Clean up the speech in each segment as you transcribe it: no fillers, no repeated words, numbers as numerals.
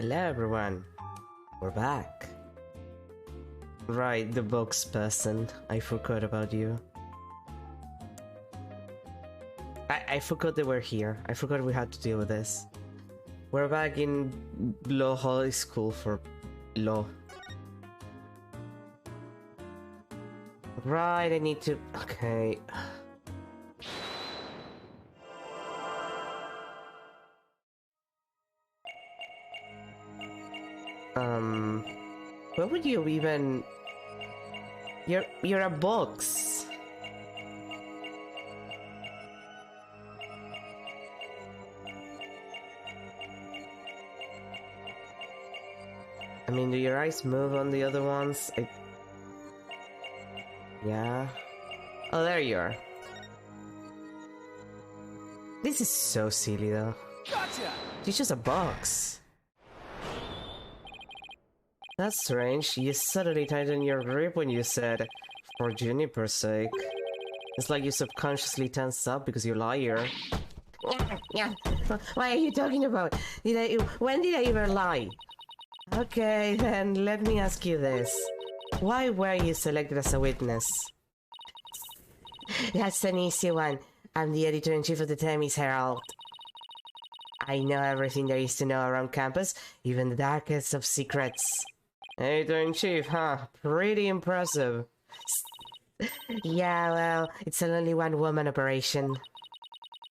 Hello everyone, we're back. Right, the books person, I forgot about you. I forgot they were here. I forgot we had to deal with this. We're back in Law High School for law. Right, I need to... Okay. Where would you even... You're a box. I mean, do your eyes move on the other ones? Yeah. Oh, there you are. This is so silly, though. Gotcha! She's just a box. That's strange. You suddenly tightened your grip when you said, "For Juniper's sake." It's like you subconsciously tensed up because you're a liar. Yeah. What are you talking about? When did I ever lie? Okay, then let me ask you this. Why were you selected as a witness? That's an easy one. I'm the editor-in-chief of the Times Herald. I know everything there is to know around campus, even the darkest of secrets. Editor-in-chief, huh? Pretty impressive. Yeah, well, it's an only one-woman operation.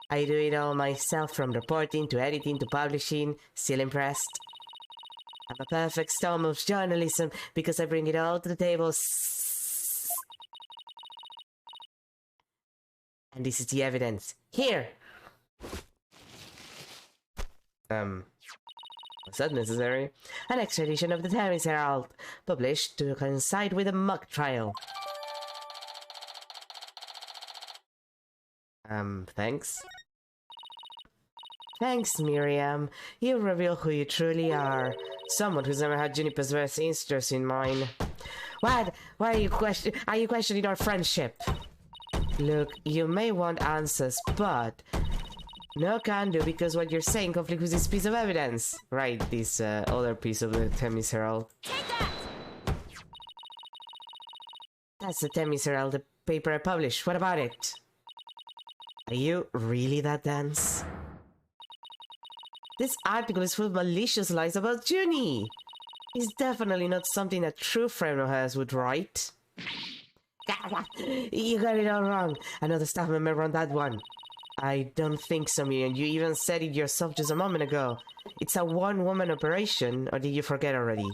I do it all myself, from reporting to editing to publishing. Still impressed? I'm a perfect storm of journalism because I bring it all to the table. And this is the evidence. Here! Was that necessary? An extra edition of the Times Herald, published to coincide with a mock trial. Thanks? Thanks, Miriam. You reveal who you truly are. Someone who's never had Juniper's best interest in mind. What? Why are you questioning our friendship? Look, you may want answers, but... no can do, because what you're saying conflicts with this piece of evidence. Right, this other piece of the Times Herald. Take that! That's the Times Herald, the paper I published. What about it? Are you really that dense? This article is full of malicious lies about Junie. It's definitely not something a true friend of hers would write. You got it all wrong. Another staff member on that one. I don't think so, Miriam. You even said it yourself just a moment ago. It's a one-woman operation, or did you forget already?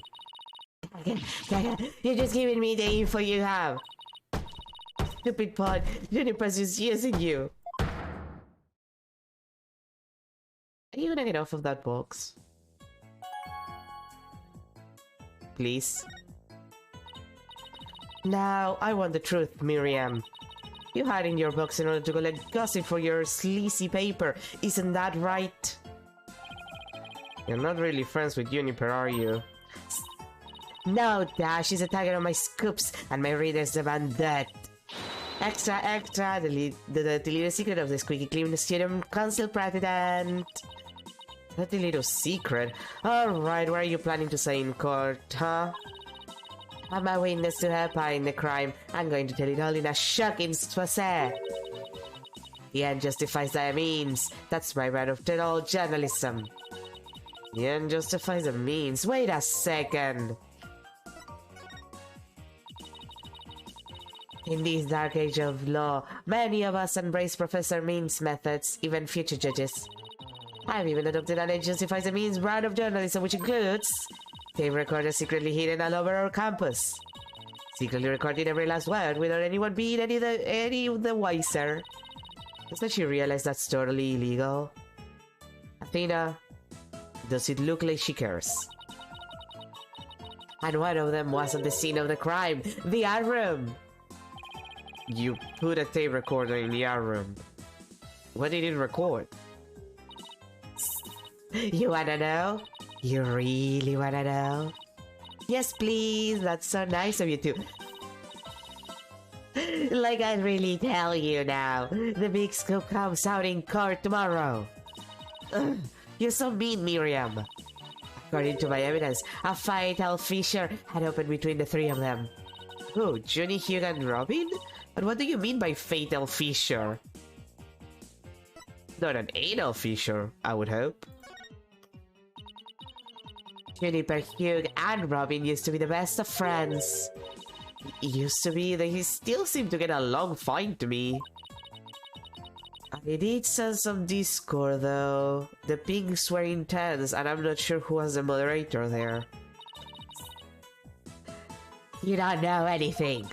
You're just giving me the info you have. Stupid pod. Juniper's just using you. Are you gonna get off of that box? Please? Now, I want the truth, Miriam. You hide in your box in order to collect gossip for your sleazy paper, isn't that right? You're not really friends with Juniper, are you? No, Dash, she's a target of my scoops, and my readers demand that. Extra, extra, the little secret of the squeaky clean student council president. Not a little secret? Alright, what are you planning to say in court, huh? I'm a witness to her part in the crime. I'm going to tell it all in a shocking expose. The end justifies the means. That's my right of all journalism. The end justifies the means. Wait a second. In this dark age of law, many of us embrace Professor Means methods, even future judges. I've even adopted an end justifies the means brand of journalism, which includes tape recorders secretly hidden all over our campus. Secretly recording every last word without anyone being any the wiser. Doesn't she realize that's totally illegal? Athena, does it look like she cares? And one of them was at the scene of the crime, the art room. You put a tape recorder in the art room. What did it record? You wanna know? You really wanna know? Yes, please. That's so nice of you to... Like I'd really tell you now. The big scoop comes out in court tomorrow. Ugh, you're so mean, Miriam. According to my evidence, a fatal fissure had opened between the three of them. Oh, Johnny, Hugh, and Robin? But what do you mean by fatal fissure? Not an anal fissure, I would hope. Juniper, Hugh, and Robin used to be the best of friends. Used to be, they still seem to get along fine to me. I did sense some discord though. The pings were intense and I'm not sure who was the moderator there. You don't know anything.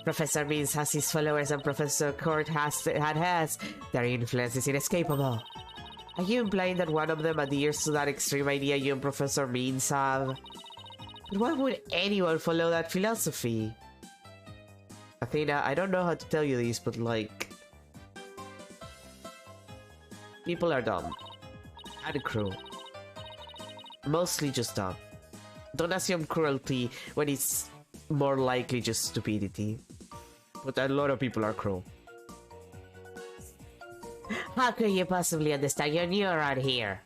Professor Beans has his followers and Professor Court has. Their influence is inescapable. Are you implying that one of them adheres to that extreme idea you and Professor Beans have? But why would anyone follow that philosophy? Athena, I don't know how to tell you this, but like... people are dumb. And cruel. Mostly just dumb. Don't assume cruelty when it's more likely just stupidity. But a lot of people are cruel. How could you possibly understand? You're new around here.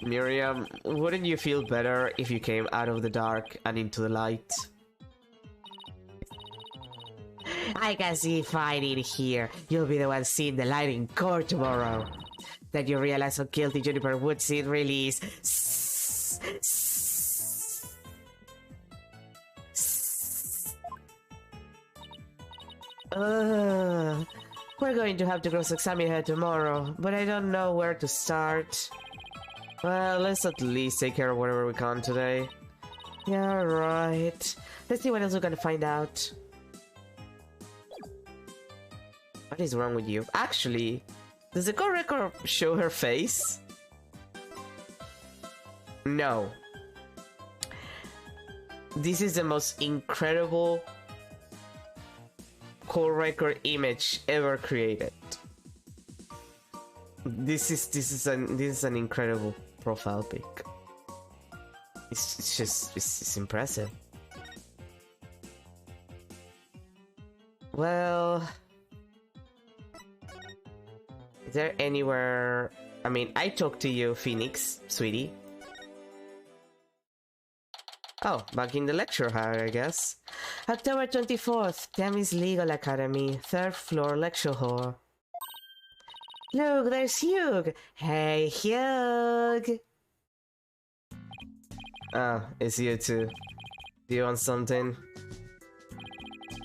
Miriam, wouldn't you feel better if you came out of the dark and into the light? I can see fine in here. You'll be the one seeing the light in court tomorrow. Then you realize how guilty Juniper Woods it really is. We're going to have to cross-examine her tomorrow, but I don't know where to start. Well, let's at least take care of whatever we can today. Yeah, right. Let's see what else we can find out. What is wrong with you? Actually, does the core record show her face? No. This is the most incredible core record image ever created. This is an incredible profile pic. It's impressive. Well, is there anywhere? I mean, I talked to you, Phoenix, sweetie. Oh, back in the lecture hall, I guess. October 24th, Tammy's Legal Academy, 3rd floor lecture hall. Look, there's Hugh! Hey, Hugh! Ah, it's you too. Do you want something?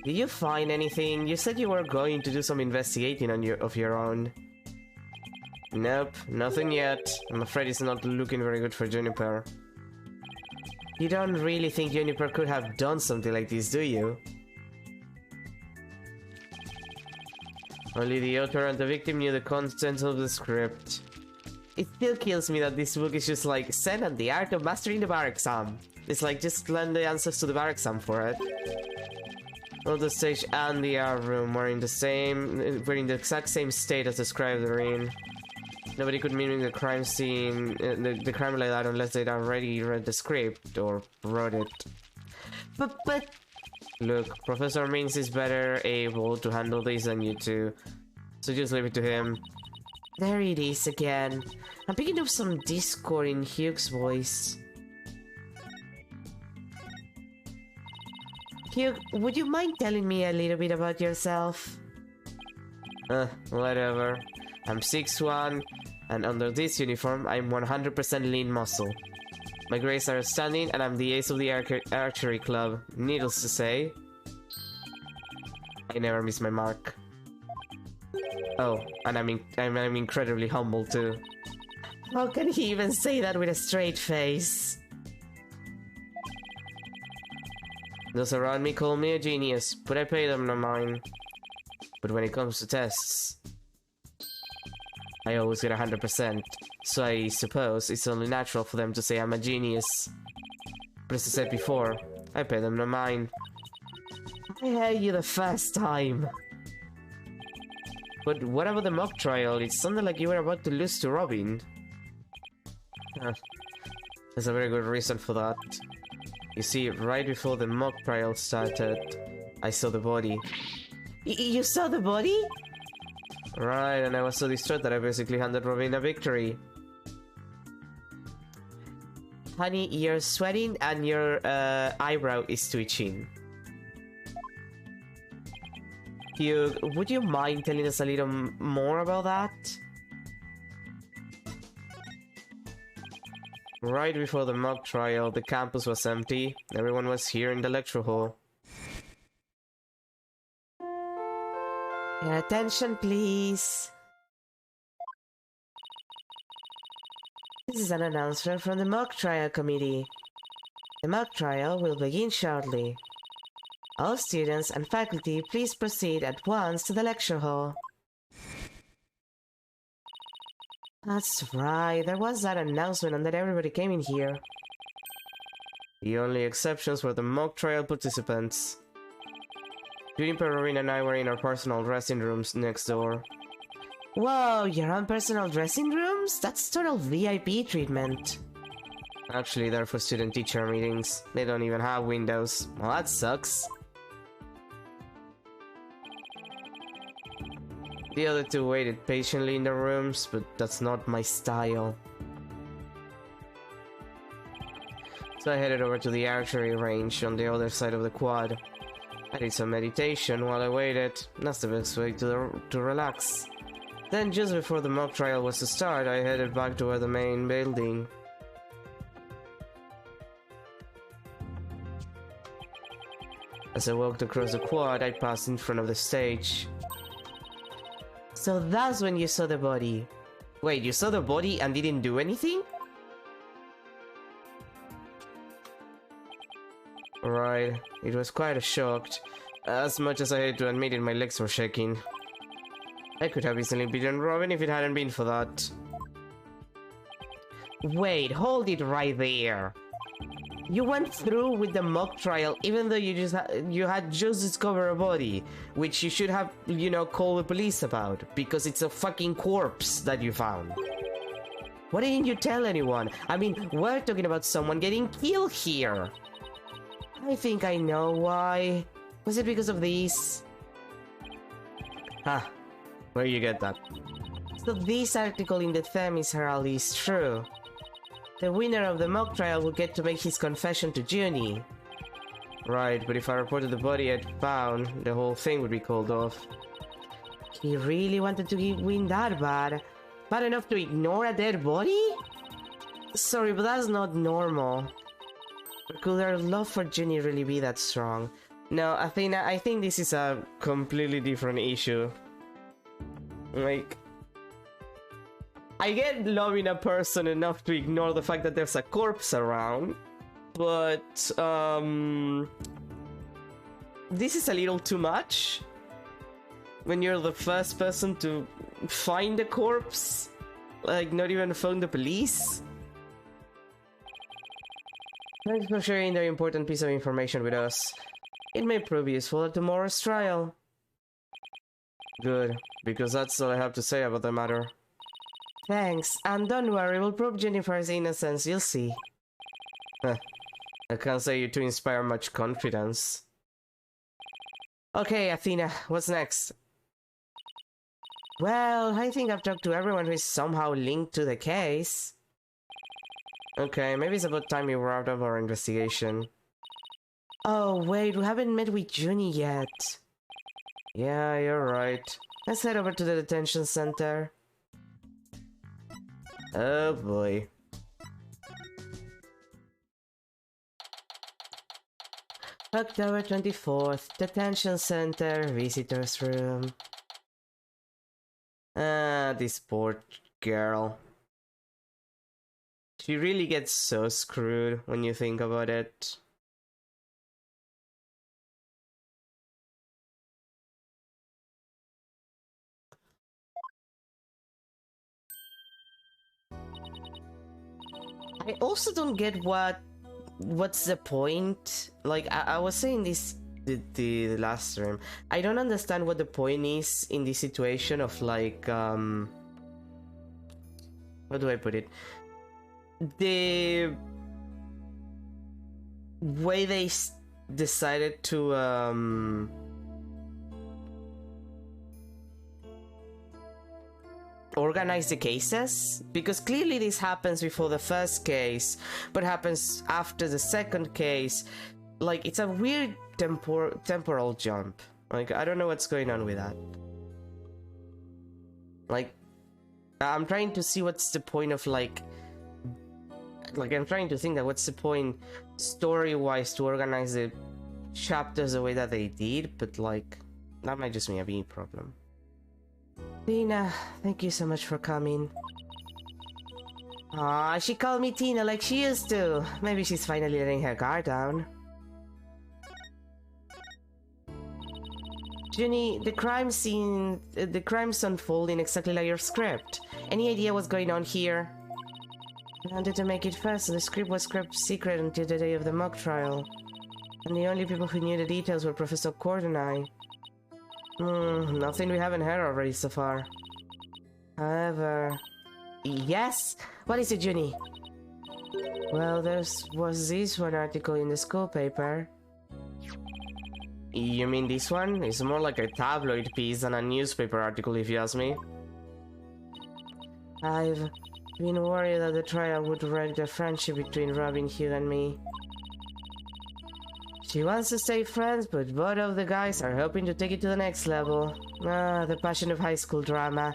Did you find anything? You said you were going to do some investigating on your own. Nope, nothing yet. I'm afraid it's not looking very good for Juniper. You don't really think Juniper could have done something like this, do you? Only the author and the victim knew the contents of the script. It still kills me that this book is just like, Zen and the Art of Mastering the Bar Exam. It's like, just learn the answers to the bar exam for it. Both the stage and the art room were in the exact same state as described therein. Nobody could mimic the crime scene, the crime like that unless they'd already read the script or wrote it. But... Look, Professor Means is better able to handle this than you two, so just leave it to him. There it is again. I'm picking up some discord in Hugh's voice. Hugh, would you mind telling me a little bit about yourself? Whatever. I'm 6'1", and under this uniform, I'm 100% lean muscle. My grades are outstanding, and I'm the ace of the archery club. Needless to say, I never miss my mark. Oh, and I'm incredibly humble too. How can he even say that with a straight face? Those around me call me a genius, but I pay them no mind. But when it comes to tests, I always get 100%, so I suppose it's only natural for them to say I'm a genius. But as I said before, I pay them no mind. I heard you the first time. But what about the mock trial? It sounded like you were about to lose to Robin. There's a very good reason for that. You see, right before the mock trial started, I saw the body. You saw the body? Right, and I was so distraught that I basically handed Robin a victory. Honey, you're sweating and your eyebrow is twitching. Hugh, would you mind telling us a little more about that? Right before the mock trial, the campus was empty. Everyone was here in the lecture hall. Your attention, please. This is an announcement from the mock trial committee. The mock trial will begin shortly. All students and faculty, please proceed at once to the lecture hall. That's right, there was that announcement and that everybody came in here. The only exceptions were the mock trial participants. Juniper, Rorin, and I were in our personal dressing rooms next door. Whoa, your own personal dressing rooms? That's total VIP treatment. Actually, they're for student-teacher meetings. They don't even have windows. Well, that sucks. The other two waited patiently in their rooms, but that's not my style. So I headed over to the archery range on the other side of the quad. I did some meditation while I waited. That's the best way to relax. Then just before the mock trial was to start, I headed back toward the main building. As I walked across the quad, I passed in front of the stage. So that's when you saw the body. Wait, you saw the body and didn't do anything? Right, it was quite a shock. As much as I hate to admit it, my legs were shaking. I could have easily beaten Robin if it hadn't been for that. Wait, hold it right there. You went through with the mock trial even though you had just discovered a body, which you should have, you know, called the police about, because it's a fucking corpse that you found. Why didn't you tell anyone? I mean, we're talking about someone getting killed here. I think I know why. Was it because of these? Where you get that? So this article in the Themis Herald is true. The winner of the mock trial will get to make his confession to Junie. Right, but if I reported the body I'd found, the whole thing would be called off. He really wanted to win that bad? Bad enough to ignore a dead body? Sorry, but that's not normal. Could their love for Junie really be that strong? No, Athena, I think this is a completely different issue. Like, I get loving a person enough to ignore the fact that there's a corpse around, but this is a little too much. When you're the first person to find a corpse, like not even phone the police. Thanks for sharing the important piece of information with us. It may prove useful at tomorrow's trial. Good, because that's all I have to say about the matter. Thanks, and don't worry, we'll prove Jennifer's innocence, you'll see. I can't say you to inspire much confidence. Okay, Athena, what's next? Well, I think I've talked to everyone who is somehow linked to the case. Okay, maybe it's about time we wrapped up our investigation. Oh, wait, we haven't met with Junie yet. Yeah, you're right. Let's head over to the detention center. Oh boy. October 24th, detention center, visitors room. This poor girl. She really gets so screwed when you think about it. I also don't get what's the point. Like I was saying this the last stream. I don't understand what the point is in this situation of like how do I put it? The way they decided to organize the cases? Because clearly this happens before the first case, but happens after the second case. Like, it's a weird temporal jump. Like, I don't know what's going on with that. Like, I'm trying to see what's the point of, like, I'm trying to think that what's the point story-wise to organize the chapters the way that they did, but, like, that might just be a me problem. Tina, thank you so much for coming. Aw, she called me Tina like she used to. Maybe she's finally letting her guard down. Junie, the crime's unfolding exactly like your script. Any idea what's going on here? I wanted to make it fast, so the script was kept secret until the day of the mock trial. And the only people who knew the details were Professor Cord and I. Nothing we haven't heard already so far. However... Yes? What is it, Junie? Well, was this one article in the school paper. You mean this one? It's more like a tabloid piece than a newspaper article, if you ask me. I've been worried that the trial would wreck the friendship between Robin, Hugh, and me. She wants to stay friends, but both of the guys are hoping to take it to the next level. Ah, the passion of high school drama.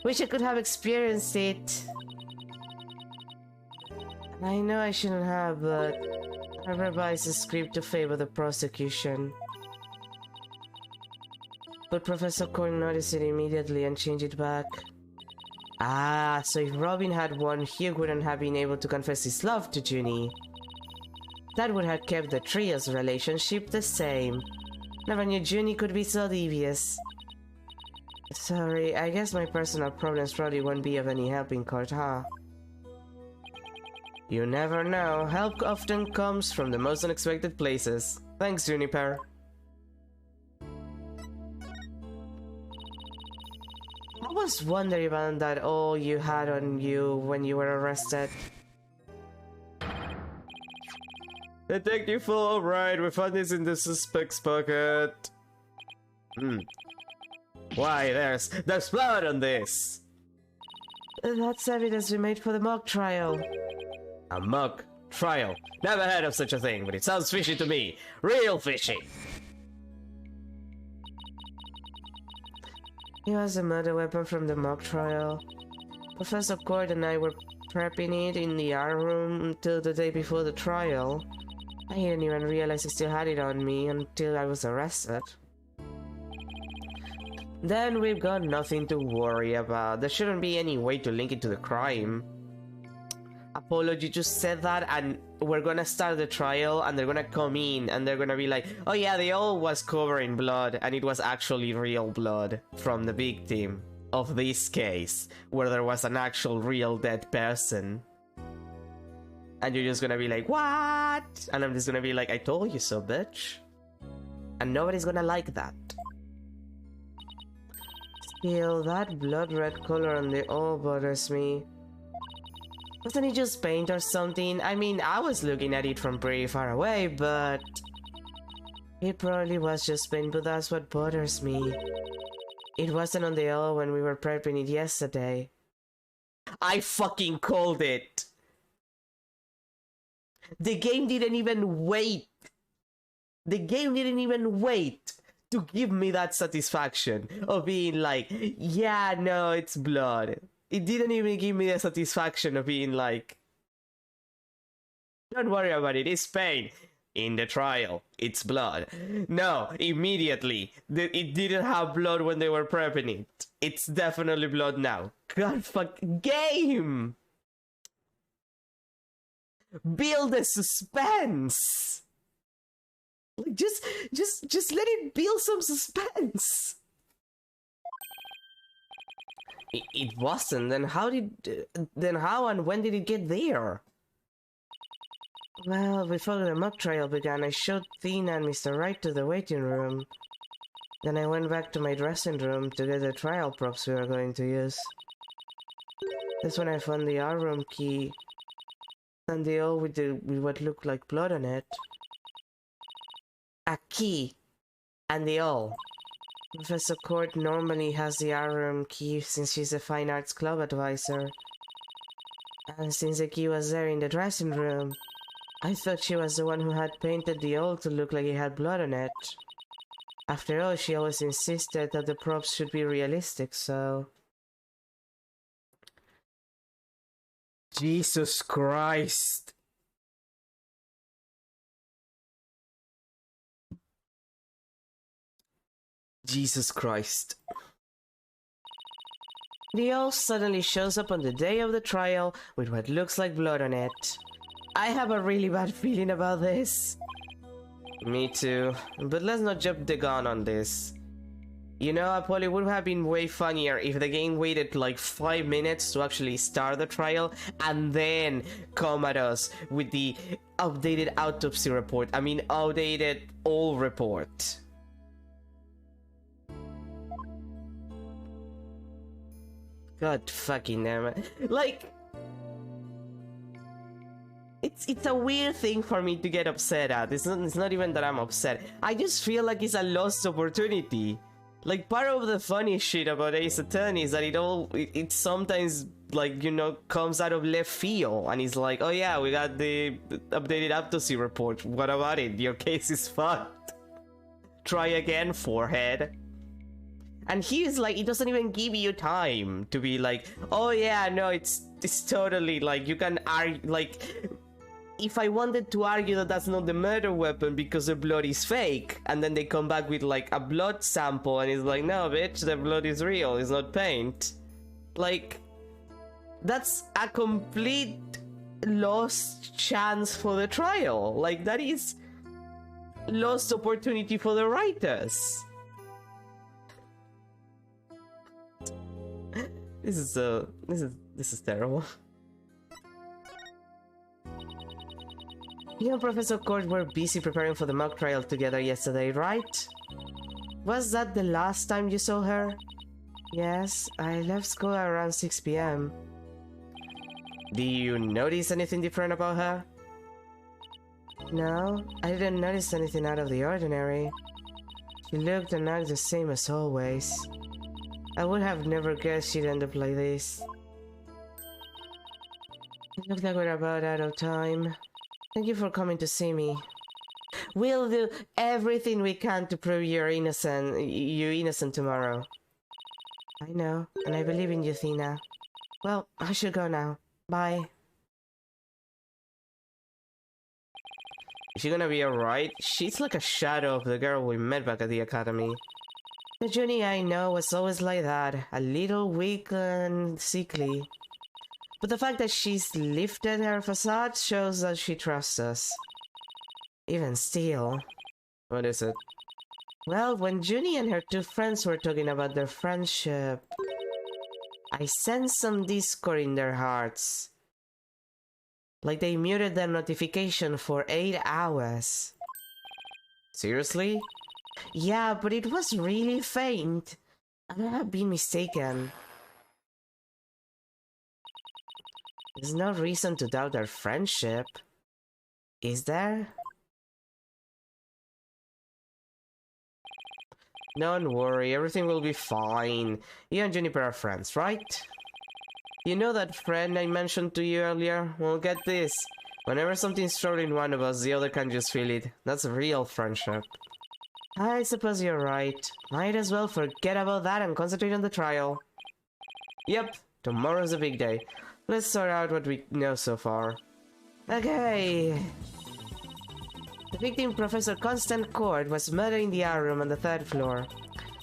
Wish I could have experienced it. I know I shouldn't have, but I revised the script to favor the prosecution. But Professor Cord noticed it immediately and changed it back. Ah, so if Robin had won, Hugh wouldn't have been able to confess his love to Junie. That would have kept the trio's relationship the same. Never knew Junie could be so devious. Sorry, I guess my personal problems probably won't be of any help in court, huh? You never know. Help often comes from the most unexpected places. Thanks, Juniper. I was wondering about that all you had on you when you were arrested. Detective Full, right, we found this in the suspect's pocket. Why, there's blood on this! That's evidence we made for the mock trial. A mock trial? Never heard of such a thing, but it sounds fishy to me. Real fishy! It was a murder weapon from the mock trial. Professor Cord and I were prepping it in the art room until the day before the trial. I didn't even realize I still had it on me until I was arrested. Then we've got nothing to worry about. There shouldn't be any way to link it to the crime. Apollo, you just said that and we're gonna start the trial and they're gonna come in and they're gonna be like, oh yeah, they all was covered in blood and it was actually real blood from the victim of this case where there was an actual real dead person. And you're just gonna be like, what? And I'm just gonna be like, I told you so, bitch. And nobody's gonna like that. Still, that blood red color on the all bothers me. Wasn't it just paint or something? I mean, I was looking at it from pretty far away, but... It probably was just paint, but that's what bothers me. It wasn't on the L when we were prepping it yesterday. I fucking called it! The game didn't even wait! The game didn't even wait to give me that satisfaction of being like, yeah, no, it's blood. It didn't even give me the satisfaction of being like, don't worry about it, it's pain. In the trial, it's blood. No, immediately. It didn't have blood when they were prepping it. It's definitely blood now. God fuck, game! Build the suspense! Like, just let it build some suspense! It wasn't. Then how and when did it get there? Well, before the mock trial began, I showed Tina and Mr. Wright to the waiting room. Then I went back to my dressing room to get the trial props we were going to use. That's when I found the art room key. And the all with what looked like blood on it. A key. And the all. Professor Court normally has the art room key since she's a fine arts club advisor. And since the key was there in the dressing room, I thought she was the one who had painted the owl to look like it had blood on it. After all, she always insisted that the props should be realistic, so... Jesus Christ! Jesus Christ. The owl suddenly shows up on the day of the trial with what looks like blood on it. I have a really bad feeling about this. Me too, but let's not jump the gun on this. You know, Apollo, it would have been way funnier if the game waited like 5 minutes to actually start the trial and then come at us with the updated autopsy report. I mean, outdated old report. God fucking damn it. Like... It's a weird thing for me to get upset at. It's not even that I'm upset. I just feel like it's a lost opportunity. Like, part of the funny shit about Ace Attorney is that it sometimes, like, you know, comes out of left field. And it's like, oh yeah, we got the updated autopsy report. What about it? Your case is fucked. Try again, forehead. And he's like, it doesn't even give you time to be like, oh yeah, no, it's totally like, you can argue, like... If I wanted to argue that that's not the murder weapon because the blood is fake, and then they come back with like a blood sample and it's like, no bitch, the blood is real, it's not paint. Like, that's a complete lost chance for the trial. Like, that is lost opportunity for the writers. This is terrible. You and Professor Court were busy preparing for the mock trial together yesterday, right? Was that the last time you saw her? Yes, I left school around 6 p.m. Do you notice anything different about her? No, I didn't notice anything out of the ordinary. She looked and acted the same as always. I would have never guessed she'd end up like this. It looks like we're about out of time. Thank you for coming to see me. We'll do everything we can to prove you're innocent tomorrow. I know, and I believe in you, Thina. Well, I should go now. Bye. Is she gonna be alright? She's like a shadow of the girl we met back at the academy. The Junie I know was always like that, a little weak and sickly. But the fact that she's lifted her facade shows that she trusts us. Even still. What is it? Well, when Junie and her two friends were talking about their friendship, I sensed some discord in their hearts. Like they muted their notification for 8 hours. Seriously? Yeah, but it was really faint. I might have been mistaken. There's no reason to doubt our friendship. Is there? Don't worry, everything will be fine. You and Juniper are friends, right? You know that friend I mentioned to you earlier? Well, get this. Whenever something's troubling one of us, the other can just feel it. That's a real friendship. I suppose you're right. Might as well forget about that and concentrate on the trial. Yep, tomorrow's a big day. Let's sort out what we know so far. Okay. The victim, Professor Constant Cord, was murdered in the art room on the 3rd floor.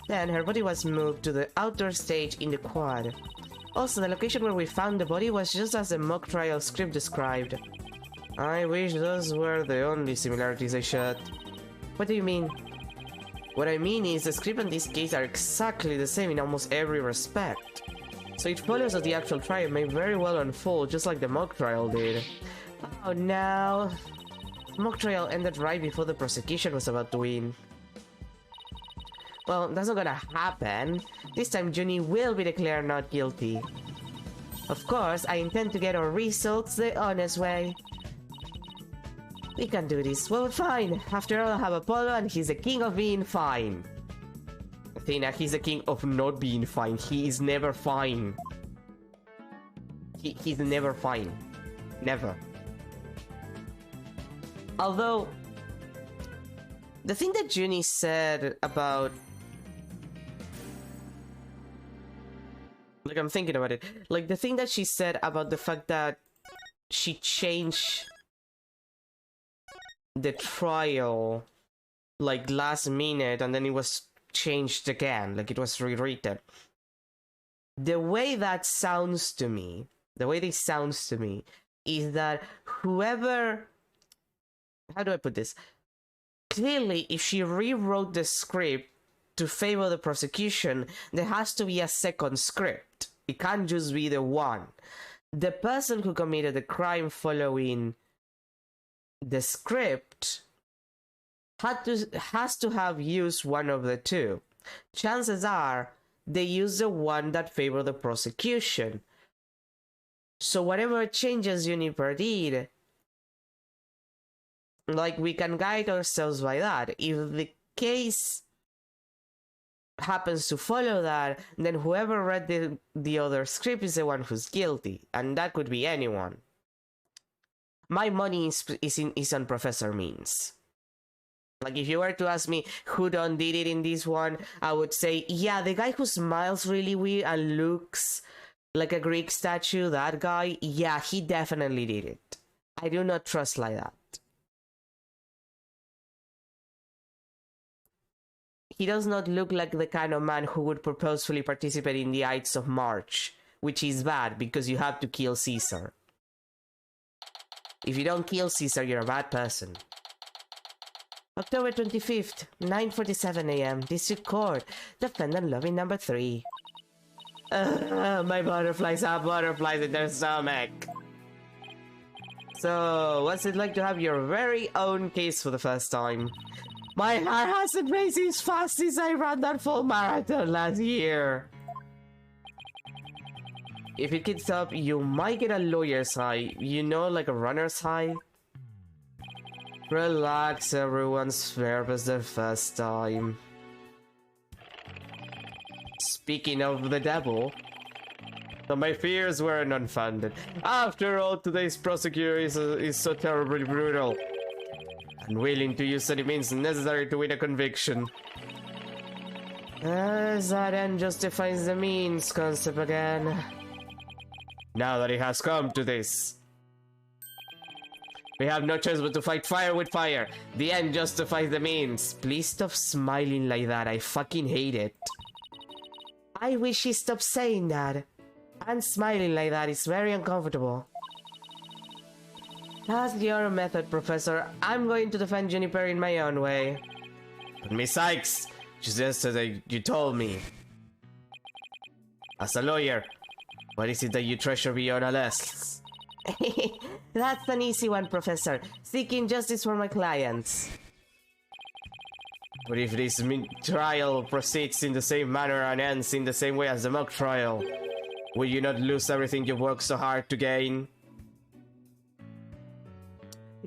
Then her body was moved to the outdoor stage in the quad. Also, the location where we found the body was just as the mock trial script described. I wish those were the only similarities I shared. What do you mean? What I mean is the script and this case are exactly the same in almost every respect. So it follows that the actual trial may very well unfold just like the mock trial did. Oh no! The mock trial ended right before the prosecution was about to win. Well, that's not gonna happen. This time Junie will be declared not guilty. Of course, I intend to get our results the honest way. We can do this. Well, fine. After all, I have Apollo and he's the king of being fine. I Athena, he's the king of not being fine. He is never fine. He's never fine. Never. Although, the thing that Junie said about... Like, I'm thinking about it. Like, the thing that she said about the fact that she changed the trial, like, last minute, and then it was changed again. Like, it was rewritten. The way that sounds to me, the way this sounds to me, is that whoever... How do I put this? Clearly, if she rewrote the script to favor the prosecution, there has to be a second script. It can't just be the one. The person who committed the crime following the script has to have used one of the two. Chances are they use the one that favored the prosecution. So whatever changes Juniper did, like, we can guide ourselves by that. If the case happens to follow that, then whoever read the other script is the one who's guilty, and that could be anyone. My money is on Professor Means. Like, if you were to ask me who done did it in this one, I would say, yeah, the guy who smiles really weird and looks like a Greek statue, that guy, yeah, he definitely did it. I do not trust like that. He does not look like the kind of man who would purposefully participate in the Ides of March, which is bad because you have to kill Caesar. If you don't kill Caesar, you're a bad person. October 25th, 9:47 a.m. District Court. Defendant Loving number 3. My butterflies have butterflies in their stomach. So, what's it like to have your very own case for the first time? My heart hasn't raced as fast as I ran that full marathon last year. If it gets up, you might get a lawyer's high. You know, like a runner's high. Relax, everyone's fair was the first time. Speaking of the devil, so my fears weren't unfounded. After all, today's prosecutor is so terribly brutal. Unwilling to use any means necessary to win a conviction. That end justifies the means, Constable again. Now that it has come to this, we have no choice but to fight fire with fire. The end justifies the means. Please stop smiling like that. I fucking hate it. I wish he stopped saying that. And smiling like that is very uncomfortable. That's your method, Professor. I'm going to defend Juniper in my own way. But Miss Sykes, just yesterday you told me. As a lawyer, what is it that you treasure beyond all else? That's an easy one, Professor. Seeking justice for my clients. But if this trial proceeds in the same manner and ends in the same way as the mock trial, will you not lose everything you've worked so hard to gain?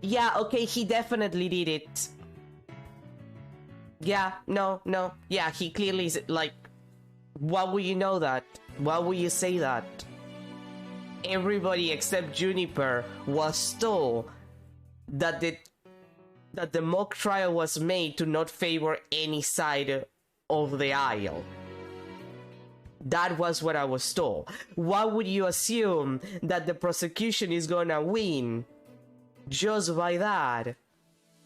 Yeah, okay, he definitely did it. Yeah, no, yeah, he clearly is, like, why would you know that? Why would you say that? Everybody except Juniper was told that the mock trial was made to not favor any side of the aisle. That was what I was told. Why would you assume that the prosecution is gonna win just by that?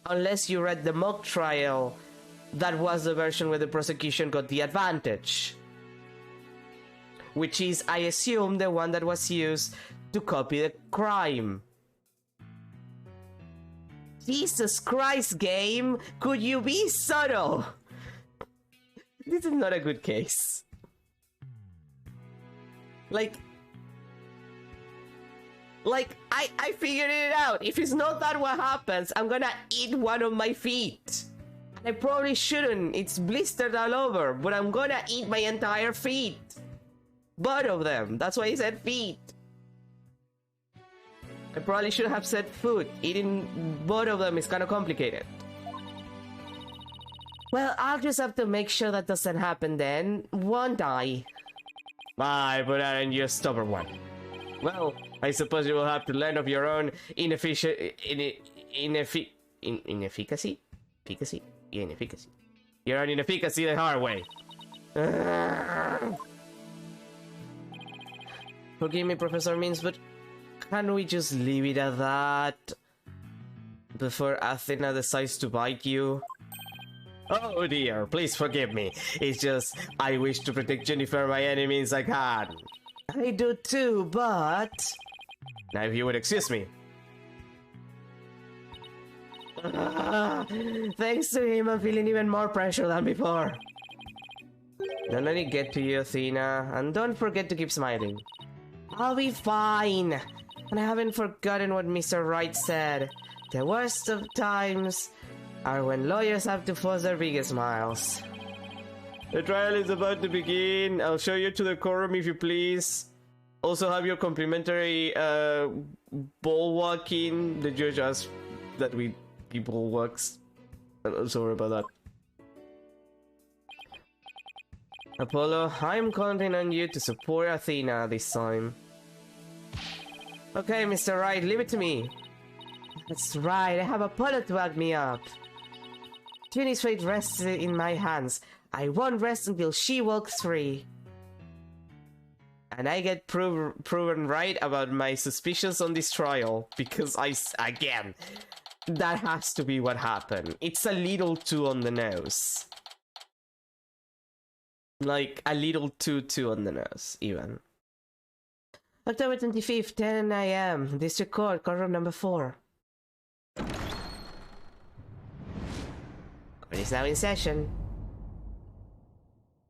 Unless you read the mock trial, that was the version where the prosecution got the advantage. Which is, I assume, the one that was used to copy the crime. Jesus Christ, game! Could you be subtle? This is not a good case. Like, I figured it out. If it's not that what happens, I'm gonna eat one of my feet. I probably shouldn't. It's blistered all over, but I'm gonna eat my entire feet. Both of them. That's why I said feet. I probably should have said foot. Eating both of them is kind of complicated. Well, I'll just have to make sure that doesn't happen then, won't I? But aren't you a stubborn one? Well, I suppose you will have to learn of your own inefficacy? Inefficacy? Yeah, inefficacy. Your own inefficacy the hard way. Forgive me, Professor Means, but can we just leave it at that? Before Athena decides to bite you? Oh dear, please forgive me. It's just, I wish to protect Jennifer, my enemies I can. I do too, but... Now if you would excuse me. Thanks to him, I'm feeling even more pressure than before. Don't let it get to you, Athena, and don't forget to keep smiling. I'll be fine. And I haven't forgotten what Mr. Wright said. The worst of times are when lawyers have to force their biggest smiles. The trial is about to begin. I'll show you to the courtroom if you please. Also have your complimentary ball walking. The judge asked that we people walks. I'm sorry about that. Apollo, I'm counting on you to support Athena this time. Okay, Mr. Wright, leave it to me. That's right, I have Apollo to back me up. Tuni's fate rests in my hands. I won't rest until she walks free. And I get proven right about my suspicions on this trial, because again, that has to be what happened. It's a little too on the nose. Like, a little too on the nose, even. October 25th, 10 AM, District Court, courtroom number 4. Court is now in session.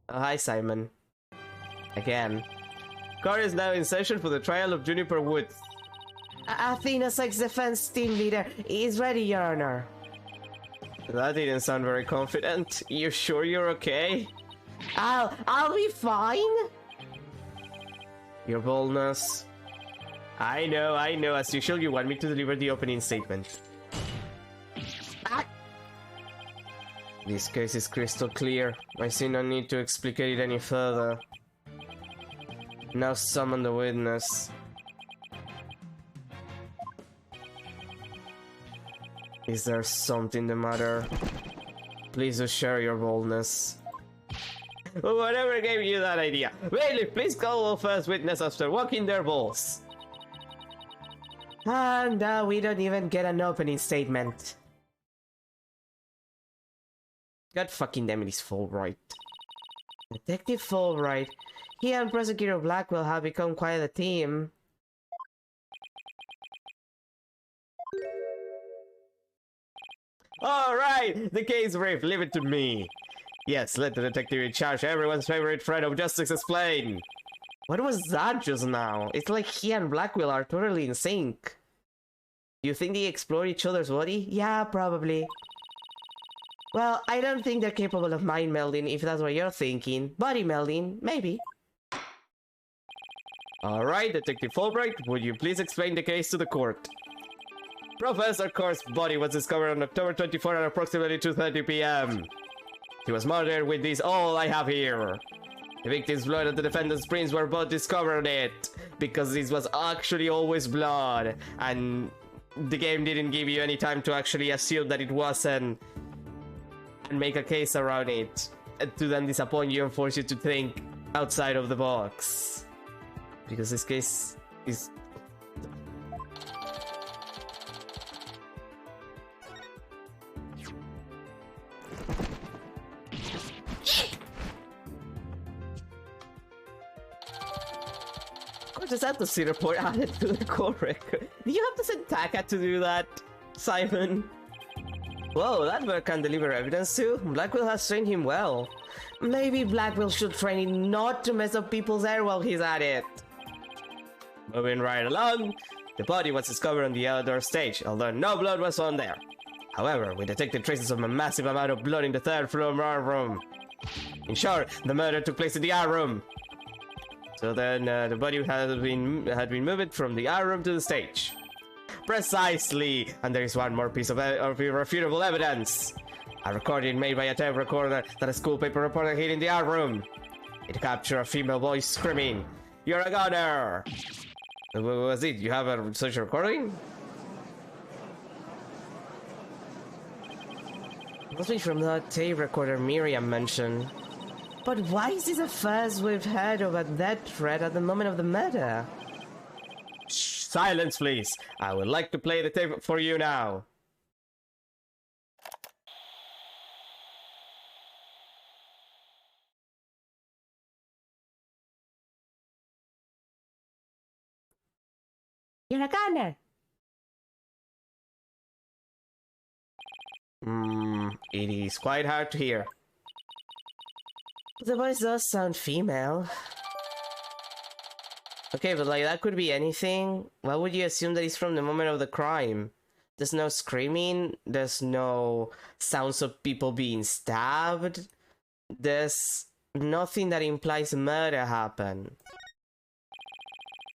Oh, hi, Simon. Again. Court is now in session for the trial of Juniper Woods. Athena Sex Defense Team Leader is ready, Your Honor. That didn't sound very confident. You sure you're okay? I'll be fine. Your boldness. I know, as usual you want me to deliver the opening statement. This case is crystal clear. I see no need to explicate it any further. Now summon the witness. Is there something the matter? Please do share your boldness. Whatever gave you that idea? Bailiff, please call the first witness after walking their balls. And now we don't even get an opening statement. God fucking damn it, it's Fulbright. Detective Fulbright. He and Prosecutor Blackwell have become quite a team. Alright, the case brief, leave it to me. Yes, let the detective in charge, everyone's favorite friend of justice, explain. What was that just now? It's like he and Blackwell are totally in sync. You think they explore each other's body? Yeah, probably. Well, I don't think they're capable of mind melding if that's what you're thinking. Body melding, maybe. Alright, Detective Fulbright, would you please explain the case to the court? Professor Kor's body was discovered on October 24 at approximately 2:30 p.m. He was murdered with this all I have here. The victim's blood and the defendant's prints were both discovered it, because this was actually always blood, and the game didn't give you any time to actually assume that it wasn't, and make a case around it, to then disappoint you and force you to think outside of the box. Because this case is... Just have to see report added to the court record. Do you have to send Taka to do that, Simon? Whoa, that bird can deliver evidence too. Blackwell has trained him well. Maybe Blackwell should train him not to mess up people's hair while he's at it. Moving right along, the body was discovered on the outdoor stage, although no blood was found there. However, we detected traces of a massive amount of blood in the third floor art room. In short, the murder took place in the art room. So then, the body had been moved from the art room to the stage. Precisely! And there is one more piece of irrefutable evidence. A recording made by a tape recorder that a school paper reporter hid in the art room. It captured a female voice screaming, "You're a goner!" What was it? You have such a recording? Must be from that tape recorder Miriam mentioned. But why is this the first we've heard of a death threat at the moment of the murder? Shh, silence, please. I would like to play the tape for you now. You're a goner. It is quite hard to hear. The voice does sound female. Okay, but like that could be anything. Why would you assume that it's from the moment of the crime? There's no screaming, there's no sounds of people being stabbed. There's nothing that implies murder happened.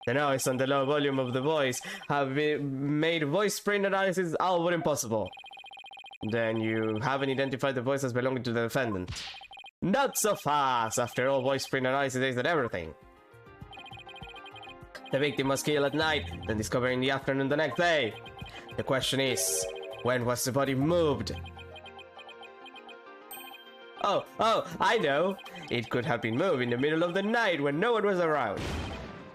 The noise and the low volume of the voice have made voice print analysis all but impossible. Then you haven't identified the voice as belonging to the defendant. Not so fast! After all, voice print analysis is at everything. The victim was killed at night, then discovered in the afternoon the next day. The question is, when was the body moved? Oh, I know! It could have been moved in the middle of the night when no one was around.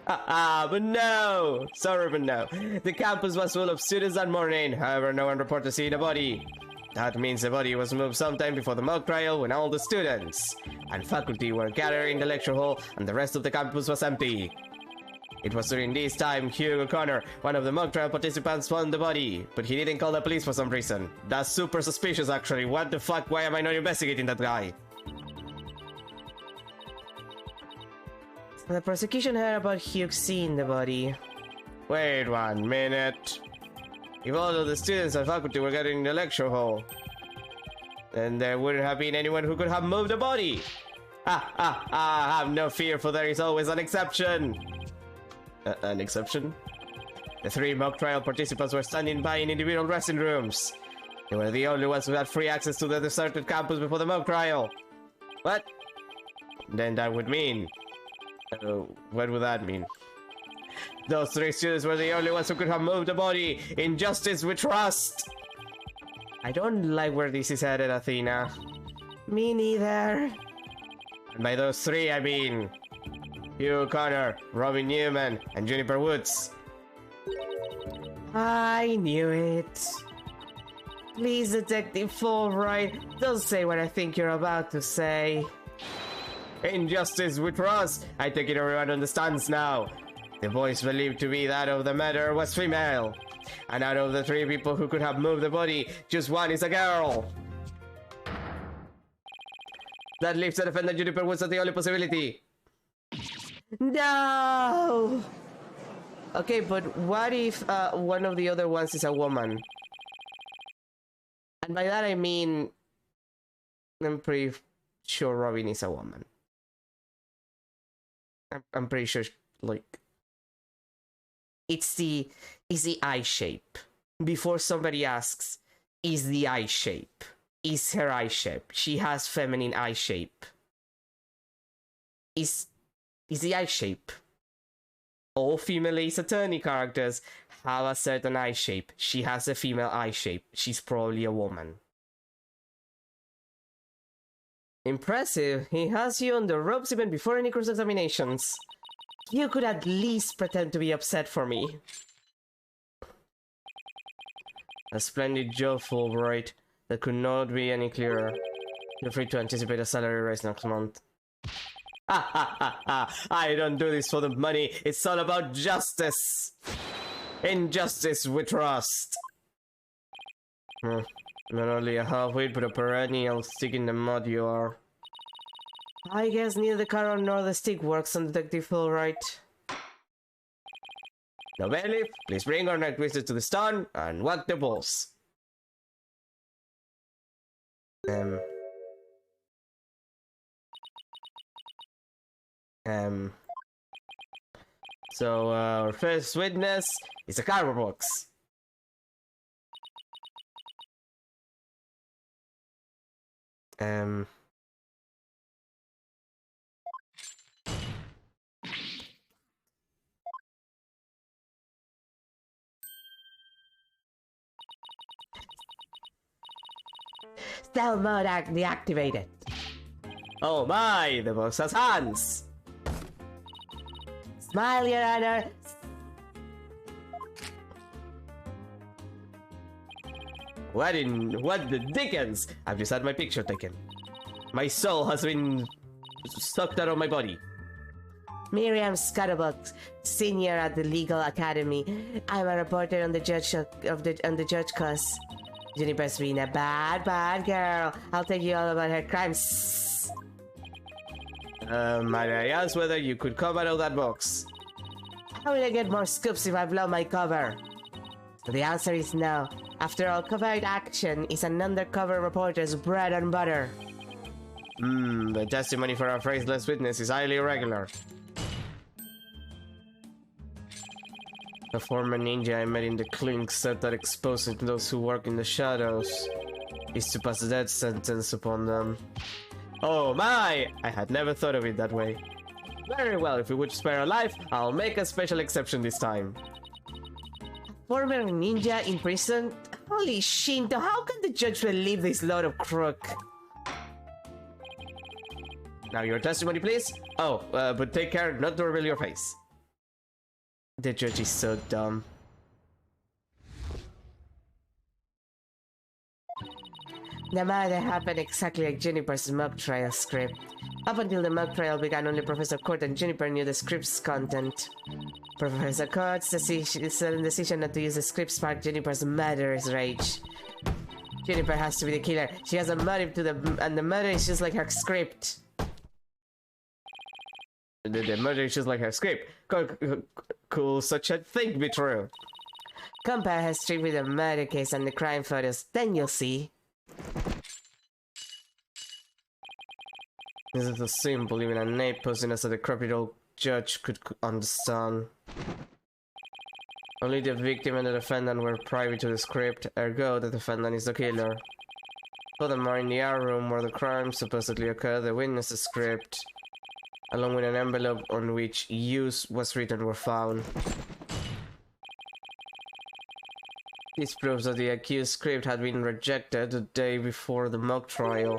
But no! Sorry, but no. The campus was full of students that morning, however no one reported seeing a body. That means the body was moved sometime before the mock trial when all the students and faculty were gathered in the lecture hall and the rest of the campus was empty. It was during this time Hugh O'Connor, one of the mock trial participants, found the body, but he didn't call the police for some reason. That's super suspicious actually. What the fuck? Why am I not investigating that guy? The prosecution heard about Hugh seeing the body. Wait 1 minute. If all of the students and faculty were gathered in the lecture hall, then there wouldn't have been anyone who could have moved the body. Have no fear, for there is always an exception. An exception? The 3 mock trial participants were standing by in individual dressing rooms. They were the only ones who had free access to the deserted campus before the mock trial. What? Then that would mean... what would that mean? Those 3 students were the only ones who could have moved the body. In justice we trust. I don't like where this is headed, Athena. Me neither. And by those 3, I mean Hugh O'Connor, Robin Newman, and Juniper Woods. I knew it. Please, Detective Fulbright, don't say what I think you're about to say. In justice we trust. I take it everyone understands now. The voice believed to be that of the murderer was female. And out of the 3 people who could have moved the body, just 1 is a girl. That leaves the defendant Juniper Woods as the only possibility. No! Okay, but what if one of the other ones is a woman? And by that I mean... I'm pretty sure Robin is a woman. I'm pretty sure, like... It's the eye shape. Before somebody asks, is the eye shape? Is her eye shape? She has feminine eye shape. Is the eye shape? All female Ace Attorney characters have a certain eye shape. She has a female eye shape. She's probably a woman. Impressive. He has you on the ropes even before any cross-examinations. You could at least pretend to be upset for me. A splendid job, Fulbright. That could not be any clearer. Feel free to anticipate a salary raise next month. I don't do this for the money. It's all about justice. In justice we trust. Not only a half-wit, but a perennial stick in the mud you are. I guess neither the carrot nor the stick works on Detective Fulbright. Now, bailiff, please bring our next witness to the stand and whack the balls. So, our first witness is a cardboard box. Um... Stealth mode deactivated. Oh my, the box has hands! Smile, Your Honor! What the dickens? I've just had my picture taken. My soul has been sucked out of my body. Miriam Scuttlebug, senior at the Legal Academy. I'm a reporter on the judge on the judge cause. Juniper's been a bad girl. I'll tell you all about her crimes. Might I ask whether you could come out of that box? How will I get more scoops if I blow my cover? So the answer is no. After all, covert action is an undercover reporter's bread and butter. The testimony for a faceless witness is highly irregular. A former ninja I met in the clink said that exposing those who work in the shadows is to pass a death sentence upon them. Oh my! I had never thought of it that way. Very well, if we would spare a life, I'll make a special exception this time. Former ninja in prison? Holy Shinto, how can the judge believe this load of crook? Now your testimony, please? Oh, but take care not to reveal your face. The judge is so dumb. The murder happened exactly like Juniper's mock trial script. Up until the mock trial began, only Professor Court and Juniper knew the script's content. Professor Court's decision not to use the script sparked Juniper's murderous rage. Juniper has to be the killer. She has a motive to and the murder is just like her script. The murder is just like her script. Cool such a thing be true. Compare her strip with the murder case and the crime photos, then you'll see. This is so simple, even a nape posing as a decrepit old judge could understand. Only the victim and the defendant were privy to the script, ergo the defendant is the killer. Furthermore, in the art room where the crime supposedly occurred, the witness's script, along with an envelope on which "use" was written, were found. This proves that the accused script had been rejected the day before the mock trial.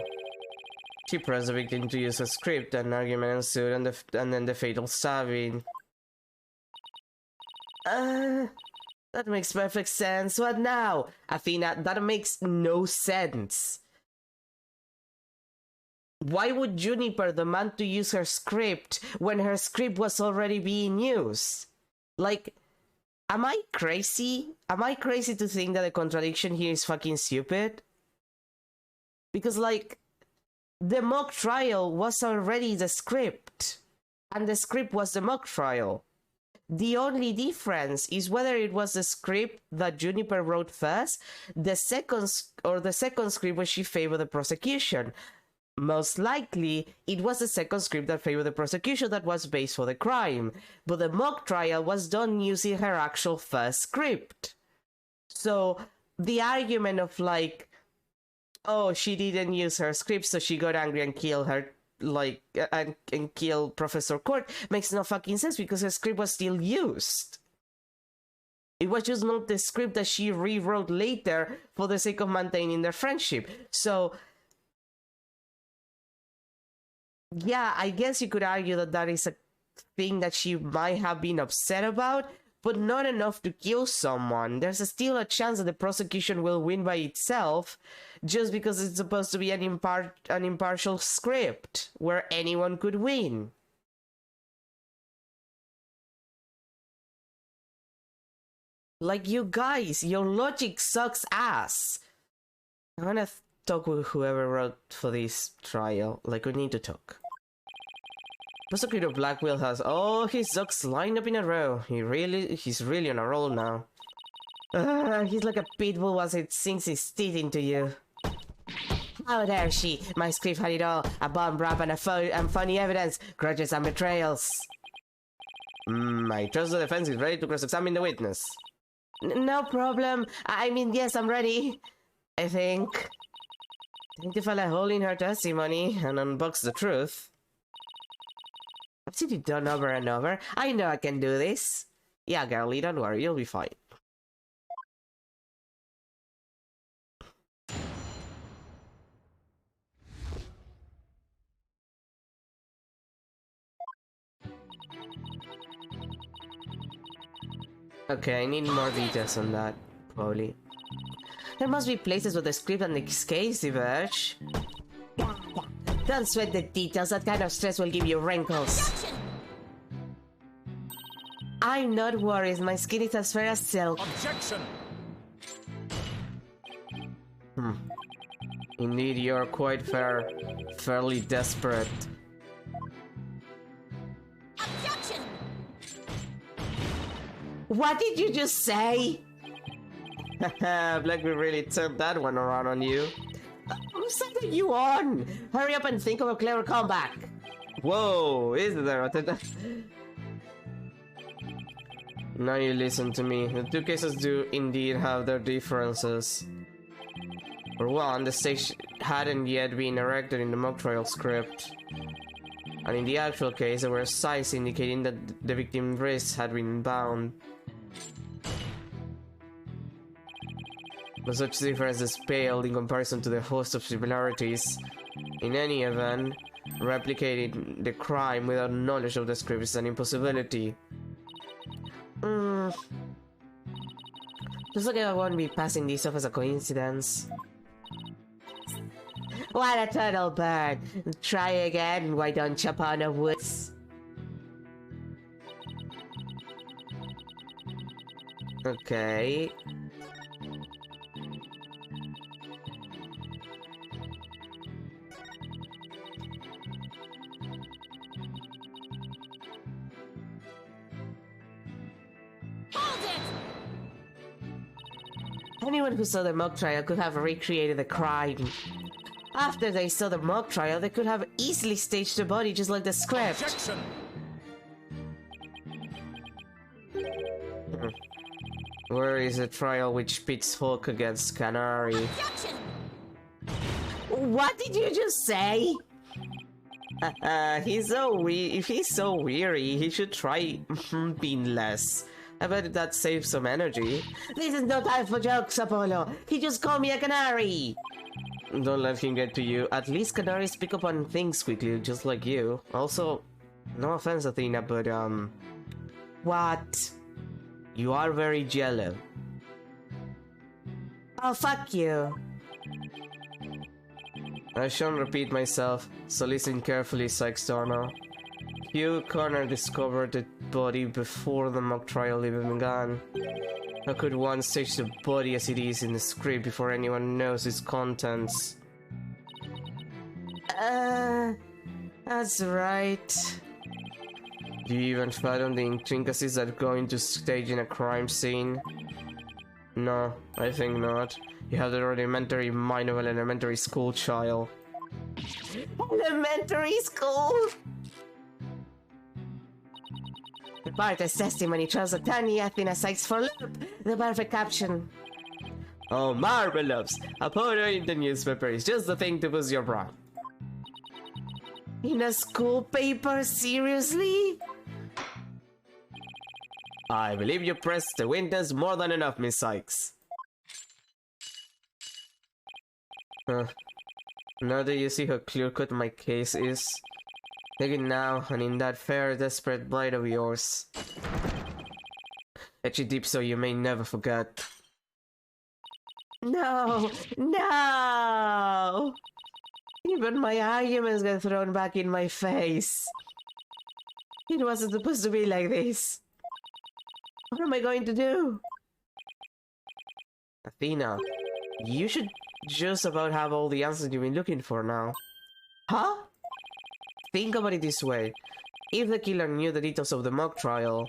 She pressed the victim to use a script, an argument ensued, and then the fatal stabbing. That makes perfect sense. What now? Athena, that makes no sense. Why would Juniper demand to use her script when her script was already being used? Like, am I crazy? Am I crazy to think that the contradiction here is fucking stupid? Because, like, the mock trial was already the script, and the script was the mock trial. The only difference is whether it was the script that Juniper wrote first, the second script where she favored the prosecution. Most likely, it was the second script that favored the prosecution that was based for the crime, but the mock trial was done using her actual first script. So, the argument of like, oh, she didn't use her script, so she got angry and killed her, like, and killed Professor Court makes no fucking sense because her script was still used. It was just not the script that she rewrote later for the sake of maintaining their friendship. So, yeah, I guess you could argue that that is a thing that she might have been upset about, but not enough to kill someone. There's still a chance that the prosecution will win by itself, just because it's supposed to be an impartial script, where anyone could win. Like, you guys, your logic sucks ass. I'm gonna talk with whoever wrote for this trial. Like, we need to talk. Prosecutor Blackwell has all his ducks lined up in a row. He's really on a roll now. He's like a pit bull once it sinks his teeth into you. How dare she? My script had it all. A bomb rap and funny evidence. Grudges and betrayals. I trust the defense is ready to cross-examine the witness. No problem. I mean, yes, I'm ready. I think. Time to fill a hole in her testimony and unbox the truth. I've seen it done over and over. I know I can do this. Yeah, girlie, don't worry, you'll be fine. Okay, I need more details on that, probably. There must be places with the script and the case diverge. Don't sweat the details, that kind of stress will give you wrinkles. I'm not worried, my skin is as fair as silk. Objection! Indeed, you're quite fair, fairly desperate. Objection! What did you just say? Haha, Blackbeard really turned that one around on you. Who side are you on? Hurry up and think of a clever comeback. Whoa, is there a... Now you listen to me. The two cases do indeed have their differences. For one, the stage hadn't yet been erected in the mock trial script. And in the actual case, there were signs indicating that the victim's wrists had been bound. But such differences paled in comparison to the host of similarities. In any event, replicating the crime without knowledge of the script is an impossibility. Looks like I won't be passing this off as a coincidence. What a turtle bird! Try again, why don't you pound of woods? Okay. Anyone who saw the mock trial could have recreated the crime. After they saw the mock trial, they could have easily staged the body just like the script. Objection! Where is the trial which pits Hulk against Canary? Objection! What did you just say? If he's so weary, he should try being less. I bet that saves some energy. This is no time for jokes, Apollo. He just called me a canary. Don't let him get to you. At least canaries pick up on things quickly, just like you. Also, no offense, Athena, but what? You are very jello. Oh, fuck you. I shan't repeat myself, so listen carefully, Sykes-Turner. Hugh Connor discovered the body before the mock trial even began. How could one stage the body as it is in the script before anyone knows its contents? That's right. Do you even fathom the intricacies that go into staging a crime scene? No, I think not. You have the rudimentary mind of an elementary school child. Elementary school? The part is testimony trials of Tiny Athena Sykes for loop. The perfect caption. Oh, marvelous! A photo in the newspaper is just the thing to boost your bra. In a school paper? Seriously? I believe you pressed the witness more than enough, Miss Sykes. Now that you see how clear-cut my case is, take it now, and in that fair, desperate bite of yours. Etch it deep so you may never forget. No! No! Even my arguments get thrown back in my face. It wasn't supposed to be like this. What am I going to do? Athena, you should just about have all the answers you've been looking for now. Huh? Think about it this way. If the killer knew the details of the mock trial,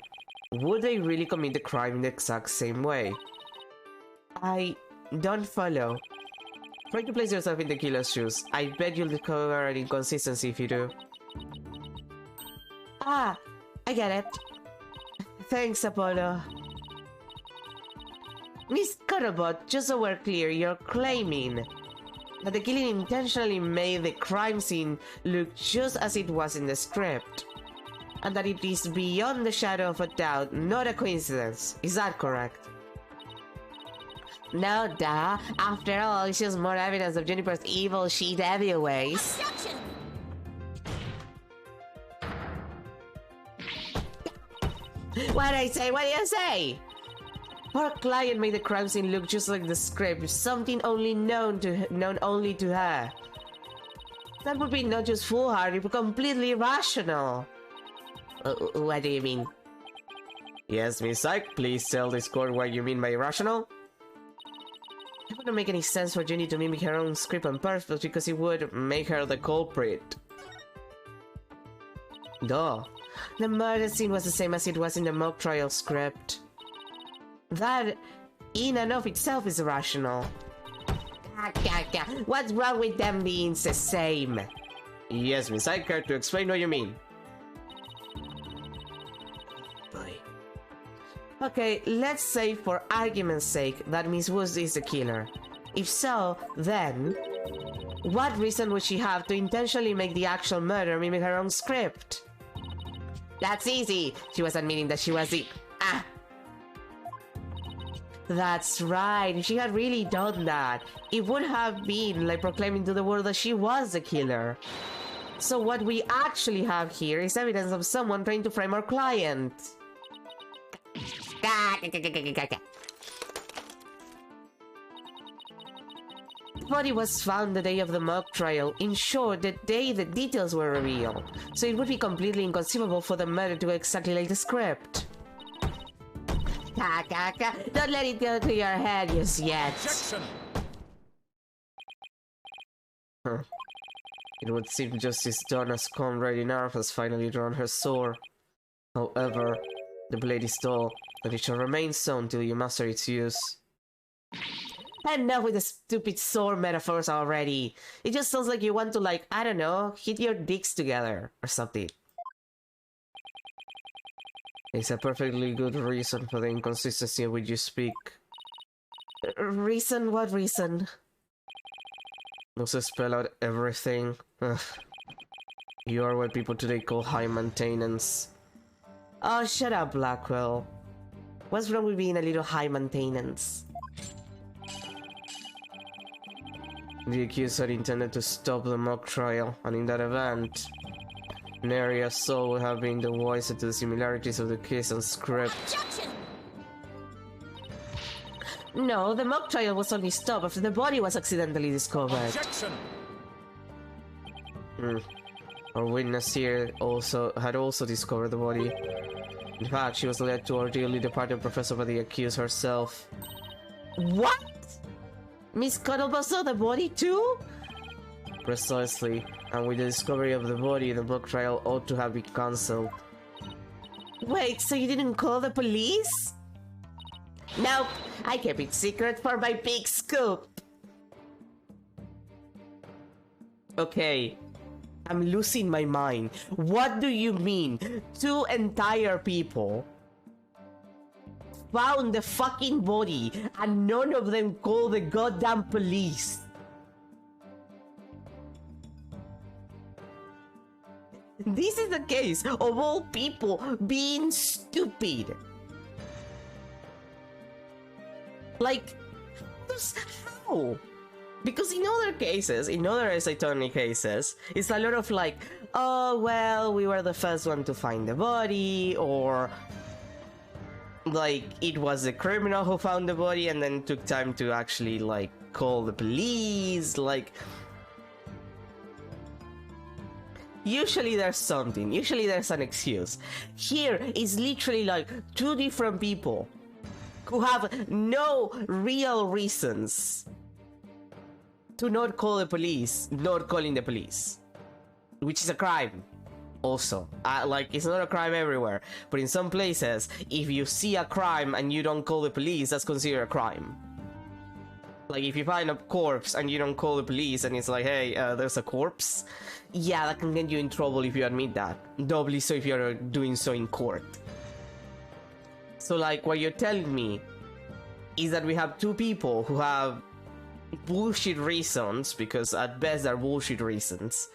would they really commit the crime in the exact same way? I don't follow. Try to place yourself in the killer's shoes. I bet you'll discover an inconsistency if you do. Ah, I get it. Thanks, Apollo. Miss Cuddlebot, just so we're clear, you're claiming that the killing intentionally made the crime scene look just as it was in the script, and that it is beyond the shadow of a doubt not a coincidence. Is that correct? No, duh. After all, it's just more evidence of Juniper's evil she-devil ways. Objection! What did I say? What did I say? Our client made the crime scene look just like the script, something only known only to her. That would be not just foolhardy, but completely irrational. What do you mean? Yes, Miss Ike, please tell this court what you mean by irrational. It wouldn't make any sense for Jenny to mimic her own script on purpose because it would make her the culprit. Duh. The murder scene was the same as it was in the mock trial script. That, in and of itself, is irrational. What's wrong with them being the same? Yes, Miss, I care to explain what you mean. Boy. Okay, let's say for argument's sake that Miss Woods is the killer. If so, then what reason would she have to intentionally make the actual murder mimic her own script? That's easy. She was admitting that she was the... That's right. If she had really done that, it would have been like proclaiming to the world that she was the killer. So what we actually have here is evidence of someone trying to frame our client. The body was found the day of the mock trial. In short, the day the details were revealed. So it would be completely inconceivable for the murder to go exactly like the script. Don't let it go to your head just yet. Objection! Huh. It would seem Justice Donna's comrade in arms has finally drawn her sword. However, the blade is dull, and it shall remain so until you master its use. Enough with the stupid sword metaphors already. It just sounds like you want to, like, I don't know, hit your dicks together or something. It's a perfectly good reason for the inconsistency of which you speak. Reason? What reason? Does it spell out everything? Ugh. You are what people today call high maintenance. Oh, shut up, Blackwell. What's wrong with being a little high maintenance? The accused had intended to stop the mock trial, and in that event, Neria's soul would have been the wiser to the similarities of the case and script. Objection! No, the mock trial was only stopped after the body was accidentally discovered. Objection! Our witness here had also discovered the body. In fact, she was led to our dearly departed professor by the accused herself. What? Miss Cuddlebutt saw the body too? Precisely, and with the discovery of the body, the mock trial ought to have been cancelled. Wait, so you didn't call the police? Nope, I kept it secret for my big scoop. Okay, I'm losing my mind. What do you mean? Two entire people found the fucking body and none of them called the goddamn police. This is the case of all people being stupid. Like, how? Because in other cases, in other attorney cases, it's a lot of like, oh, well, we were the first one to find the body, or like, it was the criminal who found the body and then took time to actually, like, call the police, like... Usually there's something, usually there's an excuse. Here, it's literally like two different people who have no real reasons to not call the police, not calling the police. Which is a crime. Also, like, it's not a crime everywhere, but in some places, if you see a crime and you don't call the police, that's considered a crime. Like, if you find a corpse and you don't call the police and it's like, hey, there's a corpse, yeah, that can get you in trouble if you admit that. Doubly so if you're doing so in court. So, like, what you're telling me is that we have two people who have bullshit reasons, because at best they're bullshit reasons,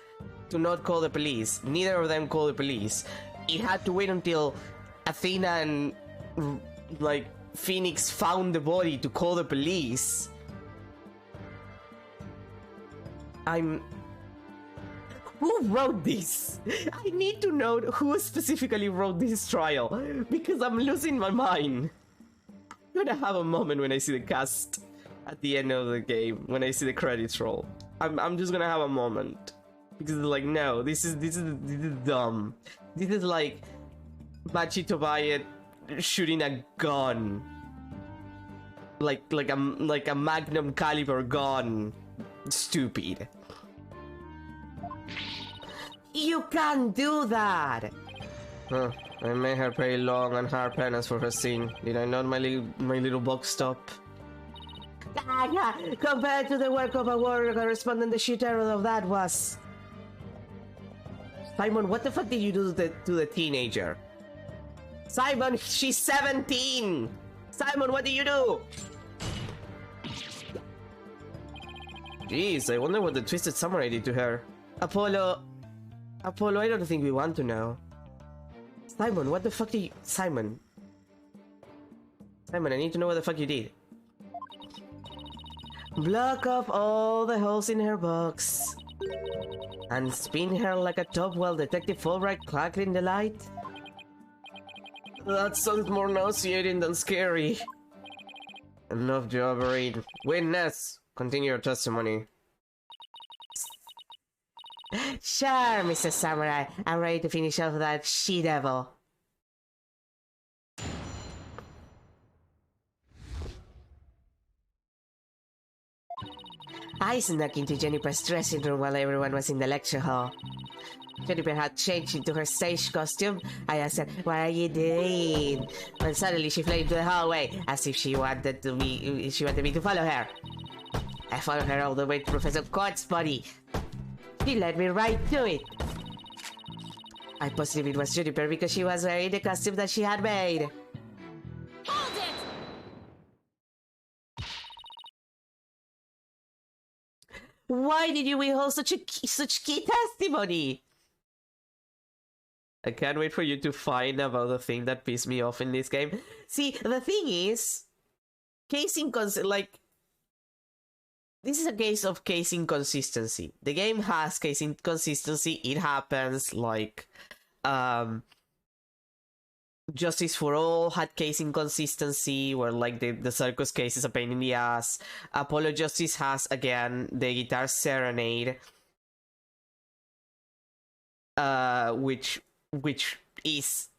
to not call the police. Neither of them called the police. It had to wait until Athena and, like, Phoenix found the body to call the police. Who wrote this? I need to know who specifically wrote this trial, because I'm losing my mind. I'm gonna have a moment when I see the cast at the end of the game, when I see the credits roll. I'm just gonna have a moment, because like, no, this is dumb. This is like Machi Tobias shooting a gun, like a magnum caliber gun. Stupid. You can't do that! Huh, I made her pay long and hard penance for her sin. Did I not, my little box stop? Compared to the work of a warrior correspondent, the shit error of that was... Simon, what the fuck did you do to the teenager? Simon, she's 17! Simon, what did you do? Jeez, I wonder what the Twisted Samurai did to her. Apollo, I don't think we want to know. Simon, what the fuck did you... Simon, I need to know what the fuck you did. Block off all the holes in her box. And spin her like a top while Detective Fulbright crackling the light? That sounds more nauseating than scary. Enough jabbering. Witness, continue your testimony. Sure, Mr. Samurai. I'm ready to finish off that she-devil. I snuck into Jennifer's dressing room while everyone was in the lecture hall. Jennifer had changed into her stage costume. I asked her, "What are you doing?" When suddenly she fled into the hallway, as if she wanted me to follow her. I followed her all the way to Professor Court's body. She led me right to it. I positive it was Juniper because she was wearing the costume that she had made. Hold it! Why did you withhold such key testimony? I can't wait for you to find about the thing that pissed me off in this game. See, the thing is, this is a case of case inconsistency. The game has case inconsistency. It happens, like, Justice for All had case inconsistency, where, like, the circus case is a pain in the ass. Apollo Justice has, again, the Guitar Serenade, which is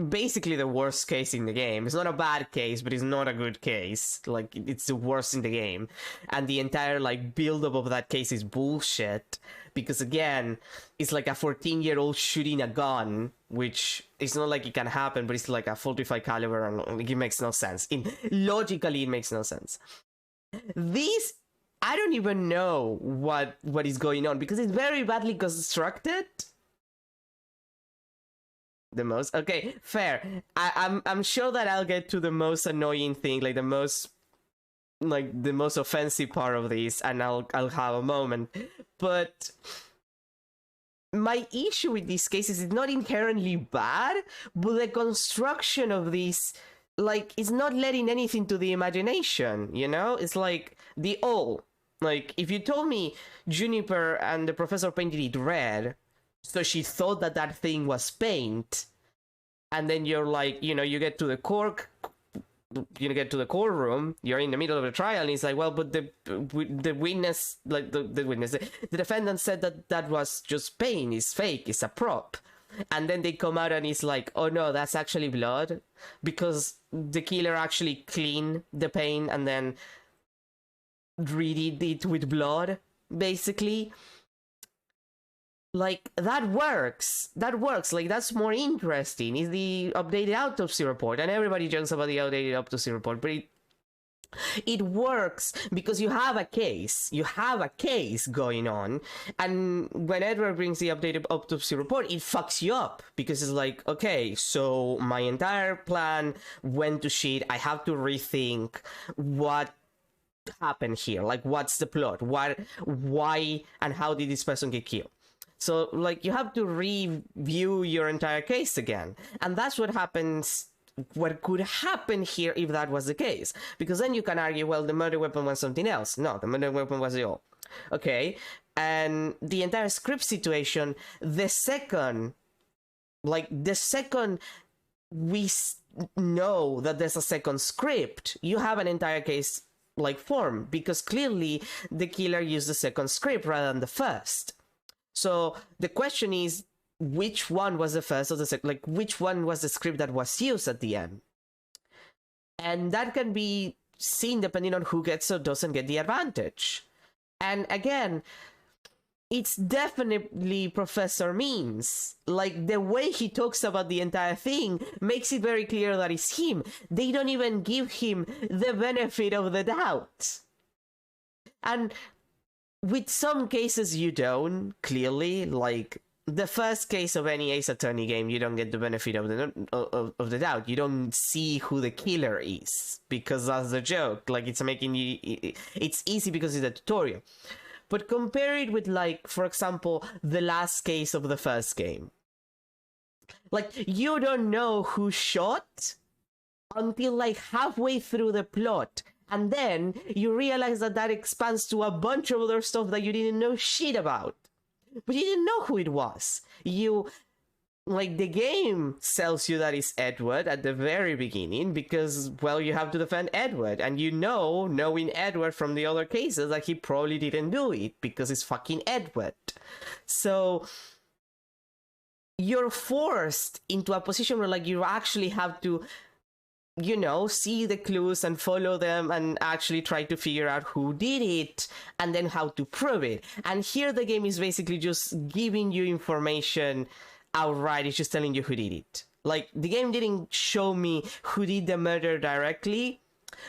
basically the worst case in the game. It's not a bad case, but it's not a good case. Like, it's the worst in the game. And the entire, like, build-up of that case is bullshit. Because, again, it's like a 14-year-old shooting a gun, which it's not like it can happen, but it's like a 45 caliber, and like, it makes no sense. Logically, it makes no sense. This, I don't even know what is going on, because it's very badly constructed. The most, okay, fair. I'm sure that I'll get to the most annoying thing, like the most offensive part of this, and I'll have a moment. But my issue with these cases is not inherently bad, but the construction of this, like, it's not letting anything to the imagination, you know? It's like like, if you told me Juniper and the professor painted it red, so she thought that thing was paint, and then you're like, you know, you get to the courtroom, you're in the middle of the trial, and it's like, well, but the witness, like, the defendant said that was just paint, it's fake, it's a prop. And then they come out and it's like, oh no, that's actually blood, because the killer actually cleaned the paint and then redid it with blood, basically. Like, that works. Like, that's more interesting. Is the updated autopsy report, and everybody jokes about the outdated autopsy report, but it works because you have a case going on, and when Edward brings the updated autopsy report, it fucks you up, because it's like, okay, so my entire plan went to shit. I have to rethink what happened here? Like, what's the plot? Why and how did this person get killed? So, like, you have to review your entire case again. And that's what happens, what could happen here if that was the case. Because then you can argue, well, the murder weapon was something else. No, the murder weapon was the all. Okay? And the entire script situation, the second we know that there's a second script, you have an entire case, like, form. Because clearly, the killer used the second script rather than the first. So the question is, which one was the first or the second? Like, which one was the script that was used at the end? And that can be seen depending on who gets or doesn't get the advantage. And again, it's definitely Professor Means. Like, the way he talks about the entire thing makes it very clear that it's him. They don't even give him the benefit of the doubt. And with some cases you don't, clearly. Like, the first case of any Ace Attorney game, you don't get the benefit of the doubt. You don't see who the killer is, because that's the joke. Like, it's making you... It's easy because it's a tutorial. But compare it with, like, for example, the last case of the first game. Like, you don't know who shot until, like, halfway through the plot. And then you realize that that expands to a bunch of other stuff that you didn't know shit about. But you didn't know who it was. Like, the game sells you that it's Edward at the very beginning because, well, you have to defend Edward. And you know, knowing Edward from the other cases, that he probably didn't do it because it's fucking Edward. So you're forced into a position where, like, you actually have to, you know, see the clues and follow them and actually try to figure out who did it and then how to prove it. And here the game is basically just giving you information outright. It's just telling you who did it. Like, the game didn't show me who did the murder directly,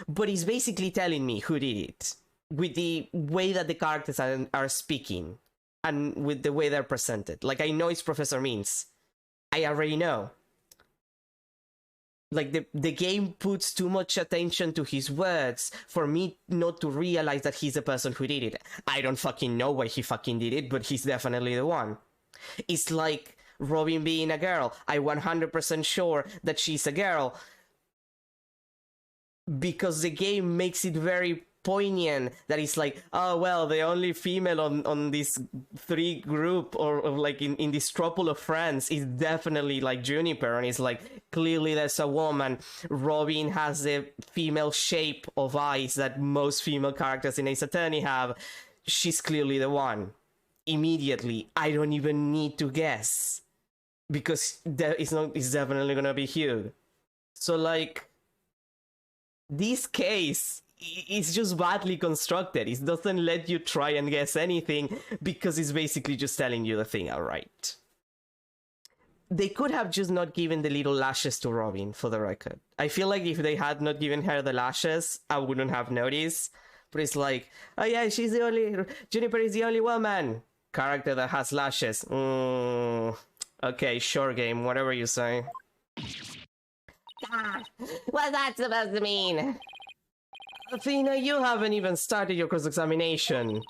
but it's basically telling me who did it with the way that the characters are speaking and with the way they're presented. Like, I know it's Professor Means. I already know. Like, the game puts too much attention to his words for me not to realize that he's the person who did it. I don't fucking know why he fucking did it, but he's definitely the one. It's like Robin being a girl. I'm 100% sure that she's a girl. Because the game makes it very poignant that it's like, oh, well, the only female on this three group or like in this trouble of friends is definitely like Juniper, and it's like, clearly there's a woman. Robin has the female shape of eyes that most female characters in Ace Attorney have. She's clearly the one. Immediately, I don't even need to guess, because it's definitely gonna be Hugh. So, like, this case is just badly constructed. It doesn't let you try and guess anything because it's basically just telling you the thing outright. They could have just not given the little lashes to Robin, for the record. I feel like if they had not given her the lashes, I wouldn't have noticed. But it's like, oh yeah, Juniper is the only woman character that has lashes. Okay, sure, game, whatever you say. What's that supposed to mean? Athena, you haven't even started your cross-examination.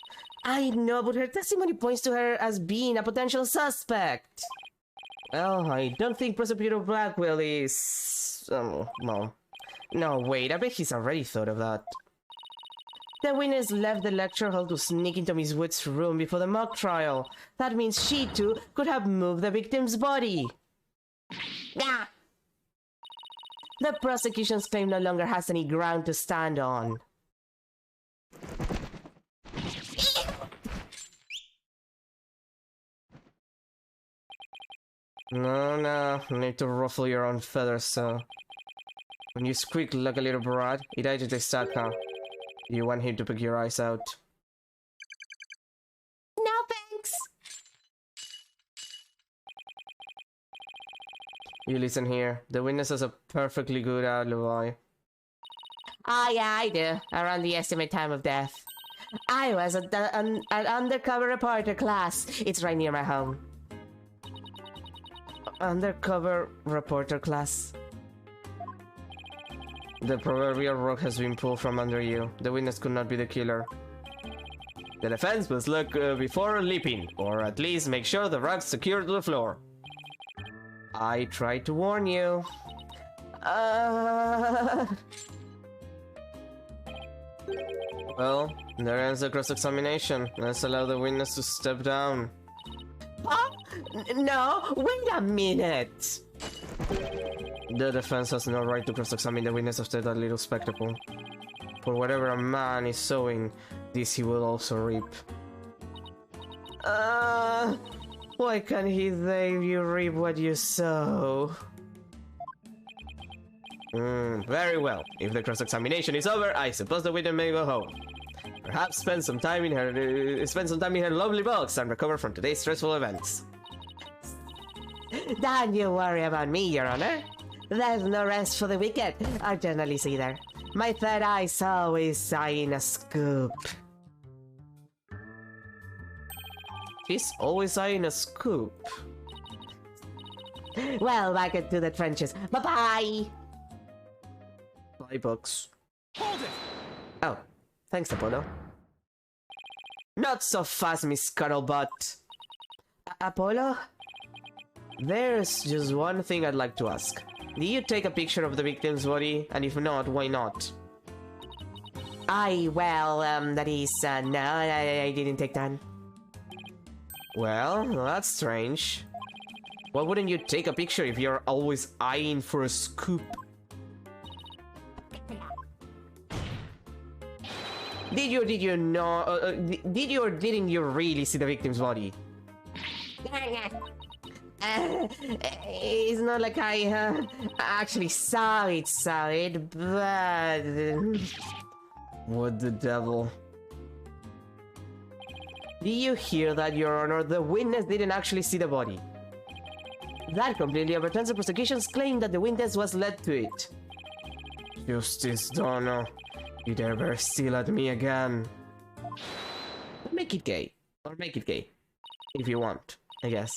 I know, but her testimony points to her as being a potential suspect. Well, I don't think Prosecutor Blackwell is... well... No, wait, I bet he's already thought of that. The witness left the lecture hall to sneak into Miss Wood's room before the mock trial. That means she, too, could have moved the victim's body. Ah! The prosecution's claim no longer has any ground to stand on. No, you need to ruffle your own feathers, so... When you squeak like a little brat, it agitates Saka. You want him to pick your eyes out. No thanks! You listen here. The witness has a perfectly good alibi. Oh yeah, I do. Around the estimate time of death. I was at an undercover reporter class. It's right near my home. Undercover reporter class? The proverbial rug has been pulled from under you. The witness could not be the killer. The defense must look before leaping, or at least make sure the rug's secured to the floor. I tried to warn you. Well, there ends the cross-examination. Let's allow the witness to step down. No, wait a minute! The defense has no right to cross-examine the witness after that little spectacle. For whatever a man is sowing, this he will also reap. Why can't he say you reap what you sow? Very well. If the cross-examination is over, I suppose the witness may go home. Perhaps spend some time in her lovely box and recover from today's stressful events. Don't you worry about me, Your Honor. There's no rest for the wicked, or journalists either. My third eye's always eyeing a scoop. He's always eyeing a scoop. Well, back into the trenches. Bye-bye! Bye, books. Hold it! Oh, thanks, Apollo. Not so fast, Miss Scuttlebutt. Apollo? There's just one thing I'd like to ask. Did you take a picture of the victim's body? And if not, why not? That is, no, I didn't take that. Well, that's strange. Why wouldn't you take a picture if you're always eyeing for a scoop? Did you or didn't you really see the victim's body? It's not like I actually saw it, but... What the devil? Did you hear that, Your Honor? The witness didn't actually see the body. That completely overturns the prosecution's claim that the witness was led to it. Justice Dono, you dare bear steel at me again. Make it gay. Or make it gay. If you want, I guess.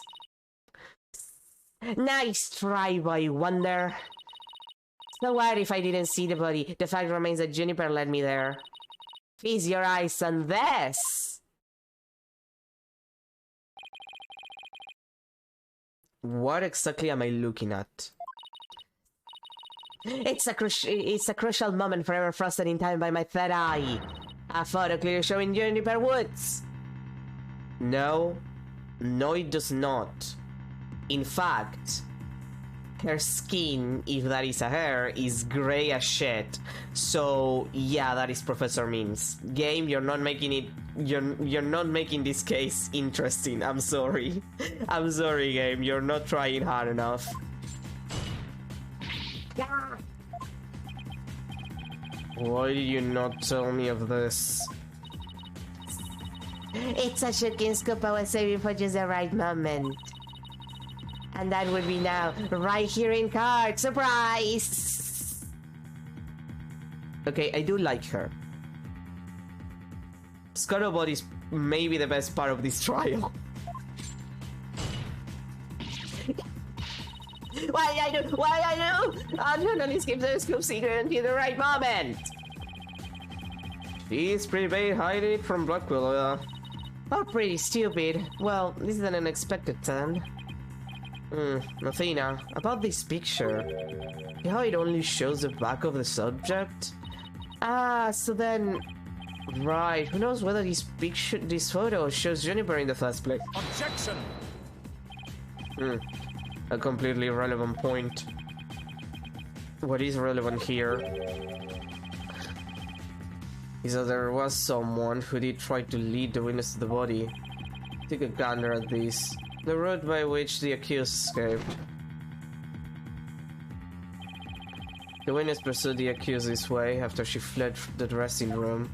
Nice try, boy wonder. So what if I didn't see the body? The fact remains that Juniper led me there. Feast your eyes on this! What exactly am I looking at? It's a crucial moment forever frosted in time by my third eye. A photo clearly showing Juniper Woods. No. No, it does not. In fact, her skin, if that is a hair, is gray as shit. So yeah, that is Professor Means. Game, you're not making it. You're not making this case interesting. I'm sorry. I'm sorry, game. You're not trying hard enough. Why did you not tell me of this? It's a shocking scoop I was saving for just the right moment. And that would be now, right here in card. Surprise! Okay, I do like her. Scuttlebutt is maybe the best part of this trial. Why I do? Our journalist keeps the scoop secret until the right moment. She's pretty bad hiding it from Blackwell. Oh, pretty stupid. Well, this is an unexpected turn. Athena, about this picture. How it only shows the back of the subject? So then... Right, who knows whether this photo shows Juniper in the first place? Objection! A completely irrelevant point. What is relevant here is that there was someone who did try to lead the witness to the body. Take a gander at this. The route by which the accused escaped. The witness pursued the accused this way after she fled the dressing room.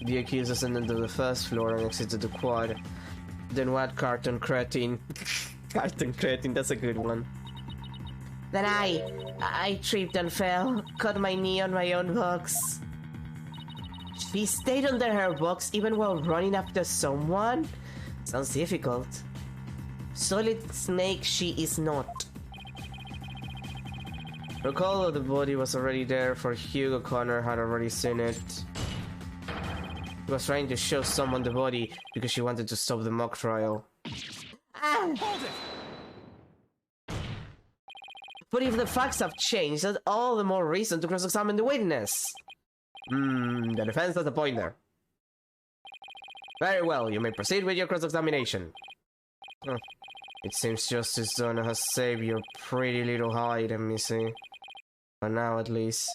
The accused ascended to the first floor and exited the quad. Then what, Carton Cretin? Carton Cretin, that's a good one. Then I tripped and fell, cut my knee on my own box. She stayed under her box even while running after someone? Sounds difficult. Solid Snake she is not. Recall that the body was already there, for Hugo Connor had already seen it. He was trying to show someone the body because she wanted to stop the mock trial. Ah! But if the facts have changed, that's all the more reason to cross-examine the witness. The defense has a point there. Very well, you may proceed with your cross-examination. It seems Justice Donna has saved your pretty little hide, Missy. For now, at least.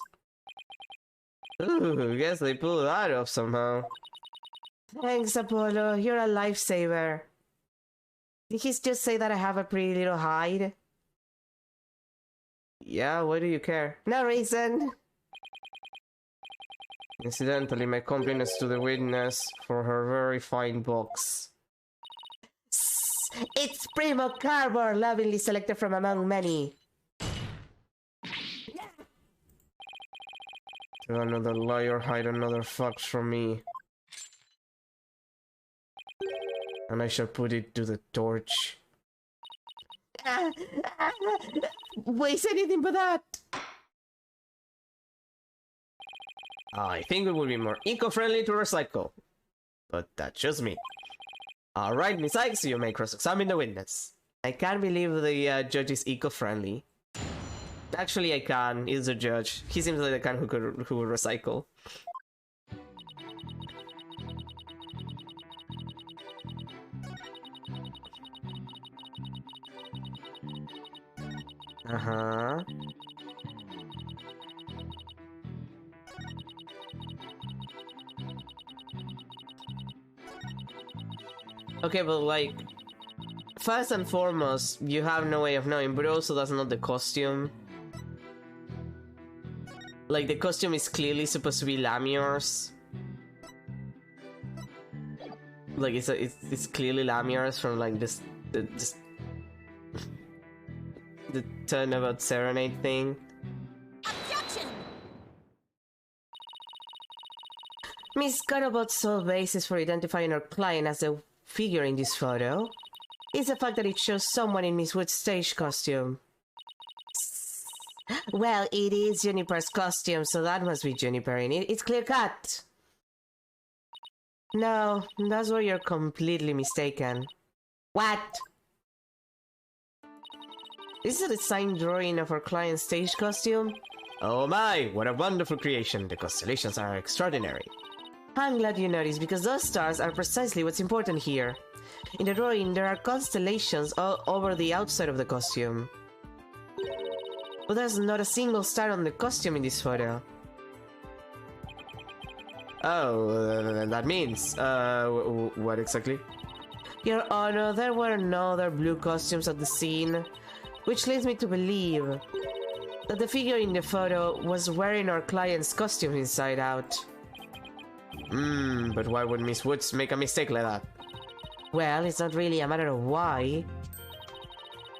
Ooh, guess they pulled that off somehow. Thanks, Apollo. You're a lifesaver. Did he just say that I have a pretty little hide? Yeah, why do you care? No reason. Incidentally, my compliments to the witness for her very fine box. It's Primo Cardboard, lovingly selected from among many. Another liar hide another fact from me. And I shall put it to the torch. Waste anything but that. I think it would be more eco-friendly to recycle. But that's just me. Alright, Miss Ikes, you may cross-examine the witness. I can't believe the judge is eco-friendly. Actually, I can. He's a judge. He seems like the kind who would recycle. Uh-huh. Okay, but like, first and foremost, you have no way of knowing, but also that's not the costume. Like, the costume is clearly supposed to be Lamior's. Like, it's clearly Lamior's from like this the Turnabout Serenade thing. Objection! Miss Cutterbout's sole basis for identifying her client as the figure in this photo is the fact that it shows someone in Miss Wood's stage costume. Well, it is Juniper's costume, so that must be Juniper in it. It's clear cut. No, that's where you're completely mistaken. What? This is a design drawing of our client's stage costume? Oh my, what a wonderful creation. The constellations are extraordinary. I'm glad you noticed, because those stars are precisely what's important here. In the drawing, there are constellations all over the outside of the costume. But there's not a single star on the costume in this photo. Oh, that means, what exactly? Your Honor, there were no other blue costumes at the scene, which leads me to believe that the figure in the photo was wearing our client's costume inside out. But why would Miss Woods make a mistake like that? Well, it's not really a matter of why,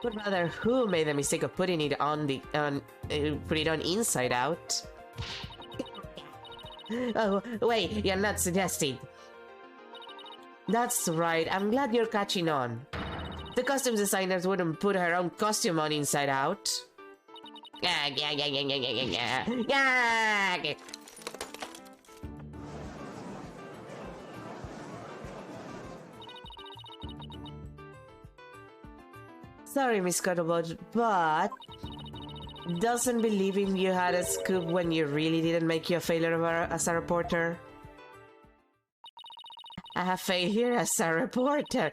but rather who made the mistake of putting it on inside out. Oh, wait, you're not suggesting. That's right, I'm glad you're catching on. The costume designers wouldn't put her own costume on inside out. Yeah. Sorry, Miss Cutterbot, but doesn't believing you had a scoop when you really didn't make you a failure as a reporter? A failure as a reporter.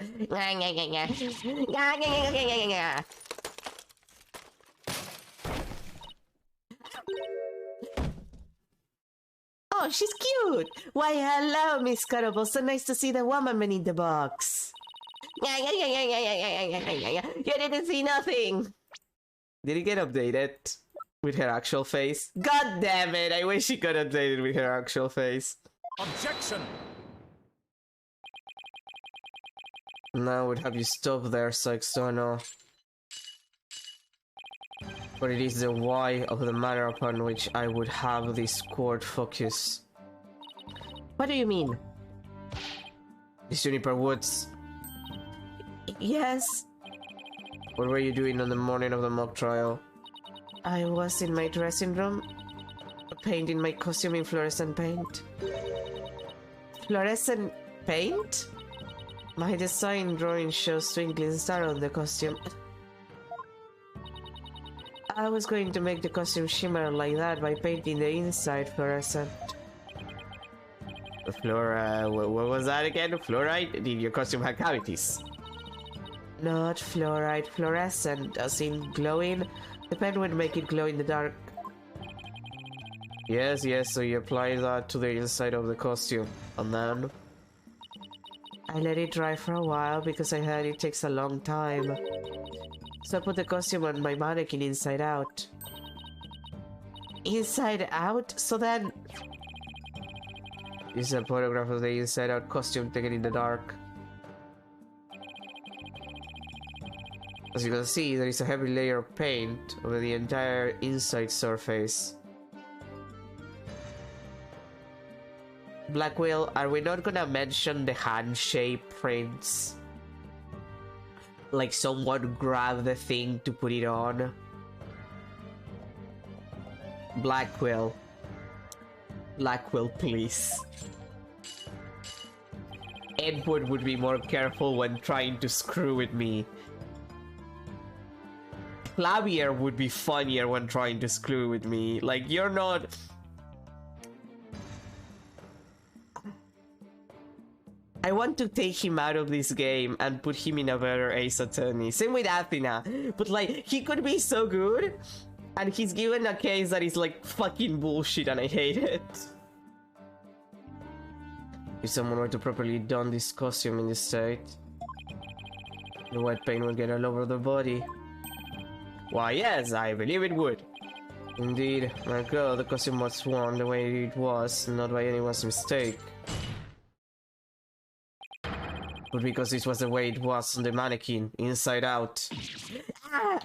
Oh, she's cute! Why, hello, Miss Cutterbot. So nice to see the woman beneath the box. You didn't see nothing. Did it get updated with her actual face? God damn it, I wish she got updated with her actual face. Objection! Now I would have you stop there, Sextono. But it is the why of the matter upon which I would have this court focus. What do you mean? This Juniper Woods. Yes. What were you doing on the morning of the mock trial? I was in my dressing room, painting my costume in fluorescent paint. Fluorescent paint? My design drawing shows twinkling star on the costume. I was going to make the costume shimmer like that by painting the inside fluorescent. What was that again? Fluoride? Did your costume have cavities? Not fluoride, fluorescent, as in glowing. The pen would make it glow in the dark. Yes, so you apply that to the inside of the costume. And then? I let it dry for a while because I heard it takes a long time. So I put the costume on my mannequin inside out. Inside out? So then... This is a photograph of the inside out costume taken in the dark. As you can see, there is a heavy layer of paint over the entire inside surface. Blackwell, are we not gonna mention the hand shape prints? Like someone grabbed the thing to put it on? Blackwell. Blackwell, please. Edward would be more careful when trying to screw with me. Clavier would be funnier when trying to screw with me. Like, you're not... I want to take him out of this game and put him in a better Ace Attorney. Same with Athena. But like, he could be so good. And he's given a case that is like fucking bullshit and I hate it. If someone were to properly don this costume in this state, the white paint would get all over the body. Why yes, I believe it would. Indeed, my girl, the costume was worn the way it was, not by anyone's mistake. But because this was the way it was on the mannequin, inside out. Ah!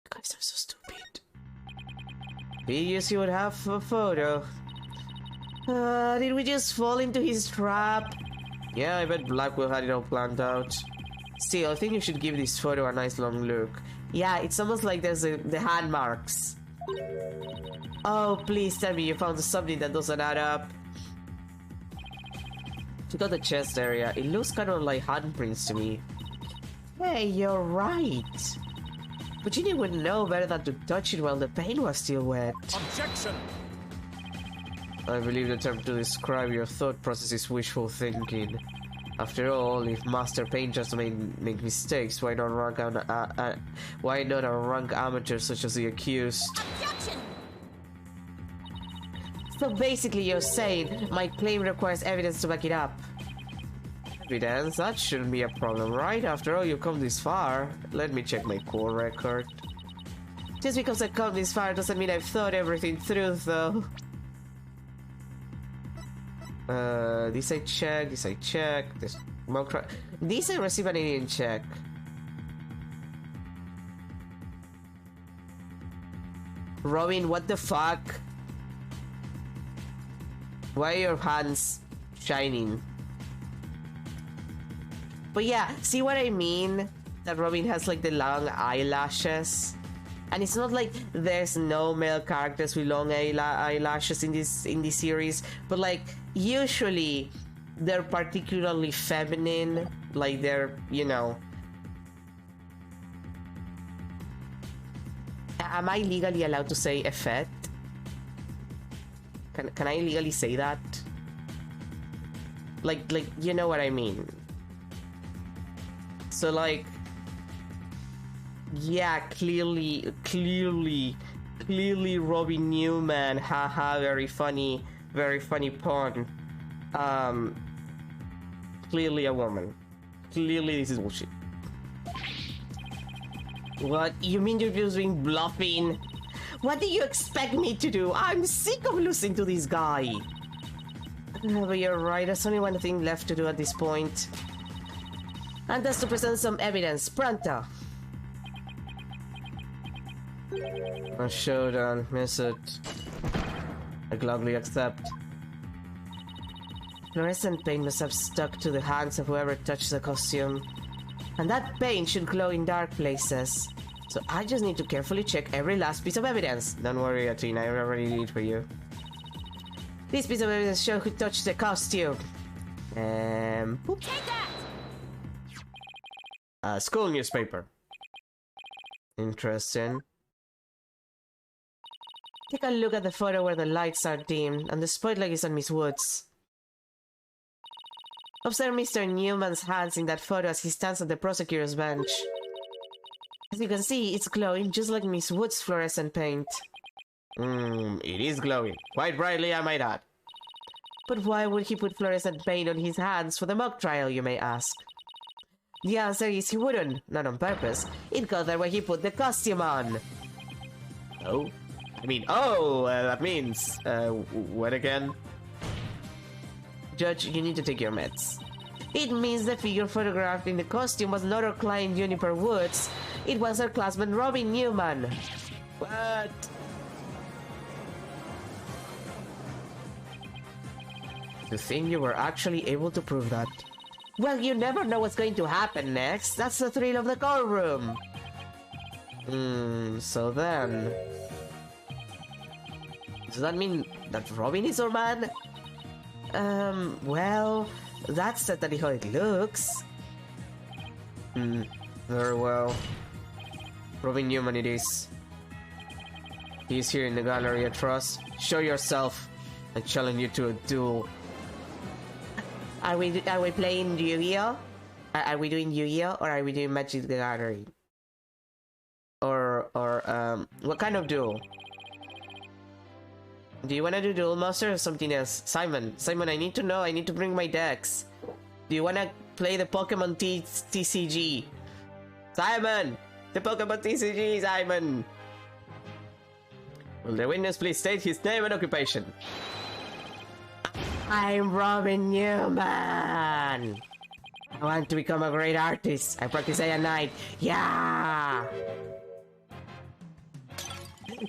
Guys are so stupid. Yes, you would have a photo. Did we just fall into his trap? Yeah, I bet Blackwell had it all planned out. Still, I think you should give this photo a nice long look. Yeah, it's almost like there's the hand marks. Oh, please tell me you found something that doesn't add up. Check out the chest area. It looks kind of like handprints to me. Hey, you're right. But you would know better than to touch it while the paint was still wet. Objection! I believe the term to describe your thought process is wishful thinking. After all, if master painters make mistakes, why not a rank amateur such as the accused? Objection! So basically you're saying my claim requires evidence to back it up. Evidence? That shouldn't be a problem, right? After all, you've come this far. Let me check my core record. Just because I've come this far doesn't mean I've thought everything through, though. This I check, this This I receive an alien check. Robin, what the fuck? Why are your hands shining? But yeah, see what I mean? That Robin has like the long eyelashes. And it's not like there's no male characters with long eyelashes in this series, but like usually they're particularly feminine, like they're, you know. Am I legally allowed to say effete? Can I legally say that? Like you know what I mean. So like, yeah, clearly Robin Newman, haha, very funny pun. Clearly a woman. Clearly this is bullshit. What? You mean you're just doing bluffing? What do you expect me to do? I'm sick of losing to this guy. But you're right, there's only one thing left to do at this point. And that's to present some evidence. Pronto. A showdown, miss it. I gladly accept. Fluorescent paint must have stuck to the hands of whoever touched the costume. And that paint should glow in dark places. So I just need to carefully check every last piece of evidence. Don't worry, Athena, I already did it for you. This piece of evidence shows who touched the costume. Boop. Take that! School newspaper. Interesting. Take a look at the photo where the lights are dimmed and the spotlight is on Miss Woods. Observe Mr. Newman's hands in that photo as he stands at the prosecutor's bench. As you can see, it's glowing just like Miss Woods' fluorescent paint. It is glowing. Quite brightly, I might add. But why would he put fluorescent paint on his hands for the mock trial, you may ask? The answer is he wouldn't, not on purpose. It got there when he put the costume on. Oh? I mean, that means, what again? Judge, you need to take your meds. It means the figure photographed in the costume was not our client Juniper Woods. It was her classmate Robin Newman. What? To think you were actually able to prove that. Well, you never know what's going to happen next. That's the thrill of the courtroom. So then... Does that mean that Robin is our man? Well, that's certainly how it looks. Very well. Robin Newman it is. He's here in the gallery at Trust. Show yourself. I challenge you to a duel. Are we playing Yu-Gi-Oh? Are we doing Yu-Gi-Oh or are we doing Magic the Gathering? Or what kind of duel? Do you want to do Duel Master or something else? Simon, I need to know. I need to bring my decks. Do you want to play the Pokemon TCG? Simon! The Pokemon TCG, Simon! Will the witness please state his name and occupation? I'm Robin Newman! I want to become a great artist. I practice day and night. Yeah!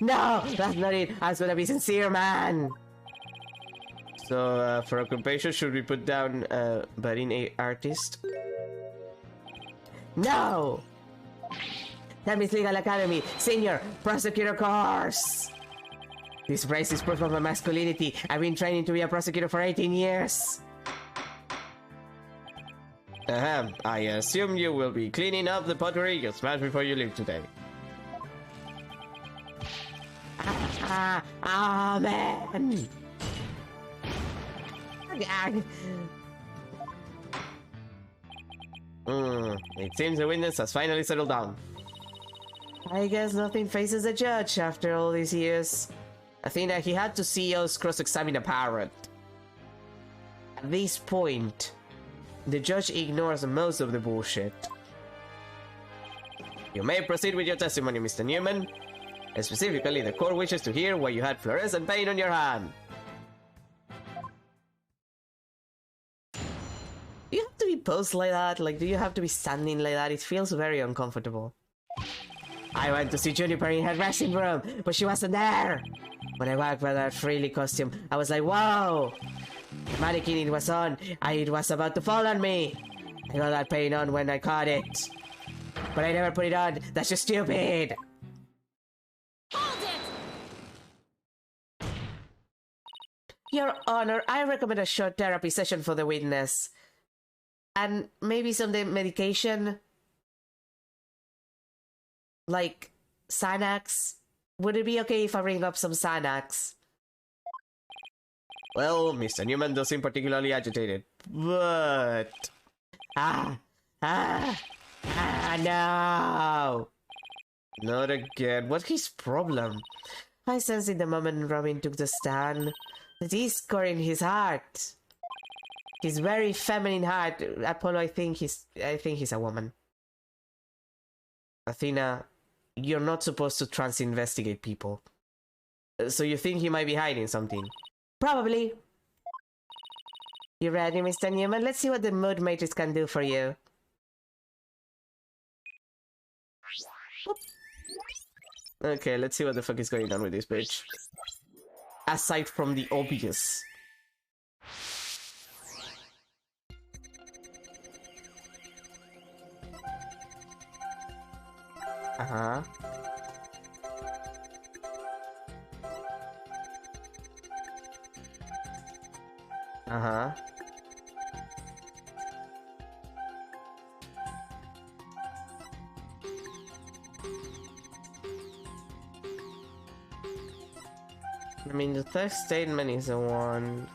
No! That's not it! I was gonna be sincere, man! So, for occupation, should we put down, budding a artist? No! That means Legal Academy, Senior, Prosecutor course! This brace is proof of my masculinity. I've been training to be a prosecutor for 18 years. I assume you will be cleaning up the pottery you smashed before you leave today. Amen! It seems the witness has finally settled down. I guess nothing faces a judge after all these years. I think that he had to see us cross-examine a parrot. At this point, the judge ignores most of the bullshit. You may proceed with your testimony, Mr. Newman. Specifically, the court wishes to hear why you had fluorescent paint on your hand. Do you have to be posed like that? Like, do you have to be standing like that? It feels very uncomfortable. I went to see Juniper in her dressing room, but she wasn't there. When I walked by that frilly costume, I was like, whoa! The mannequin it was on, it was about to fall on me. I got that paint on when I caught it. But I never put it on. That's just stupid. Hold it! Your Honor, I recommend a short therapy session for the witness. And maybe some medication? Like Xanax? Would it be okay if I ring up some Xanax? Well, Mr. Newman does seem particularly agitated, but... No! Not again. What's his problem? I sensed in the moment Robin took the stand that discord in his heart. His very feminine heart. Apollo, I think he's a woman. Athena, you're not supposed to trans-investigate people. So you think he might be hiding something? Probably. You ready, Mr. Newman? Let's see what the mood matrix can do for you. Okay, let's see what the fuck is going on with this bitch. Aside from the obvious. Uh-huh. Uh-huh. I mean, the text statement is the one.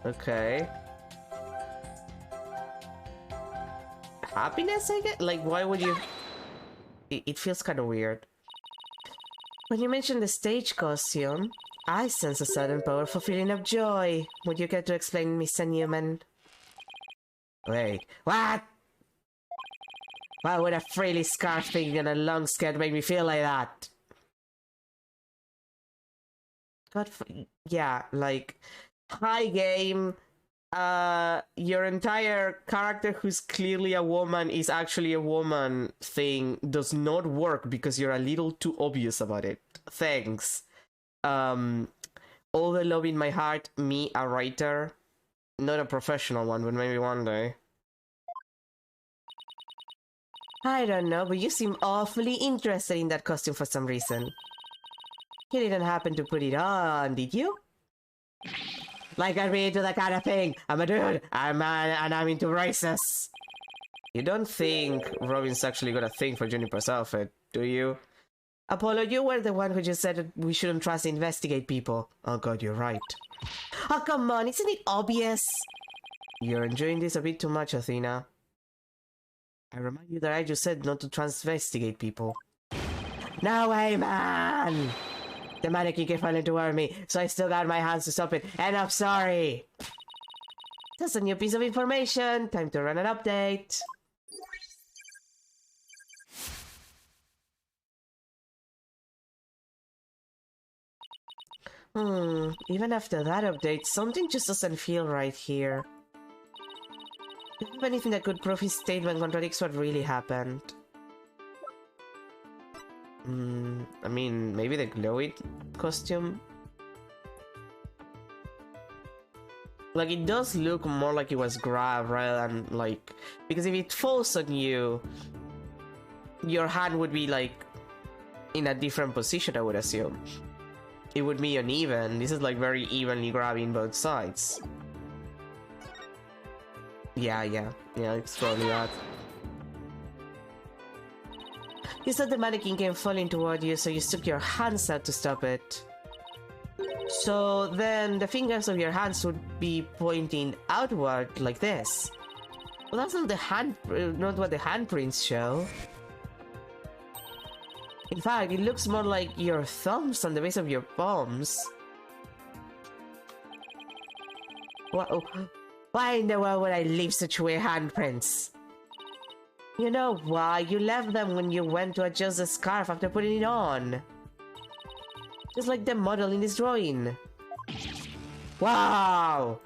Okay. Happiness, I guess? Like, why would you... It feels kind of weird. When you mentioned the stage costume, I sense a sudden powerful feeling of joy. Would you care to explain, Mr. Newman? Wait, what? Why would a frilly scarf thing and a long skirt make me feel like that? Yeah, like, hi game. Your entire character who's clearly a woman is actually a woman thing does not work because you're a little too obvious about it. Thanks. All the love in my heart, me, a writer. Not a professional one, but maybe one day. I don't know, but you seem awfully interested in that costume for some reason. You didn't happen to put it on, did you? Like I'm into that kind of thing. I'm a dude. And I'm into races. You don't think Robin's actually got a thing for Juniper's outfit, do you? Apollo, you were the one who just said that we shouldn't trust and investigate people. Oh god, you're right. Oh, come on, isn't it obvious? You're enjoying this a bit too much, Athena. I remind you that I just said not to transvestigate people. No way, man! The mannequin kept falling toward me, so I still got my hands to stop it, and I'm sorry! That's a new piece of information. Time to run an update. Even after that update, something just doesn't feel right here. Do you have anything that could prove his statement contradicts what really happened? I mean, maybe the glowy costume? Like, it does look more like it was grabbed rather than, like... Because if it falls on you, your hand would be, like, in a different position, I would assume. It would be uneven. This is, like, very evenly grabbing both sides. Yeah, it's probably that. You said the mannequin came falling toward you, so you stuck your hands out to stop it. So then the fingers of your hands would be pointing outward like this. Well, that's not not what the handprints show. In fact, it looks more like your thumbs on the base of your palms. Why in the world would I leave such weird handprints? You know why? You left them when you went to adjust the scarf after putting it on. Just like the model in this drawing. Wow!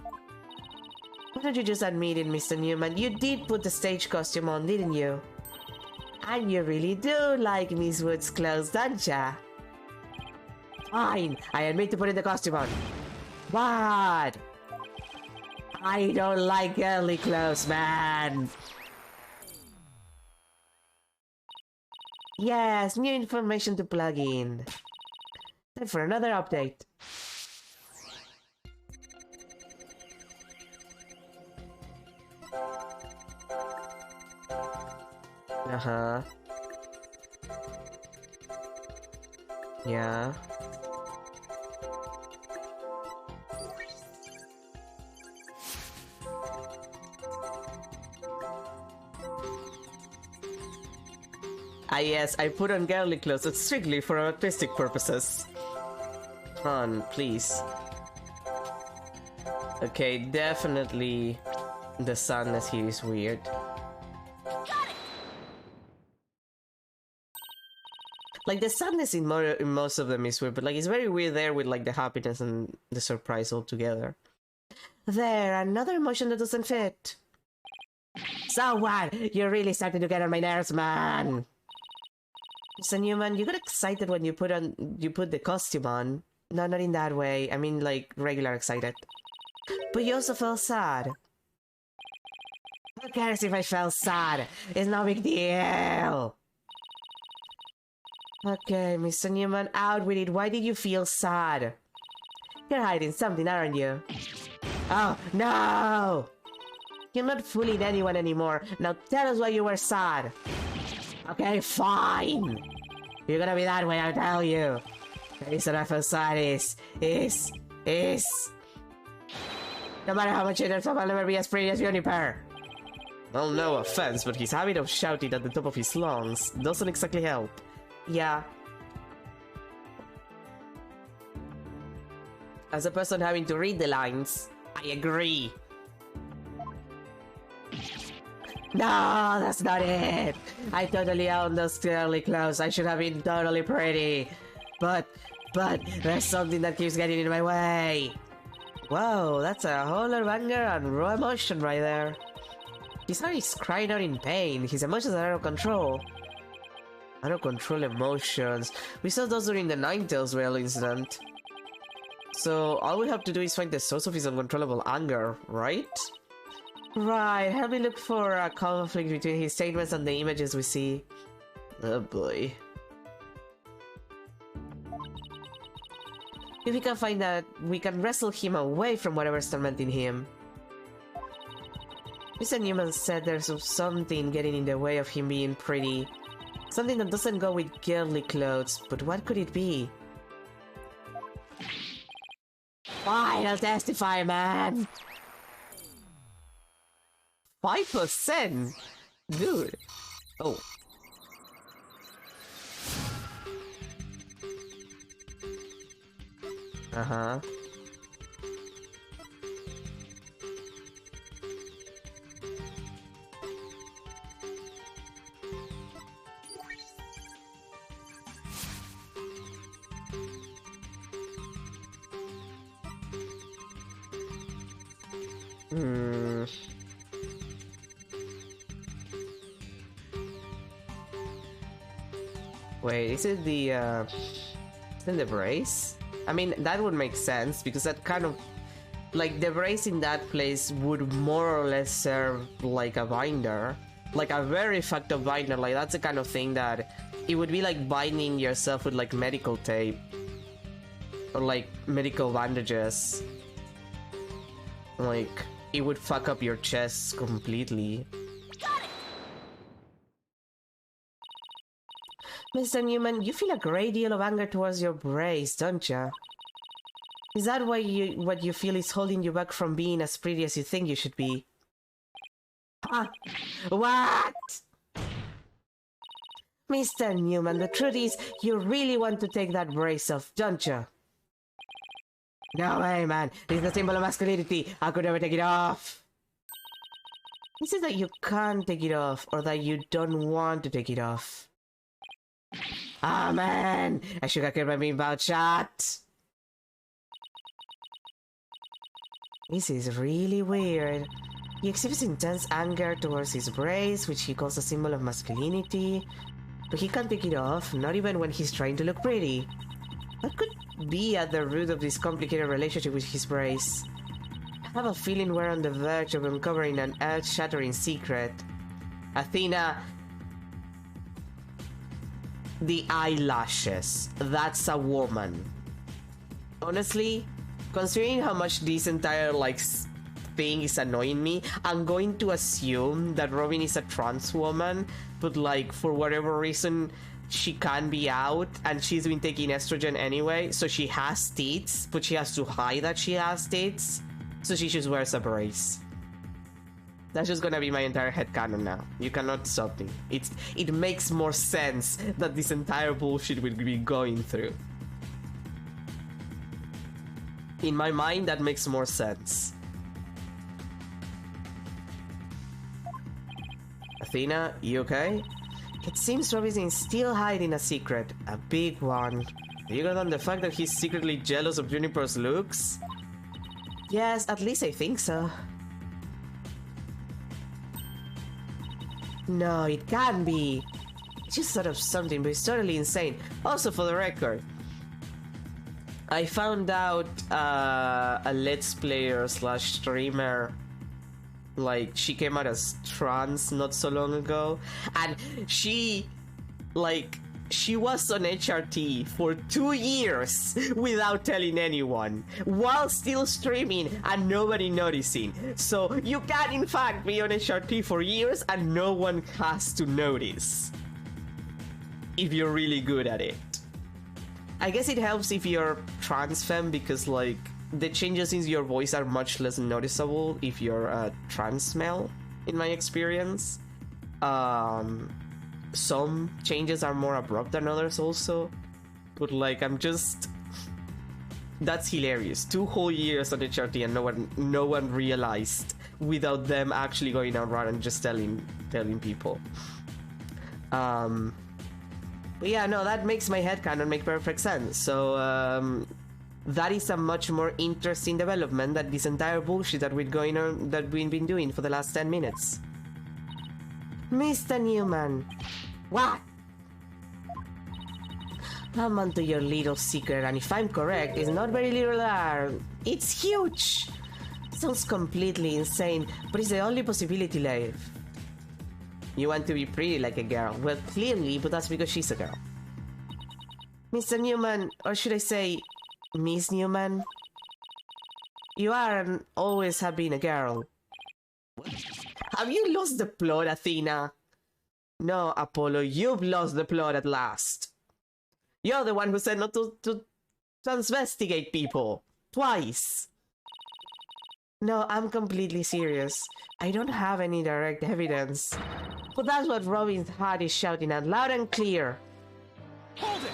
Why don't you just admit it, Mr. Newman? You did put the stage costume on, didn't you? And you really do like Miss Wood's clothes, don't ya? Fine, I admit to putting the costume on. What? I don't like girly clothes, man. Yes, new information to plug in. Time for another update. Uh-huh. Yeah. Yes, I put on girly clothes, but strictly for artistic purposes. On, please. Okay, definitely the sadness here is weird. Like, the sadness in most of them is weird, but like, it's very weird there with like the happiness and the surprise all together. There, another emotion that doesn't fit. So what? You're really starting to get on my nerves, man. Mr. Newman, you got excited when you put the costume on. No, not in that way. I mean, like, regular excited. But you also felt sad. Who cares if I felt sad? It's no big deal. Okay, Mr. Newman, out with it. Why did you feel sad? You're hiding something, aren't you? Oh, no! You're not fooling anyone anymore. Now tell us why you were sad. Okay, fine. You're gonna be that way, I'll tell you. The reason I feel sad is... No matter how much it hurts, I'll never be as pretty as Juniper. Well, no offense, but his habit of shouting at the top of his lungs doesn't exactly help. Yeah. As a person having to read the lines, I agree. No, that's not it. I totally own those girly clothes. I should have been totally pretty. But there's something that keeps getting in my way. Whoa, that's a whole lot of anger and raw emotion right there. His heart is crying out in pain. His emotions are out of control. Out of control emotions. We saw those during the Ninetales Rail incident. So all we have to do is find the source of his uncontrollable anger, right? Right, help me look for a conflict between his statements and the images we see. Oh boy. If we can find that, we can wrestle him away from whatever's tormenting him. Mr. Newman said there's something getting in the way of him being pretty. Something that doesn't go with girly clothes, but what could it be? Fine, I'll testify, man! 5%? Dude! Oh. Uh-huh. Wait, is it the, is it the brace? I mean, that would make sense, because that kind of... Like, the brace in that place would more or less serve like a binder. Like a very effective binder, like that's the kind of thing that... It would be like binding yourself with like medical tape. Or like medical bandages. Like, it would fuck up your chest completely. Mr. Newman, you feel a great deal of anger towards your brace, don't you? Is that why what you feel is holding you back from being as pretty as you think you should be? Huh? What? Mr. Newman, the truth is, you really want to take that brace off, don't you? No way, man. It's the symbol of masculinity. I could never take it off. Is it that you can't take it off, or that you don't want to take it off? Ah, man! I should have kept my being about shot! This is really weird. He exhibits intense anger towards his brace, which he calls a symbol of masculinity. But he can't take it off, not even when he's trying to look pretty. What could be at the root of this complicated relationship with his brace? I have a feeling we're on the verge of uncovering an earth-shattering secret. Athena... The eyelashes. That's a woman. Honestly, considering how much this entire, like, thing is annoying me, I'm going to assume that Robin is a trans woman, but, like, for whatever reason, she can't be out, and she's been taking estrogen anyway, so she has tits, but she has to hide that she has tits, so she just wears a brace. That's just gonna be my entire headcanon now. You cannot stop me. It makes more sense that this entire bullshit will be going through. In my mind, that makes more sense. Athena, you okay? It seems Robin is still hiding a secret. A big one. Bigger than the fact that he's secretly jealous of Juniper's looks? Yes, at least I think so. No, it can't be. It's just sort of something, but it's totally insane. Also, for the record, I found out a Let's Player / streamer Like, she came out as trans not so long ago, and she was on HRT for 2 years without telling anyone, while still streaming and nobody noticing. So you can in fact be on HRT for years and no one has to notice, if you're really good at it. I guess it helps if you're trans femme, because like the changes in your voice are much less noticeable if you're a trans male, in my experience. Some changes are more abrupt than others also, but like that's hilarious. 2 whole years on HRT and no one realized without them actually going around and just telling people. But yeah, no, that makes my headcanon make perfect sense. So that is a much more interesting development than this entire bullshit that we've been doing for the last 10 minutes. Mr. Newman. What? I'm onto your little secret, and if I'm correct, it's not very little. It's huge! Sounds completely insane, but it's the only possibility left. You want to be pretty like a girl. Well, clearly, but that's because she's a girl. Mr. Newman, or should I say, Miss Newman? You are and always have been a girl. Have you lost the plot, Athena? No, Apollo, you've lost the plot at last. You're the one who said not to transvestigate people. Twice. No, I'm completely serious. I don't have any direct evidence. But that's what Robin's heart is shouting out loud and clear. Hold it!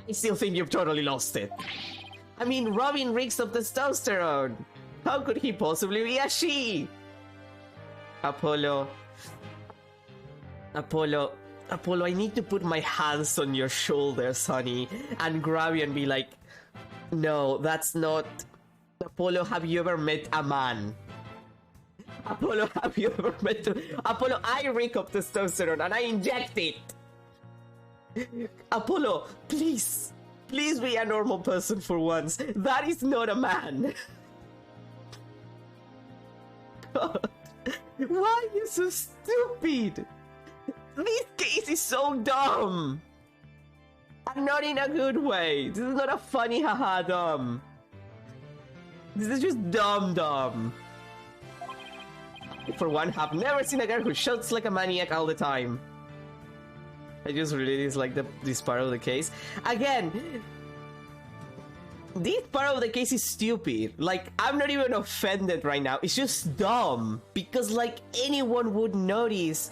I still think you've totally lost it. I mean, Robin reeks of testosterone. How could he possibly be a she? Apollo, I need to put my hands on your shoulders, honey, and grab you and be like, no, that's not... Apollo, have you ever met a man? Apollo, have you ever met... Apollo, I reek of testosterone and I inject it! Apollo, please be a normal person for once. That is not a man. God, why are you so stupid? This case is so dumb. And not in a good way. This is not a funny haha dumb. This is just dumb. For one, have never seen a girl who shouts like a maniac all the time. I just really dislike this part of the case. Again, this part of the case is stupid. Like, I'm not even offended right now. It's just dumb. Because, like, anyone would notice,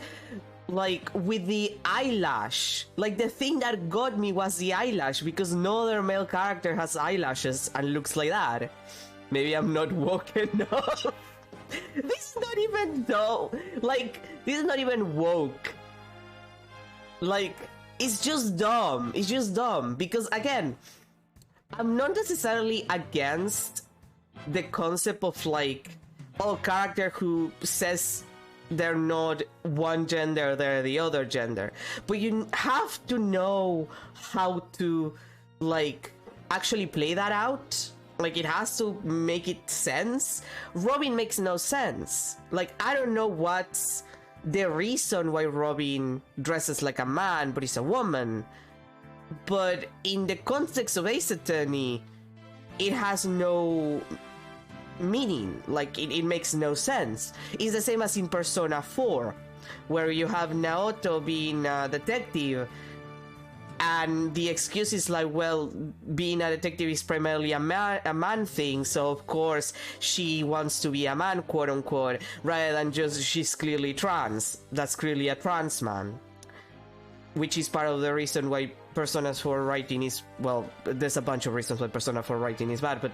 like, with the eyelash. Like, the thing that got me was the eyelash, because no other male character has eyelashes and looks like that. Maybe I'm not woke enough. This is not even though. Like, this is not even woke. Like, it's just dumb. It's just dumb. Because, again, I'm not necessarily against the concept of, like, a character who says they're not one gender, they're the other gender. But you have to know how to, like, actually play that out. Like, it has to make it sense. Robin makes no sense. Like, I don't know what's the reason why Robin dresses like a man but is a woman, but in the context of Ace Attorney, it has no meaning. Like, it makes no sense. It's the same as in Persona 4, where you have Naoto being a detective, and the excuse is like, well, being a detective is primarily a man thing, so of course she wants to be a man, quote unquote, rather than just she's clearly trans. That's clearly a trans man. Which is part of the reason why Persona 4 writing is, well, there's a bunch of reasons why Persona 4 writing is bad, but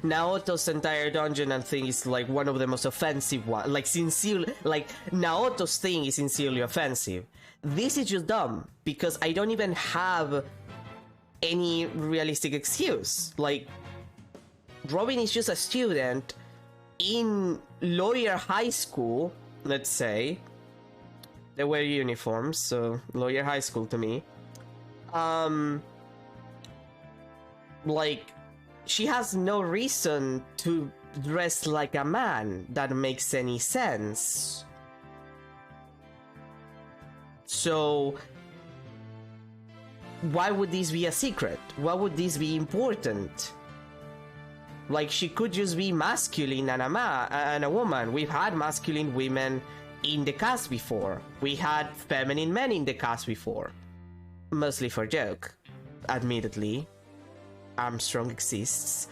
Naoto's entire dungeon and thing is like one of the most offensive ones. Like, sincerely, like, Naoto's thing is sincerely offensive. This is just dumb, because I don't even have any realistic excuse. Like, Robin is just a student in lawyer high school, let's say. They wear uniforms, so lawyer high school to me. Like, she has no reason to dressed like a man that makes any sense. So why would this be a secret? Why would this be important? Like, she could just be masculine and a woman. We've had masculine women in the cast before. We had feminine men in the cast before. Mostly for joke, admittedly. Armstrong exists.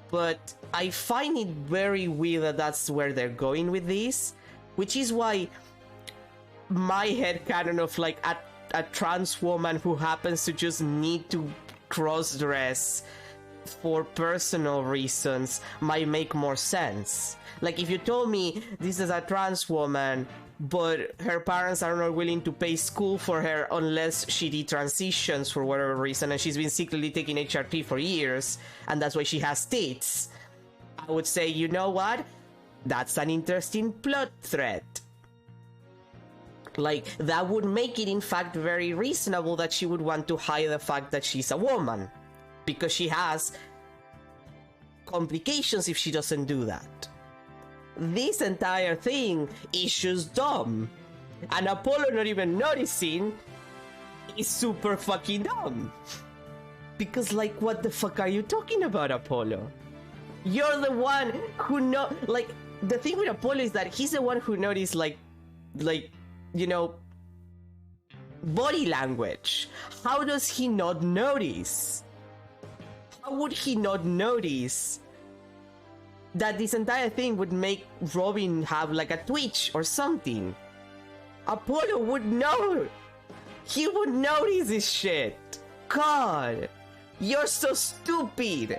But I find it very weird that that's where they're going with this. Which is why my headcanon of like a trans woman who happens to just need to cross-dress for personal reasons might make more sense. Like, if you told me this is a trans woman, but her parents are not willing to pay school for her unless she detransitions for whatever reason, and she's been secretly taking HRT for years, and that's why she has tits, I would say, you know what? That's an interesting plot thread. Like, that would make it, in fact, very reasonable that she would want to hide the fact that she's a woman. Because she has complications if she doesn't do that. This entire thing is just dumb. And Apollo not even noticing is super fucking dumb. Because, like, what the fuck are you talking about, Apollo? You're the one who know... Like, the thing with Apollo is that he's the one who noticed, like, you know, body language. How does he not notice? How would he not notice that this entire thing would make Robin have like a twitch or something? Apollo would know. He would notice this shit. God, you're so stupid.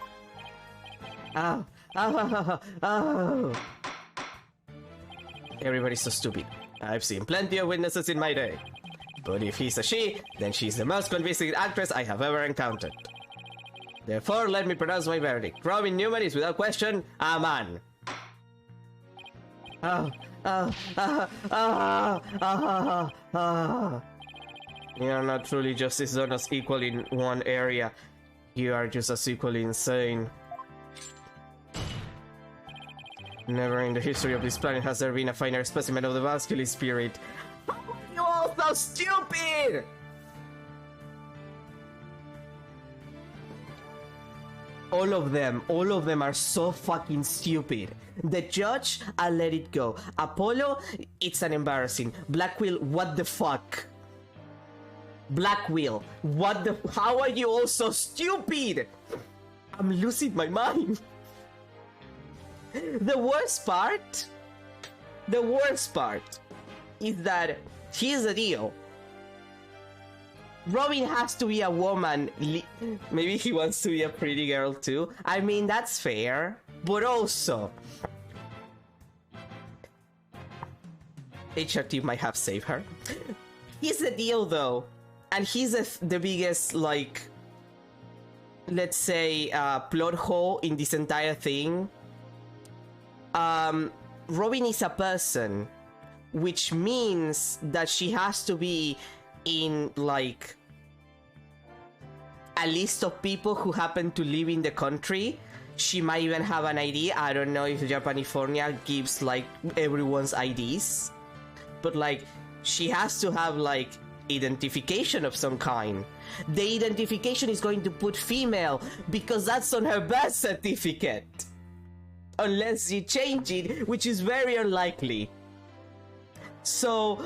Oh. Everybody's so stupid. I've seen plenty of witnesses in my day. But if he's a she, then she's the most convincing actress I have ever encountered. Therefore, let me pronounce my verdict. Robin Newman is without question a man. You are not truly just as done as equal in one area. You are just as equally insane. Never in the history of this planet has there been a finer specimen of the masculine spirit. How are you all so stupid? All of them are so fucking stupid. The judge, I'll let it go. Apollo, it's an embarrassing. Blackwheel, what the fuck? Blackwheel, what the... How are you all so stupid? I'm losing my mind. The worst part is that here's the deal. Robin has to be a woman. Maybe he wants to be a pretty girl too. I mean, that's fair. But also, HRT might have saved her. Here's the deal though. And he's the biggest, like, let's say, plot hole in this entire thing. Robin is a person, which means that she has to be in, like, a list of people who happen to live in the country. She might even have an ID. I don't know if Japanifornia gives, like, everyone's IDs. But, like, she has to have, like, identification of some kind. The identification is going to put female because that's on her birth certificate. Unless you change it, which is very unlikely. So,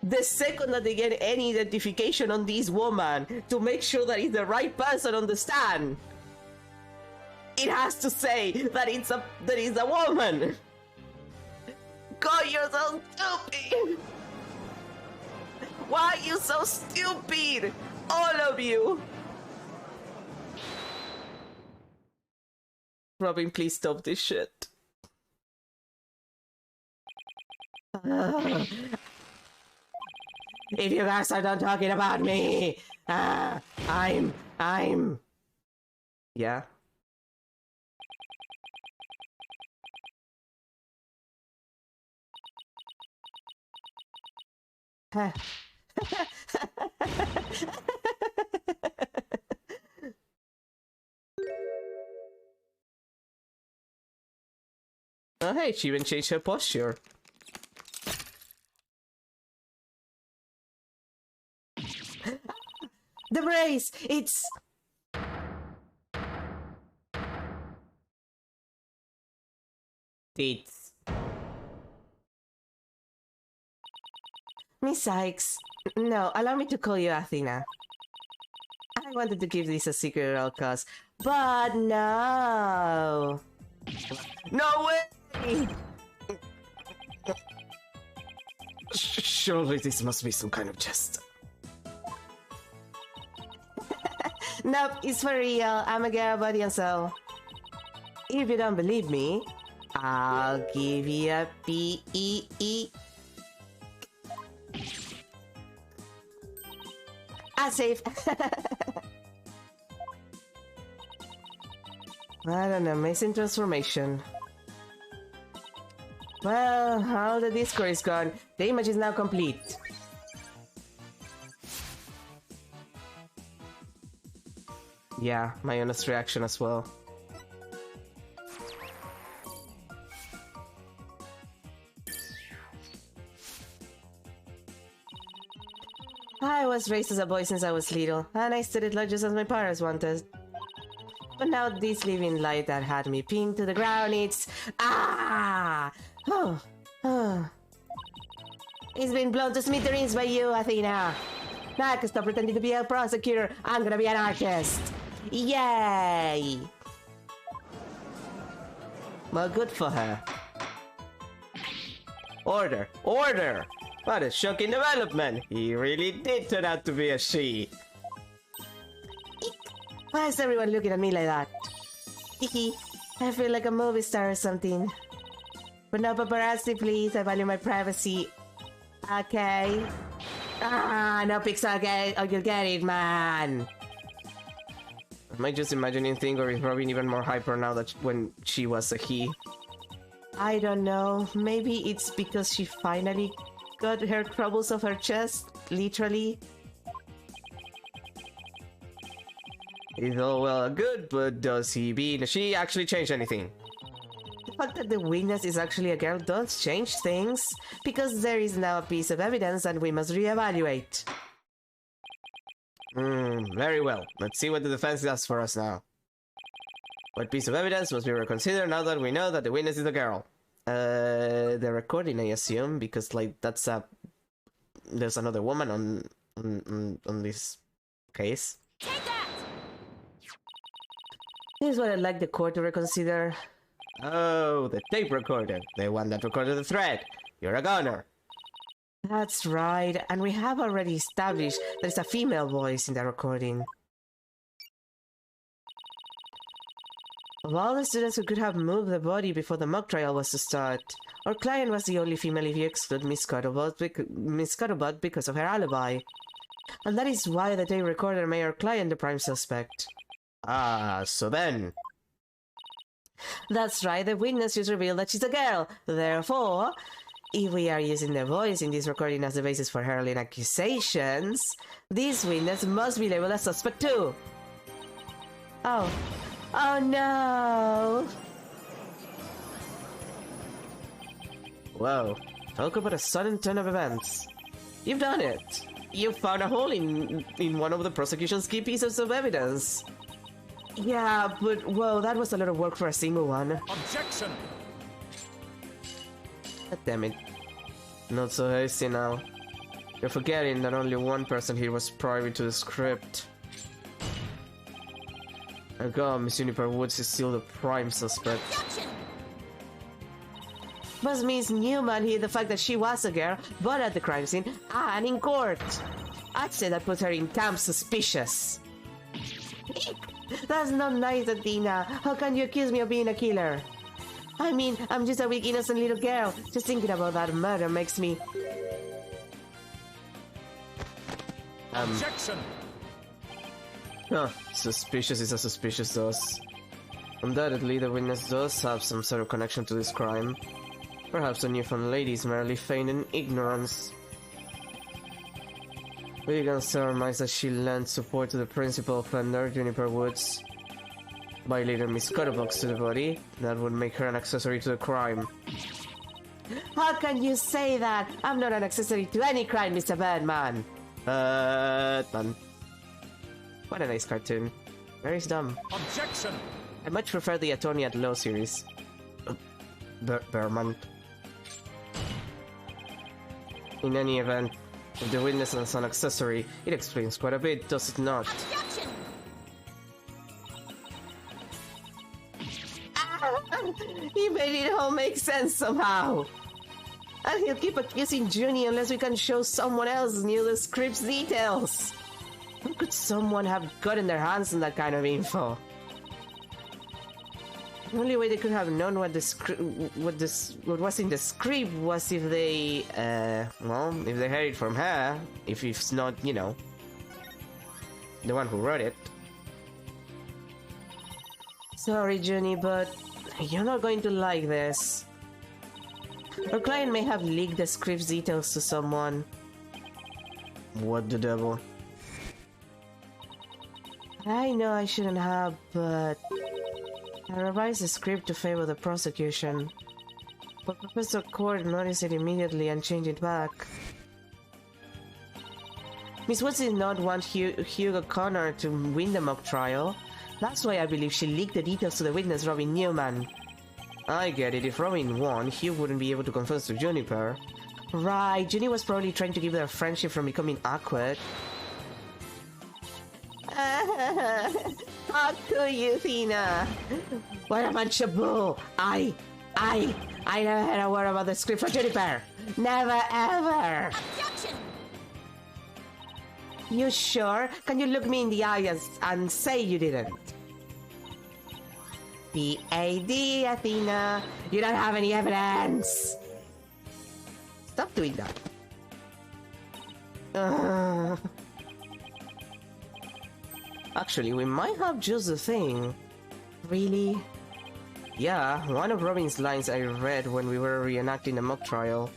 the second that they get any identification on this woman to make sure that it's the right person on the stand, it has to say that it's a woman. God, you're so stupid. Why are you so stupid? All of you. Robin, please stop this shit. If you guys are done talking about me, I'm... Yeah? Oh hey, she even changed her posture. The brace! It's... Tits. Miss Sykes. No, allow me to call you Athena. I wanted to keep this a secret at all costs, but no! No way! Surely this must be some kind of jest. Nope, it's for real. I'm a girl, body and soul. If you don't believe me, I'll give you a P.E.E. Safe. What an amazing transformation. Well, all the Discord is gone. The image is now complete. Yeah, my honest reaction as well. I was raised as a boy since I was little, and I studied law just as my parents wanted. But now this living light that had me pinned to the ground, it's... Ah! Oh. It's been blown to smithereens by you, Athena. Now I can stop pretending to be a prosecutor. I'm gonna be an artist. Yay! Well, good for her. Order! Order! What a shocking development! He really did turn out to be a she. Why is everyone looking at me like that? I feel like a movie star or something. But no paparazzi, please. I value my privacy. Okay. Ah, no pixel, okay? Oh, you'll get it, man. Am I just imagining things, or is Robin even more hyper now that when she was a he? I don't know. Maybe it's because she finally got her troubles off her chest, literally. It's all well and good, but does he being a she actually change anything? The fact that the witness is actually a girl does change things, because there is now a piece of evidence that we must reevaluate. Very well. Let's see what the defense does for us now. What piece of evidence must be reconsidered now that we know that the witness is a girl? The recording, I assume, because like that's a... There's another woman on this case. Take that! This is what I'd like the court to reconsider. Oh, the tape recorder. The one that recorded the thread. You're a goner. That's right, and we have already established there's a female voice in the recording. Of all the students who could have moved the body before the mock trial was to start, our client was the only female if you exclude Miss Scuttlebutt because of her alibi. And that is why the tape recorder made our client the prime suspect. Ah, so then... That's right, the witness just revealed that she's a girl. Therefore, if we are using the voice in this recording as the basis for hurling accusations, this witness must be labeled as suspect too. Oh. Oh no! Whoa. Talk about a sudden turn of events. You've done it! You found a hole in one of the prosecution's key pieces of evidence. Yeah, but whoa, that was a lot of work for a single one. Objection! God damn it. Not so hasty now. You're forgetting that only one person here was privy to the script. Oh god, Miss Juniper Woods is still the prime suspect. Objection! But Miss Newman hid the fact that she was a girl, but at the crime scene and in court. I'd say that puts her in camp suspicious. That's not nice, Athena. How can you accuse me of being a killer? I mean, I'm just a weak, innocent little girl. Just thinking about that murder makes me... Objection! Huh, suspicious is a suspicious does. Undoubtedly, the witness does have some sort of connection to this crime. Perhaps the newfound lady is merely feigning ignorance. We can surmise that she lent support to the principal offender, Juniper Woods. Violated Miss Cutterbox to the body. That would make her an accessory to the crime. How can you say that? I'm not an accessory to any crime, Mr. Birdman. Man. What a nice cartoon. Very dumb. Objection! I much prefer the Attorney at Law series. Bearman. In any event, if the witness is an accessory, it explains quite a bit, does it not? Objection! He made it all make sense somehow. And he'll keep accusing Junie unless we can show someone else knew the script's details. How could someone have gotten their hands on that kind of info? The only way they could have known what was in the script was if they, Well, if they heard it from her, if it's not, you know, the one who wrote it. Sorry, Junie, but you're not going to like this. Our client may have leaked the script's details to someone. What the devil? I know I shouldn't have, but I revised the script to favor the prosecution. But Professor Court noticed it immediately and changed it back. Miss Woods did not want Hugo Connor to win the mock trial. That's why I believe she leaked the details to the witness, Robin Newman. I get it. If Robin won, Hugh wouldn't be able to confess to Juniper. Right, Junie was probably trying to keep their friendship from becoming awkward. How could you, Tina? What a bunch of bull! I never had a word about the script for Juniper! Never ever! Objection! You sure? Can you look me in the eye and say you didn't? P.A.D. Athena! You don't have any evidence! Stop doing that. Actually, we might have just the thing. Really? Yeah, one of Robin's lines I read when we were reenacting the mock trial.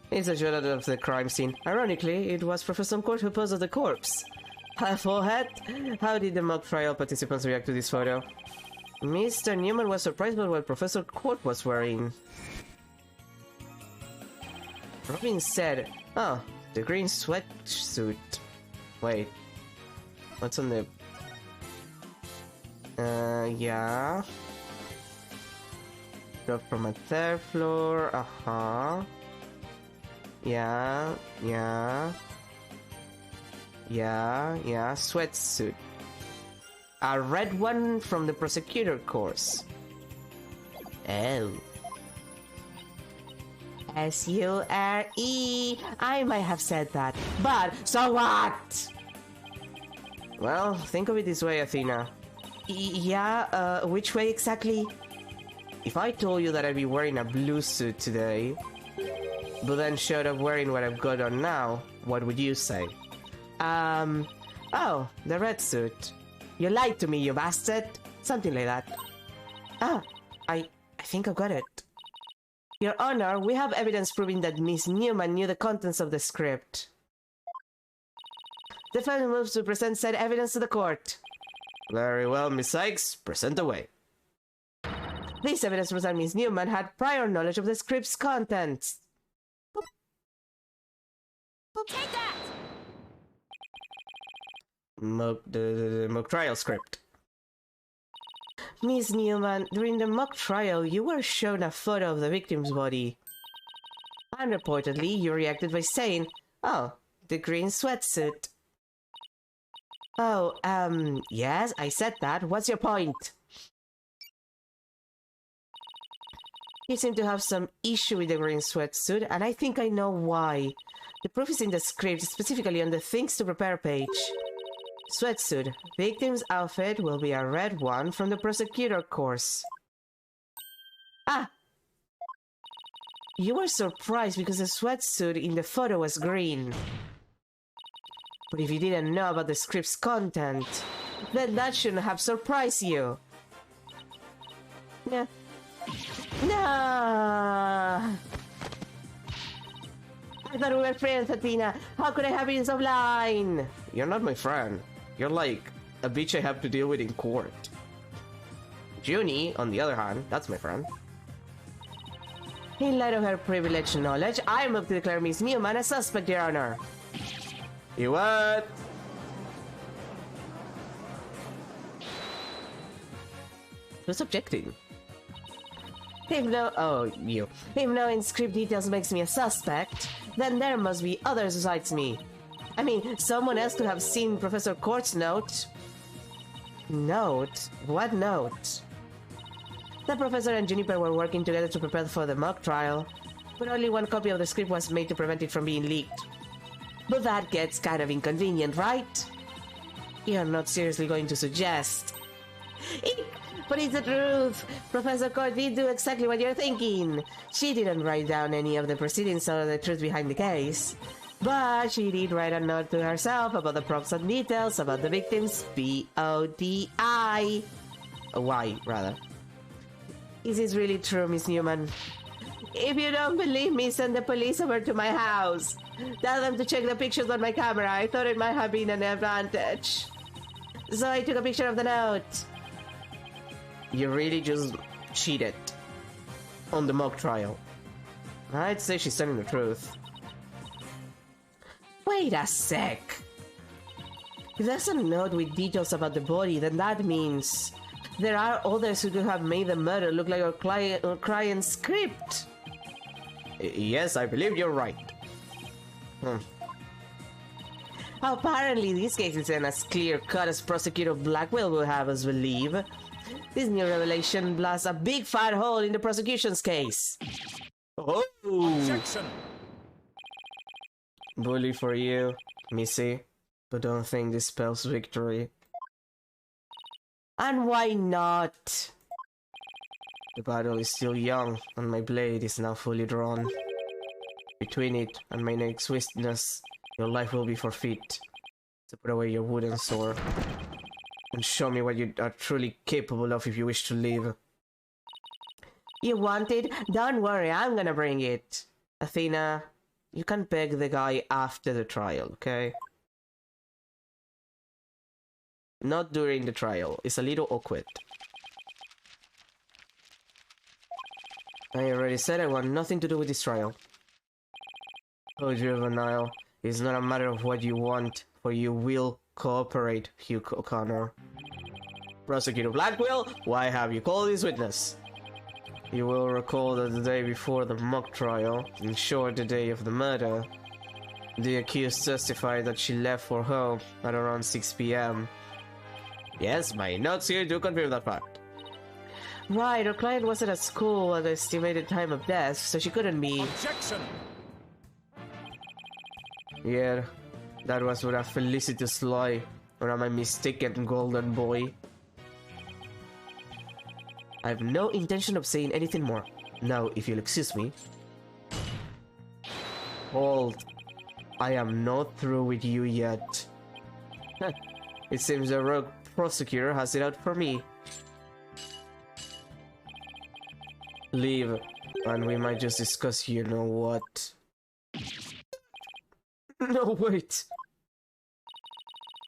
It's a shot of the crime scene. Ironically, it was Professor Court who posed as the corpse. Her forehead? How did the mock trial participants react to this photo? Mr. Newman was surprised by what Professor Court was wearing. Robin said, "Oh, the green sweatsuit." Wait, what's on the... yeah. Dropped from a third floor, Yeah, sweatsuit. A red one from the prosecutor course. Oh. S-U-R-E. I might have said that, but so what? Well, think of it this way, Athena. Yeah, which way exactly? If I told you that I'd be wearing a blue suit today, but then showed up wearing what I've got on now, what would you say? Oh, the red suit. You lied to me, you bastard. Something like that. Ah, I think I got it. Your Honor, we have evidence proving that Miss Newman knew the contents of the script. The defendant moves to present said evidence to the court. Very well, Miss Sykes, present away. This evidence proves that Miss Newman had prior knowledge of the script's contents. Boop. Boop. Take that! The mock trial script. Miss Newman, during the mock trial, you were shown a photo of the victim's body. Unreportedly, you reacted by saying, "Oh, the green sweatsuit." Oh, yes, I said that. What's your point? You seem to have some issue with the green sweatsuit, and I think I know why. The proof is in the script, specifically on the things to prepare page. Sweatsuit. Victim's outfit will be a red one from the prosecutor course. Ah! You were surprised because the sweatsuit in the photo was green. But if you didn't know about the script's content, then that shouldn't have surprised you. Yeah. No! I thought we were friends, Athena. How could I have been so blind? You're not my friend. You're like a bitch I have to deal with in court. Junie, on the other hand, that's my friend. In light of her privileged knowledge, I move to declare Miss Newman a suspect, Your Honor. You what? Who's objecting? If knowing script details makes me a suspect, then there must be others besides me. I mean, someone else could have seen Professor Court's note. Note? What note? The professor and Juniper were working together to prepare for the mock trial, but only one copy of the script was made to prevent it from being leaked. But that gets kind of inconvenient, right? You're not seriously going to suggest. But it's the truth! Professor Court did do exactly what you're thinking. She didn't write down any of the proceedings or the truth behind the case. But she did write a note to herself about the props and details about the victims' PODI. Why, rather. Is this really true, Miss Newman? If you don't believe me, send the police over to my house. Tell them to check the pictures on my camera. I thought it might have been an advantage. So I took a picture of the note. You really just cheated on the mock trial. I'd say she's telling the truth. Wait a sec. If there's a note with details about the body, then that means there are others who could have made the murder look like our client's script. Yes, I believe you're right. Apparently, this case isn't as clear-cut as Prosecutor Blackwell would have us believe. This new revelation blasts a big fat hole in the prosecution's case. Oh! Objection! Bully for you, Missy, but don't think this spells victory. And why not? The battle is still young, and my blade is now fully drawn. Between it and my next witness, your life will be forfeit. So put away your wooden sword, and show me what you are truly capable of if you wish to live. You want it? Don't worry, I'm gonna bring it. Athena, you can beg the guy after the trial, okay? Not during the trial. It's a little awkward. I already said I want nothing to do with this trial. Oh, juvenile, it's not a matter of what you want, for you will cooperate, Hugh O'Connor. Prosecutor Blackwell, why have you called this witness? You will recall that the day before the mock trial, in short the day of the murder, the accused testified that she left for home at around 6 p.m. Yes, my notes here do confirm that fact. Right, her client wasn't at school at the estimated time of death, so she couldn't be... Objection! Yeah, that was with a felicitous lie, or am I mistaken, golden boy? I have no intention of saying anything more. Now, if you'll excuse me... Hold. I am not through with you yet. It seems the rogue prosecutor has it out for me. Leave, and we might just discuss you know what. No, wait.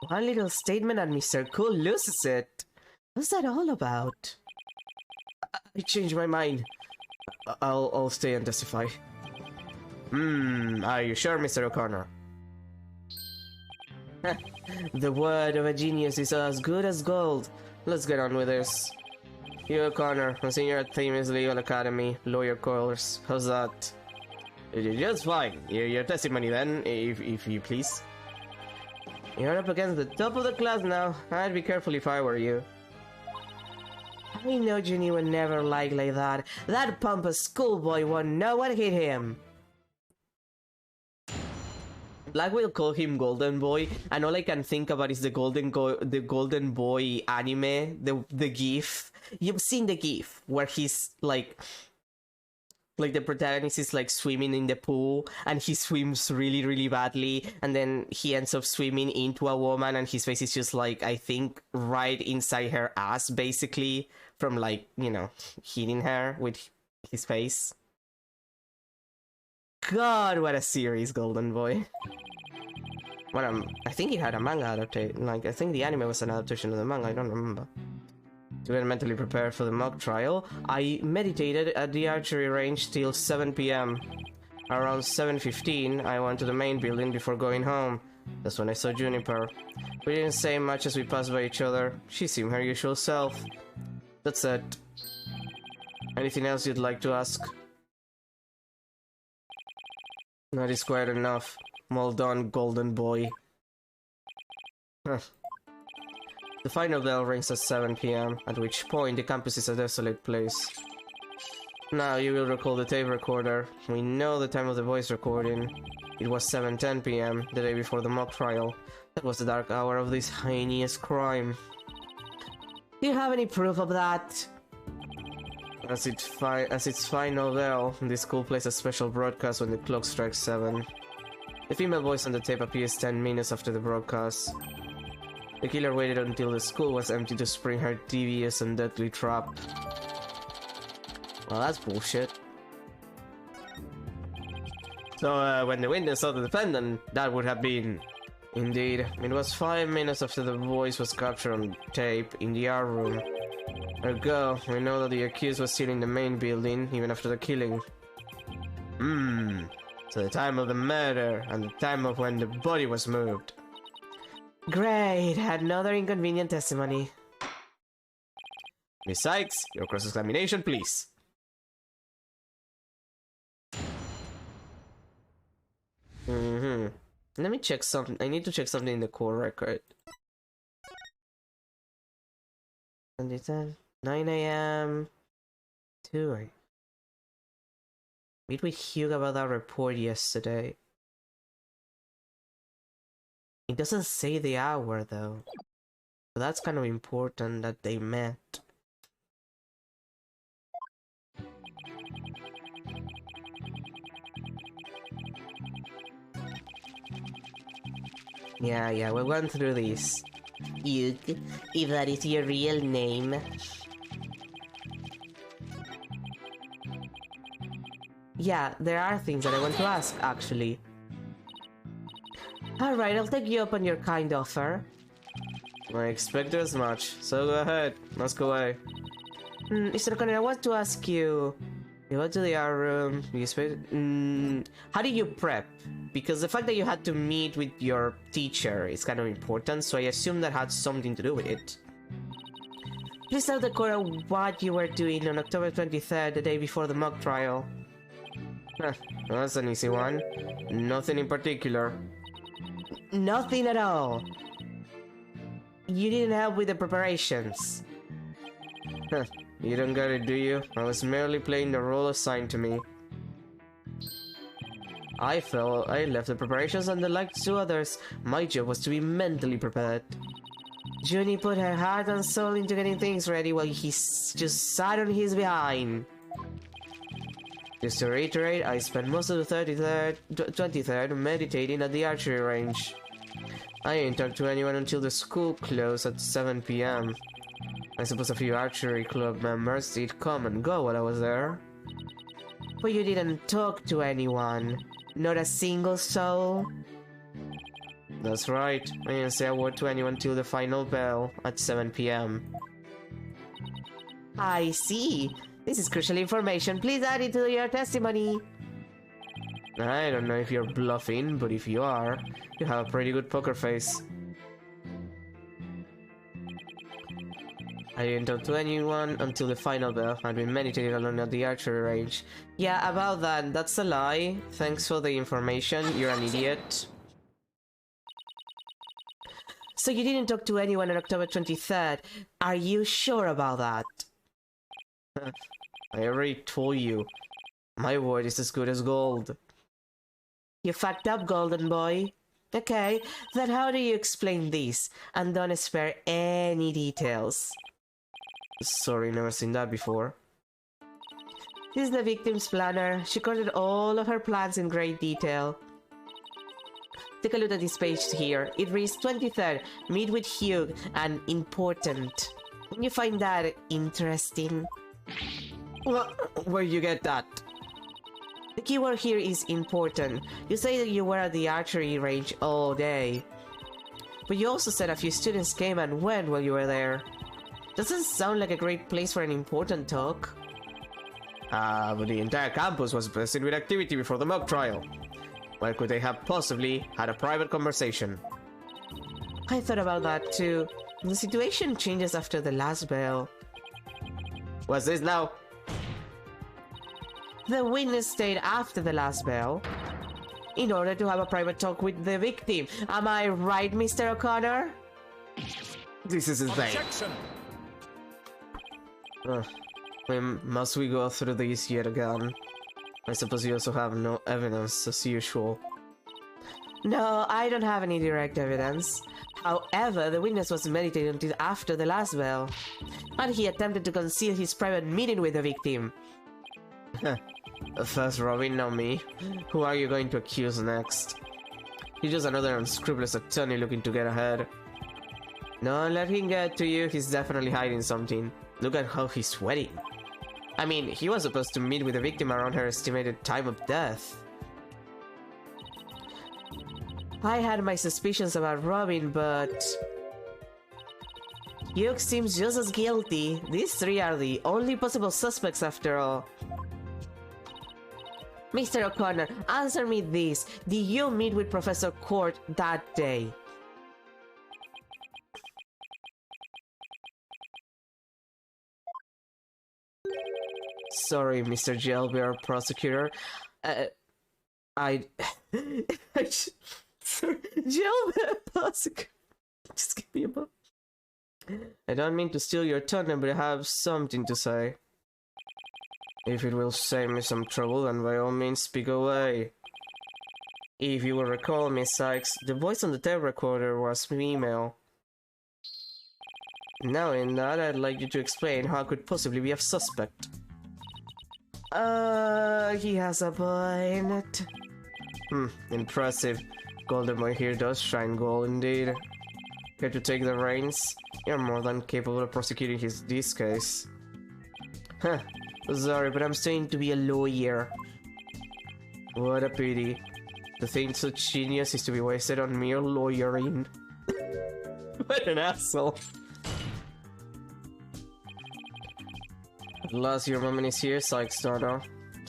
One little statement and Mr. Cool loses it. What's that all about? I changed my mind. I'll stay and testify. Are you sure, Mr. O'Connor? The word of a genius is as good as gold. Let's get on with this. You, O'Connor, a senior at Thames Legal Academy, lawyer course. How's that? Just fine. Your testimony then, if you please. You're up against the top of the class now. I'd be careful if I were you. I know Ginny would never like that. That pompous schoolboy won't know what hit him. Blackwell call him Golden Boy, and all I can think about is the Golden Boy anime, the GIF. You've seen the GIF where he's like the protagonist is like swimming in the pool, and he swims really, really badly, and then he ends up swimming into a woman, and his face is just like, I think, right inside her ass, basically, from like, you know, hitting her with his face. God, what a series, Golden Boy. Well, I think it had a manga adaptation. Like, I think the anime was an adaptation of the manga. I don't remember. To get mentally prepared for the mock trial, I meditated at the archery range till 7 p.m. Around 7:15, I went to the main building before going home. That's when I saw Juniper. We didn't say much as we passed by each other. She seemed her usual self. That's it. Anything else you'd like to ask? That is quite enough. Well done, golden boy. Huh. The final bell rings at 7 p.m., at which point the campus is a desolate place. Now you will recall the tape recorder. We know the time of the voice recording. It was 7:10 p.m., the day before the mock trial. That was the dark hour of this heinous crime. Do you have any proof of that? As its final bell, the school plays a special broadcast when the clock strikes 7. The female voice on the tape appears 10 minutes after the broadcast. The killer waited until the school was empty to spring her devious and deadly trap. Well, that's bullshit. So, when the witness saw the defendant, that would have been... Indeed, it was 5 minutes after the voice was captured on tape in the art room. Ergo, we know that the accused was still in the main building, even after the killing. So the time of the murder, and the time of when the body was moved. Great, another inconvenient testimony. Miss Sykes, your cross-examination, please. Let me check something. I need to check something in the core record. 9 a.m. 2. Meet with Hugh about that report yesterday. It doesn't say the hour though. But that's kind of important that they met. Yeah, we went through this. Hugh, if that is your real name. Yeah, there are things that I want to ask, actually. Alright, I'll take you up on your kind offer. I expected as much, so go ahead, ask away. Mr. Connor, I want to ask you... You went to the art room, you expect... how did you prep? Because the fact that you had to meet with your teacher is kind of important, so I assume that had something to do with it. Please tell the court what you were doing on October 23rd, the day before the mock trial. That's an easy one. Nothing in particular. Nothing at all. You didn't help with the preparations. You don't get it, do you? I was merely playing the role assigned to me. I left the preparations and like to others. My job was to be mentally prepared. Junie put her heart and soul into getting things ready while he just sat on his behind. Just to reiterate, I spent most of the 23rd meditating at the archery range. I didn't talk to anyone until the school closed at 7 p.m. I suppose a few archery club members did come and go while I was there. But you didn't talk to anyone? Not a single soul? That's right. I didn't say a word to anyone till the final bell at 7 p.m. I see. This is crucial information. Please add it to your testimony. I don't know if you're bluffing, but if you are, you have a pretty good poker face. I didn't talk to anyone until the final bell. I'd been meditating alone at the archery range. Yeah, about that. That's a lie. Thanks for the information. You're an idiot. So you didn't talk to anyone on October 23rd. Are you sure about that? I already told you. My word is as good as gold. You fucked up, golden boy. Okay, then how do you explain this? And don't spare any details. Sorry, never seen that before. This is the victim's planner. She recorded all of her plans in great detail. Take a look at this page here. It reads 23rd, meet with Hugh, and important. Can you find that interesting? Well, where'd you get that? The keyword here is important. You say that you were at the archery range all day. But you also said a few students came and went while you were there. Doesn't sound like a great place for an important talk. But the entire campus was busy with activity before the mock trial. Why could they have possibly had a private conversation? I thought about that too. The situation changes after the last bell. What's this now? The witness stayed after the last bell in order to have a private talk with the victim. Am I right, Mr. O'Connor? This is insane. Objection! Must we go through this yet again? I suppose you also have no evidence as usual. No, I don't have any direct evidence. However, the witness was meditating until after the last bell, and he attempted to conceal his private meeting with the victim. First Robin, now me. Who are you going to accuse next? He's just another unscrupulous attorney looking to get ahead. Don't let him get to you, he's definitely hiding something. Look at how he's sweating. I mean, he was supposed to meet with the victim around her estimated time of death. I had my suspicions about Robin, but Hugh seems just as guilty. These three are the only possible suspects after all. Mr. O'Connor, answer me this. Did you meet with Professor Court that day? Sorry, Mr. Jailbird Prosecutor. Sorry, Jailbird Prosecutor. Just give me a moment. I don't mean to steal your thunder, but I have something to say. If it will save me some trouble, then by all means speak away. If you will recall, Miss Sykes, the voice on the tape recorder was female. Knowing that, I'd like you to explain how I could possibly be a suspect. He has a point. Impressive. Golden Boy here does shine gold indeed. Care to take the reins? You're more than capable of prosecuting this case. Huh. Sorry, but I'm studying to be a lawyer. What a pity. To think such genius is to be wasted on mere lawyering. What an asshole. At last your moment is here, Sykes daughter.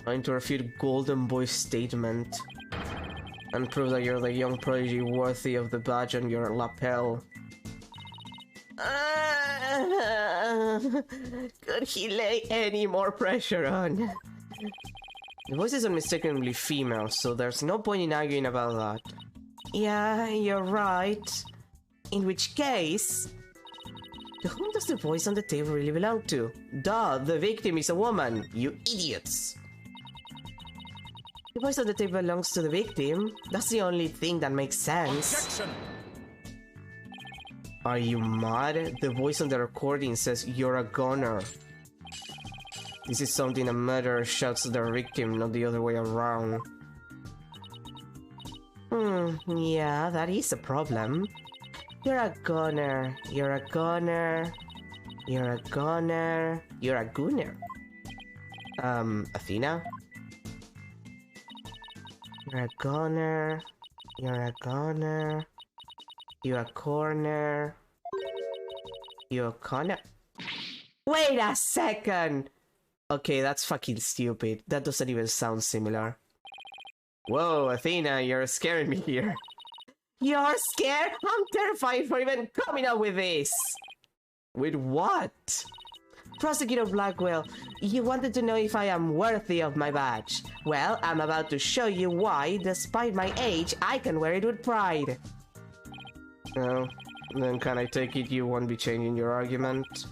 Trying to refute Golden Boy's statement. And prove that you're the young prodigy worthy of the badge on your lapel. Could he lay any more pressure on? The voice is unmistakably female, so there's no point in arguing about that. Yeah, you're right. In which case, to whom does the voice on the tape really belong to? Duh, the victim is a woman, you idiots! The voice on the tape belongs to the victim. That's the only thing that makes sense. Objection! Are you mad? The voice on the recording says you're a goner. This is something a murderer shouts at their victim, not the other way around. Yeah, that is a problem. You're a goner. You're a goner. You're a goner. You're a gooner. Athena? You're a goner. You're a goner. You're a corner. You're a corner. Wait a second! Okay, that's fucking stupid. That doesn't even sound similar. Whoa, Athena, you're scaring me here. You're scared? I'm terrified for even coming up with this! With what? Prosecutor Blackwell, you wanted to know if I am worthy of my badge. Well, I'm about to show you why, despite my age, I can wear it with pride. No, then can I take it you won't be changing your argument?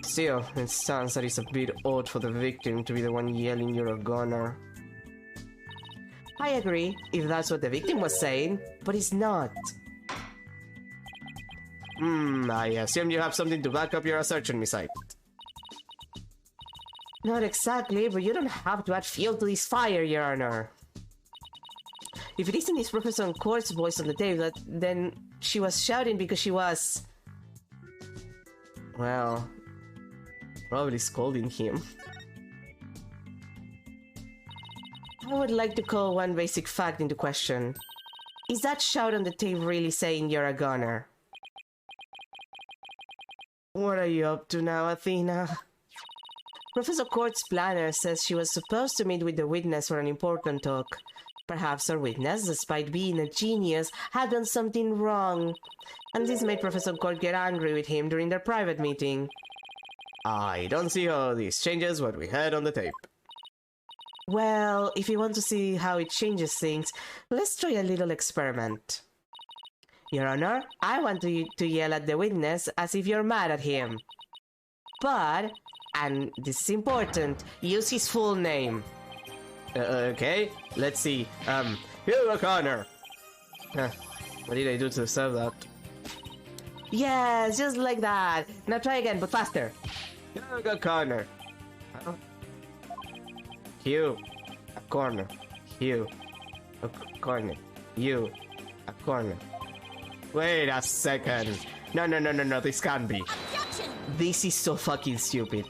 Still, it sounds that it's a bit odd for the victim to be the one yelling you're a goner. I agree, if that's what the victim was saying, but it's not. I assume you have something to back up your assertion, Miss Hyde. Not exactly, but you don't have to add fuel to this fire, Your Honor. If it isn't his Professor Court's voice on the tape, then she was shouting because she was... Well, probably scolding him. I would like to call one basic fact into question. Is that shout on the tape really saying you're a goner? What are you up to now, Athena? Professor Court's planner says she was supposed to meet with the witness for an important talk. Perhaps our witness, despite being a genius, had done something wrong. And this made Professor Court get angry with him during their private meeting. I don't see how this changes what we had on the tape. Well, if you want to see how it changes things, let's try a little experiment. Your Honor, I want you to yell at the witness as if you're mad at him. But, and this is important, use his full name. Okay, let's see. Hugh O'Connor. What did I do to deserve that? Yes, just like that. Now try again, but faster. Hugh O'Connor. Hugh O'Connor. Hugh O'Connor. Hugh O'Connor. Wait a second. No, this can't be. Objection! This is so fucking stupid.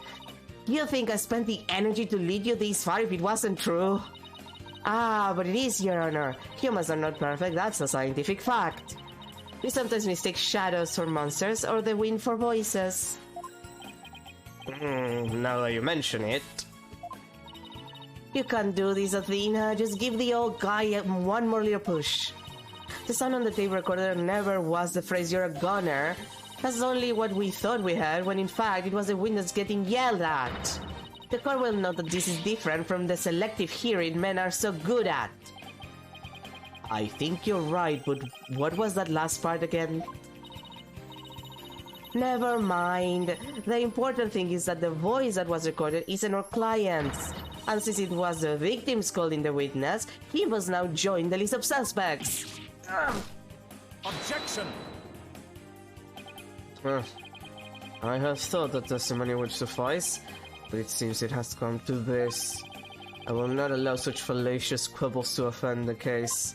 You think I spent the energy to lead you this far if it wasn't true? Ah, but it is, Your Honor. Humans are not perfect, that's a scientific fact. We sometimes mistake shadows for monsters or the wind for voices. Now that you mention it. You can't do this, Athena. Just give the old guy one more little push. The sound on the tape recorder never was the phrase "you're a goner." That's only what we thought we heard, when in fact it was the witness getting yelled at. The court will note that this is different from the selective hearing men are so good at. I think you're right, but what was that last part again? Never mind. The important thing is that the voice that was recorded isn't our client's. And since it was the victims calling the witness, he must now join the list of suspects. Objection! I had thought that testimony would suffice, but it seems it has come to this. I will not allow such fallacious quibbles to offend the case.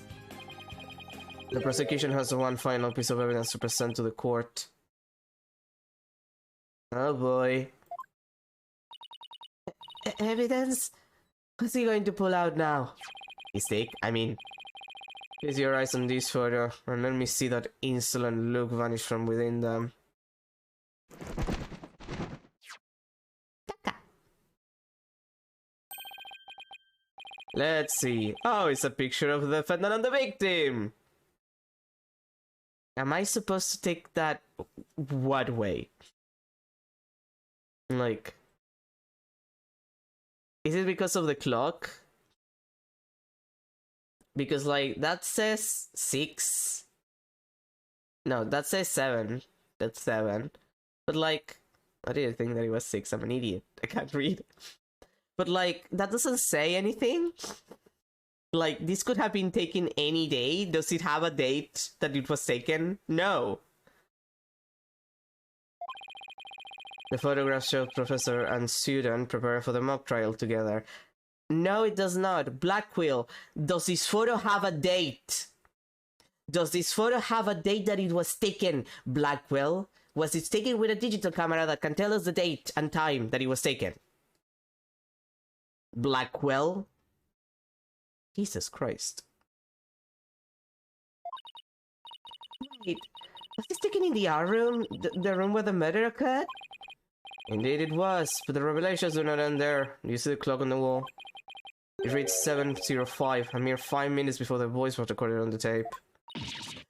The prosecution has one final piece of evidence to present to the court. Oh boy. Evidence? What's he going to pull out now? Mistake, I mean. Place your eyes on this photo, and let me see that insolent look vanish from within them. Let's see. Oh, it's a picture of the defendant and the victim! Am I supposed to take that what way? Like... Is it because of the clock? Because, like, that says 6. No, that says 7. That's 7. But, like, I didn't think that it was 6. I'm an idiot. I can't read. But, like, that doesn't say anything. Like, this could have been taken any day. Does it have a date that it was taken? No. The photograph shows professor and student preparing for the mock trial together. No, it does not. Blackwell, does this photo have a date? Does this photo have a date that it was taken, Blackwell? Was it taken with a digital camera that can tell us the date and time that it was taken? Blackwell? Jesus Christ. Wait, was this taken in the art room? The room where the murder occurred? Indeed it was, but the revelations do not end there. You see the clock on the wall? It reads 7:05, a mere 5 minutes before the voice was recorded on the tape.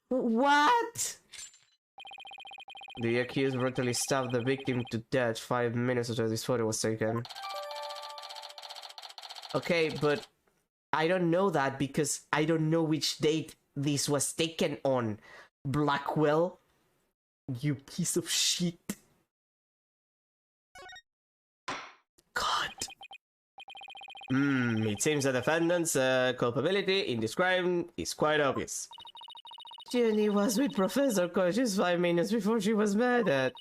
What? The accused brutally stabbed the victim to death 5 minutes after this photo was taken. Okay, but I don't know that because I don't know which date this was taken on. Blackwell, you piece of shit. God. It seems the defendant's culpability in this crime is quite obvious. Junie was with Professor Kosh's 5 minutes before she was murdered.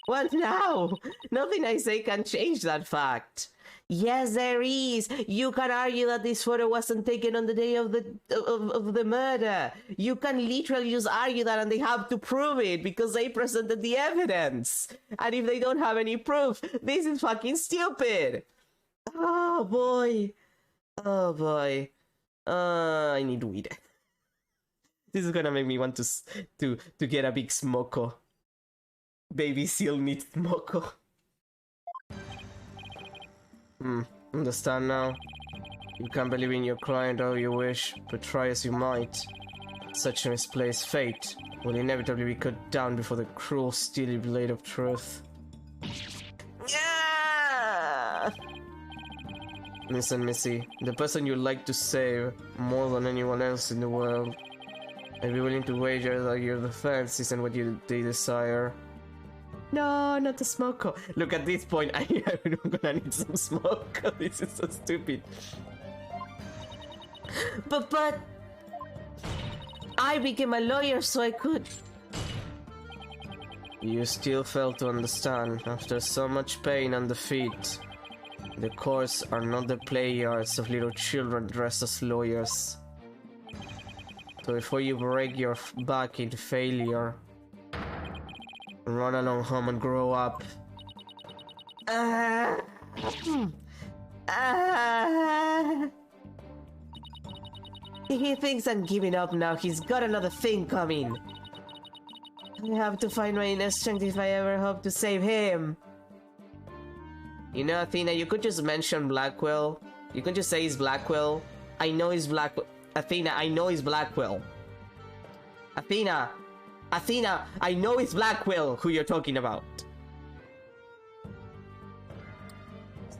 What now? Nothing I say can change that fact. Yes, there is. You can argue that this photo wasn't taken on the day of the murder. You can literally just argue that and they have to prove it because they presented the evidence. And if they don't have any proof, this is fucking stupid. Oh boy. Oh boy. I need weed. This is gonna make me want to get a big smoko. Baby seal needs smoko. Understand now. You can't believe in your client all you wish, but try as you might. Such a misplaced fate will inevitably be cut down before the cruel, steely blade of truth. Yeah! Listen, Missy, the person you like to save more than anyone else in the world. I'd be willing to wager that your defense isn't what they desire. No, not the smoko. Look, at this point, I'm gonna need some smoko. This is so stupid. But I became a lawyer so I could. You still fail to understand. After so much pain and defeat, the courts are not the play yards of little children dressed as lawyers. So before you break your back in failure, run along home and grow up. He thinks I'm giving up now. He's got another thing coming. I have to find my inner strength if I ever hope to save him. You know, Athena, you could just mention Blackwell. You could just say he's Blackwell. I know he's Blackwell. Athena, I know he's Blackwell. Athena, I know it's Blackwell who you're talking about.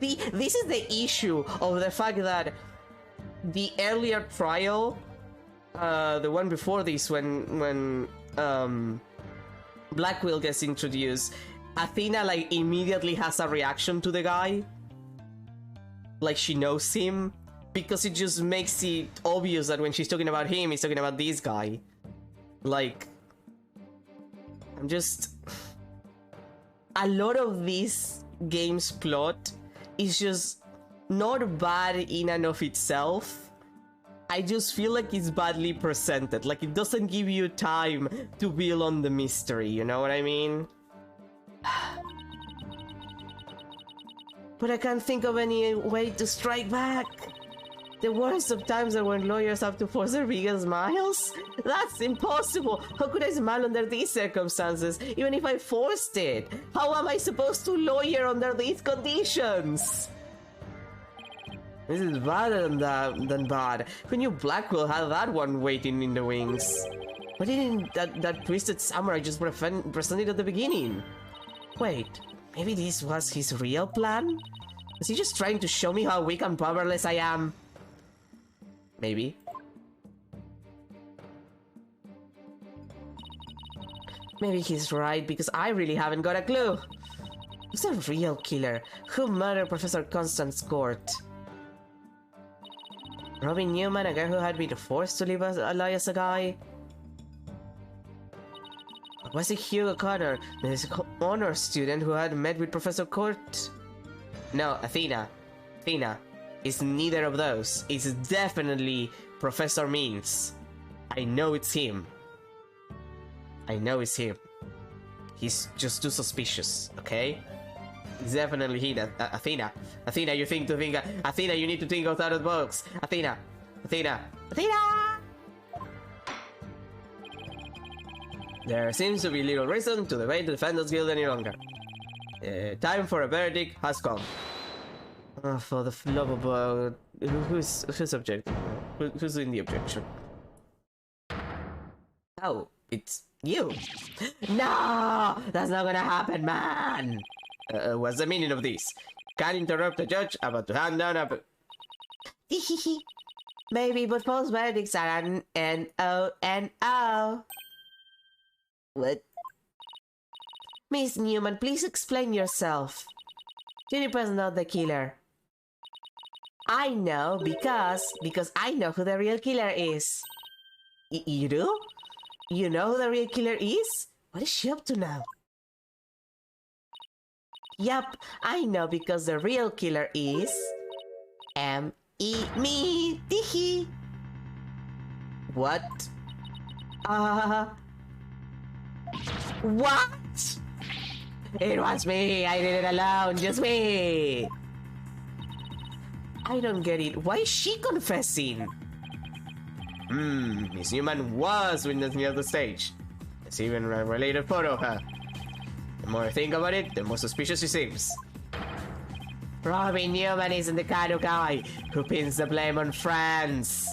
See, this is the issue of the fact that the earlier trial, the one before this, when Blackwell gets introduced, Athena like immediately has a reaction to the guy. Like she knows him, because it just makes it obvious that when she's talking about him, he's talking about this guy. Like, I'm just... A lot of this game's plot is just not bad in and of itself. I just feel like it's badly presented. Like, it doesn't give you time to build on the mystery, you know what I mean? But I can't think of any way to strike back. The worst of times are when lawyers have to force their biggest smiles. That's impossible. How could I smile under these circumstances, even if I forced it? How am I supposed to lawyer under these conditions? This is better than bad. Who knew Blackwell had that one waiting in the wings? Why didn't that twisted samurai just present it at the beginning? Wait, maybe this was his real plan? Was he just trying to show me how weak and powerless I am? Maybe. Maybe he's right, because I really haven't got a clue. Who's a real killer? Who murdered Professor Constance Court? Robin Newman, a guy who had been forced to live a lie as a guy? Or was it Hugo Connor, this honor student who had met with Professor Court? No, Athena. It's neither of those. It's definitely Professor Means. I know it's him. He's just too suspicious, okay? It's definitely him. Athena, you Athena, you need to think outside of the box. Athena! There seems to be little reason to debate the Defenders Guild any longer. Time for a verdict has come. For the love of who's objecting? Who's in the objection? Oh, it's you. No, that's not gonna happen, man. What's the meaning of this? Can't interrupt the judge about to hand down a... Maybe, but most verdicts are an N-O-N-O. What? Miss Newman, please explain yourself. Juniper's not the killer. I know, because I know who the real killer is. You do? You know who the real killer is? What is she up to now? Yup, I know, because the real killer is... me, Tihi. What? What? It was me, I did it alone, just me. I don't get it. Why is she confessing? Miss Newman was witness near the stage. There's even a related photo of her. The more I think about it, the more suspicious she seems. Robin Newman isn't the kind of guy who pins the blame on friends.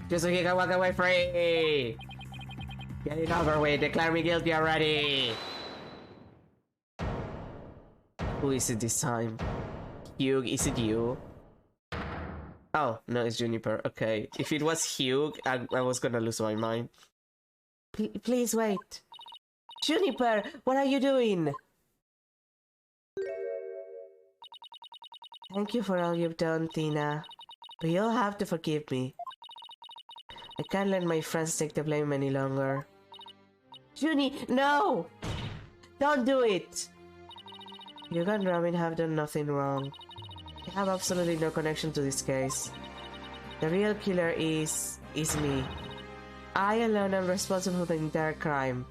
Just so he can walk away free! Get it over with. Declare me guilty already. Who is it this time? Hugh, is it you? Oh, no, it's Juniper. Okay. If it was Hugh, I was gonna lose my mind. Please wait. Juniper, what are you doing? Thank you for all you've done, Tina. But you'll have to forgive me. I can't let my friends take the blame any longer. Junie, no! Don't do it! You and Robin have done nothing wrong. You have absolutely no connection to this case. The real killer is me. I alone am responsible for the entire crime.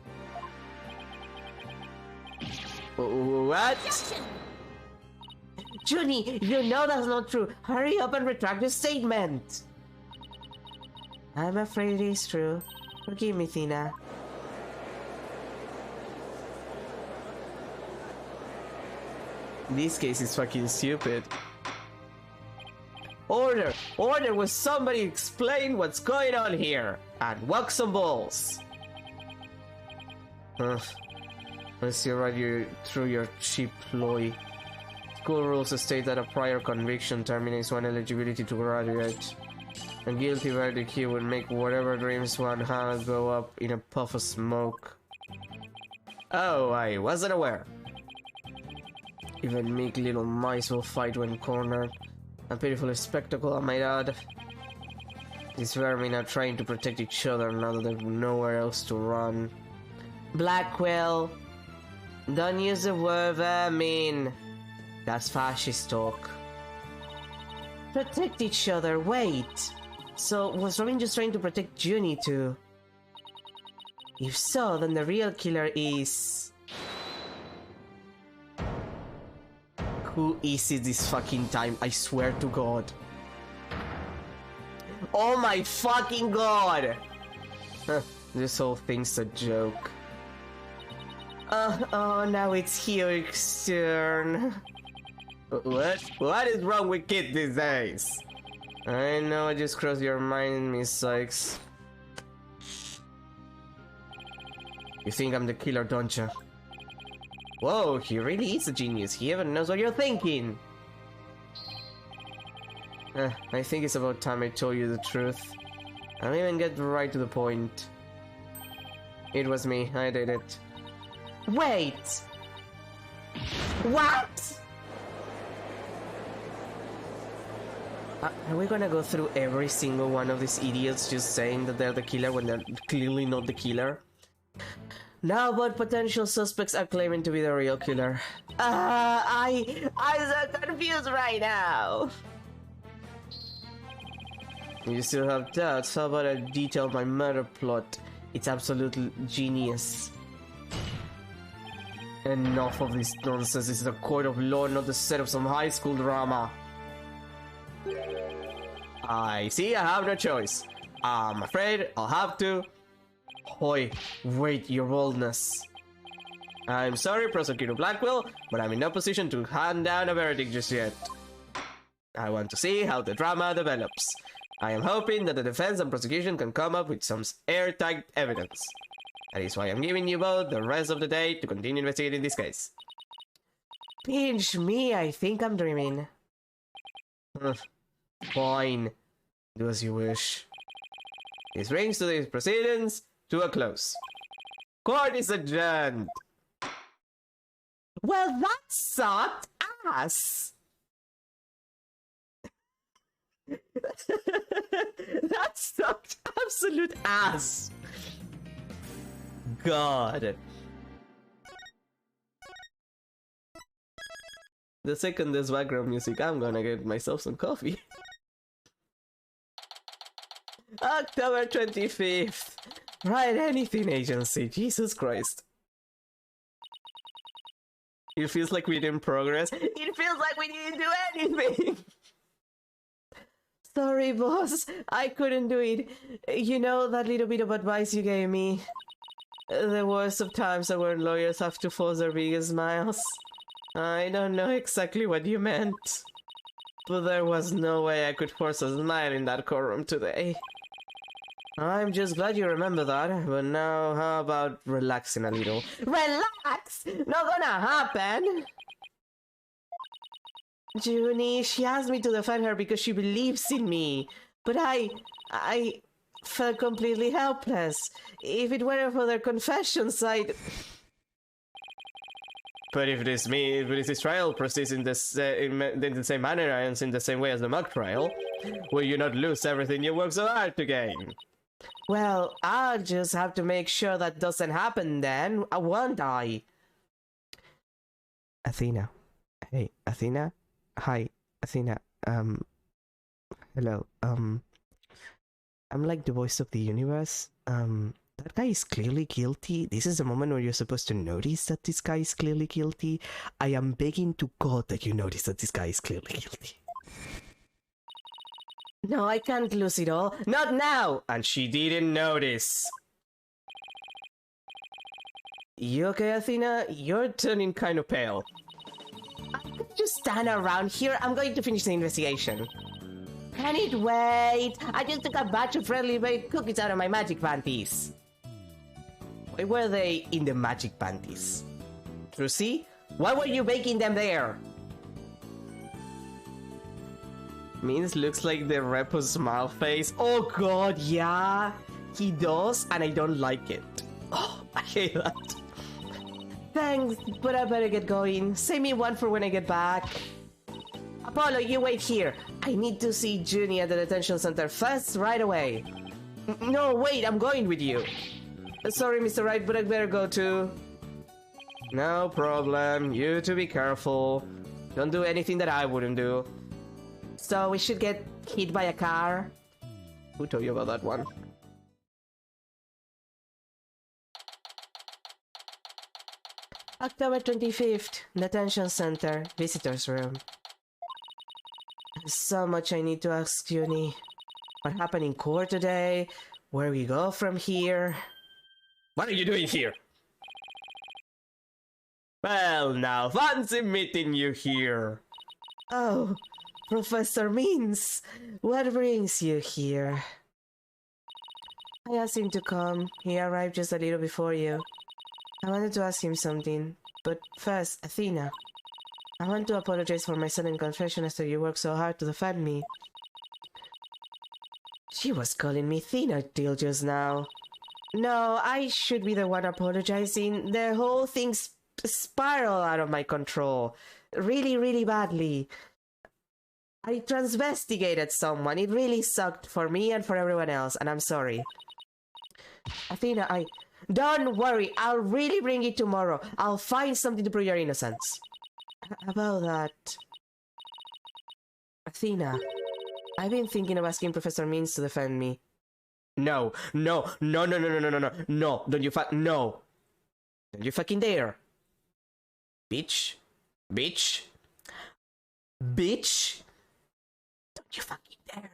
What? Objection! Junie, you know that's not true. Hurry up and retract your statement. I'm afraid it is true. Forgive me, Tina. This case is fucking stupid. Order! Order! Will somebody explain what's going on here? And walk some balls! Let's see right through your cheap ploy. School rules state that a prior conviction terminates one eligibility to graduate. A guilty verdict here would make whatever dreams one has go up in a puff of smoke. Oh, I wasn't aware. Even meek little mice will fight when cornered. A pitiful spectacle, I might add. These vermin are trying to protect each other now that there's nowhere else to run. Blackwell, don't use the word vermin. That's fascist talk. Protect each other, wait. So, was Robin just trying to protect Junie too? If so, then the real killer is... Who is it this fucking time? I swear to God. Oh my fucking god! This whole thing's a joke. Oh, now it's Hugh's turn. What is wrong with kids these days? I know I just crossed your mind, Miss Sykes. You think I'm the killer, don't you? Whoa, he really is a genius. He even knows what you're thinking. I think it's about time I told you the truth. I'll even get right to the point. It was me. I did it. Wait! What? Are we gonna go through every single one of these idiots just saying that they're the killer when they're clearly not the killer? Now what potential suspects are claiming to be the real killer? I'm so confused right now. You still have doubts? How about I detail my murder plot? It's absolute genius. Enough of this nonsense. This is a court of law, not the set of some high school drama. I see I have no choice. I'm afraid I'll have to... Hoy, wait, your boldness. I'm sorry, Prosecutor Blackwell, but I'm in no position to hand down a verdict just yet. I want to see how the drama develops. I am hoping that the defense and prosecution can come up with some airtight evidence. That is why I'm giving you both the rest of the day to continue investigating this case. Pinch me, I think I'm dreaming. Fine. Do as you wish. This brings today's proceedings to a close. Court is adjourned. Well, that sucked ass. That sucked absolute ass. God. The second there's background music, I'm gonna get myself some coffee. October 25th. Write anything, agency. Jesus Christ. It feels like we didn't progress. It feels like we didn't do anything! Sorry, boss. I couldn't do it. You know that little bit of advice you gave me? The worst of times are when lawyers have to force their biggest smiles. I don't know exactly what you meant. But there was no way I could force a smile in that courtroom today. I'm just glad you remember that, but now how about relaxing a little? Relax? Not gonna happen! Junie, she asked me to defend her because she believes in me. But I felt completely helpless. If it weren't for their confessions, I'd... But if this trial proceeds in the same manner and in the same way as the mock trial, will you not lose everything you worked so hard to gain? Well, I'll just have to make sure that doesn't happen then, won't I? Athena. Hey, Athena? Hi, Athena. Hello. I'm like the voice of the universe. That guy is clearly guilty. This is the moment where you're supposed to notice that this guy is clearly guilty. I am begging to God that you notice that this guy is clearly guilty. No, I can't lose it all. Not now! And she didn't notice. You okay, Athena? You're turning kind of pale. I could just stand around here. I'm going to finish the investigation. Can it wait? I just took a batch of freshly baked cookies out of my magic panties. Why were they in the magic panties? Trucy? Why were you baking them there? Means looks like the Repo smile face. Oh god, yeah. He does, and I don't like it. Oh, I hate that. Thanks, but I better get going. Save me one for when I get back. Apollo, you wait here. I need to see Junie at the detention center first, right away. No, wait, I'm going with you. Sorry, Mr. Wright, but I better go too. No problem. You two be careful. Don't do anything that I wouldn't do. So we should get hit by a car? Who told you about that one? October 25th, detention center, visitor's room. So much I need to ask Junie. What happened in court today? Where we go from here? What are you doing here? Well, now, fancy meeting you here. Oh, Professor Means, what brings you here? I asked him to come. He arrived just a little before you. I wanted to ask him something, but first, Athena. I want to apologize for my sudden confession after you worked so hard to defend me. She was calling me Athena till just now. No, I should be the one apologizing. The whole thing spiraled out of my control. Really, really badly. I transvestigated someone. It really sucked for me and for everyone else, and I'm sorry. Athena, Don't worry, I'll really bring it tomorrow. I'll find something to prove your innocence. About that... Athena, I've been thinking of asking Professor Means to defend me. No, no, no, no, no, no, no, no, no, no, don't you no. Don't you fucking dare. Bitch. Bitch. Bitch. Don't you fucking dare.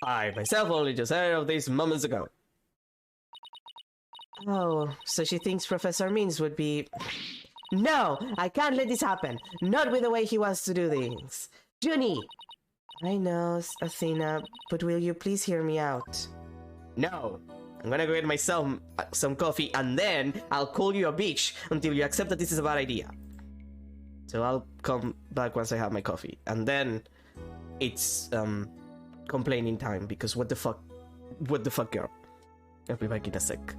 I myself only just heard of this moments ago. Oh, so she thinks Professor Means would be... No! I can't let this happen! Not with the way he wants to do things. Junie! I know, Athena, but will you please hear me out? No! I'm gonna go get myself some coffee and then I'll call you a bitch until you accept that this is a bad idea. So I'll come back once I have my coffee. And then it's complaining time because what the fuck girl. I'll be back in a sec.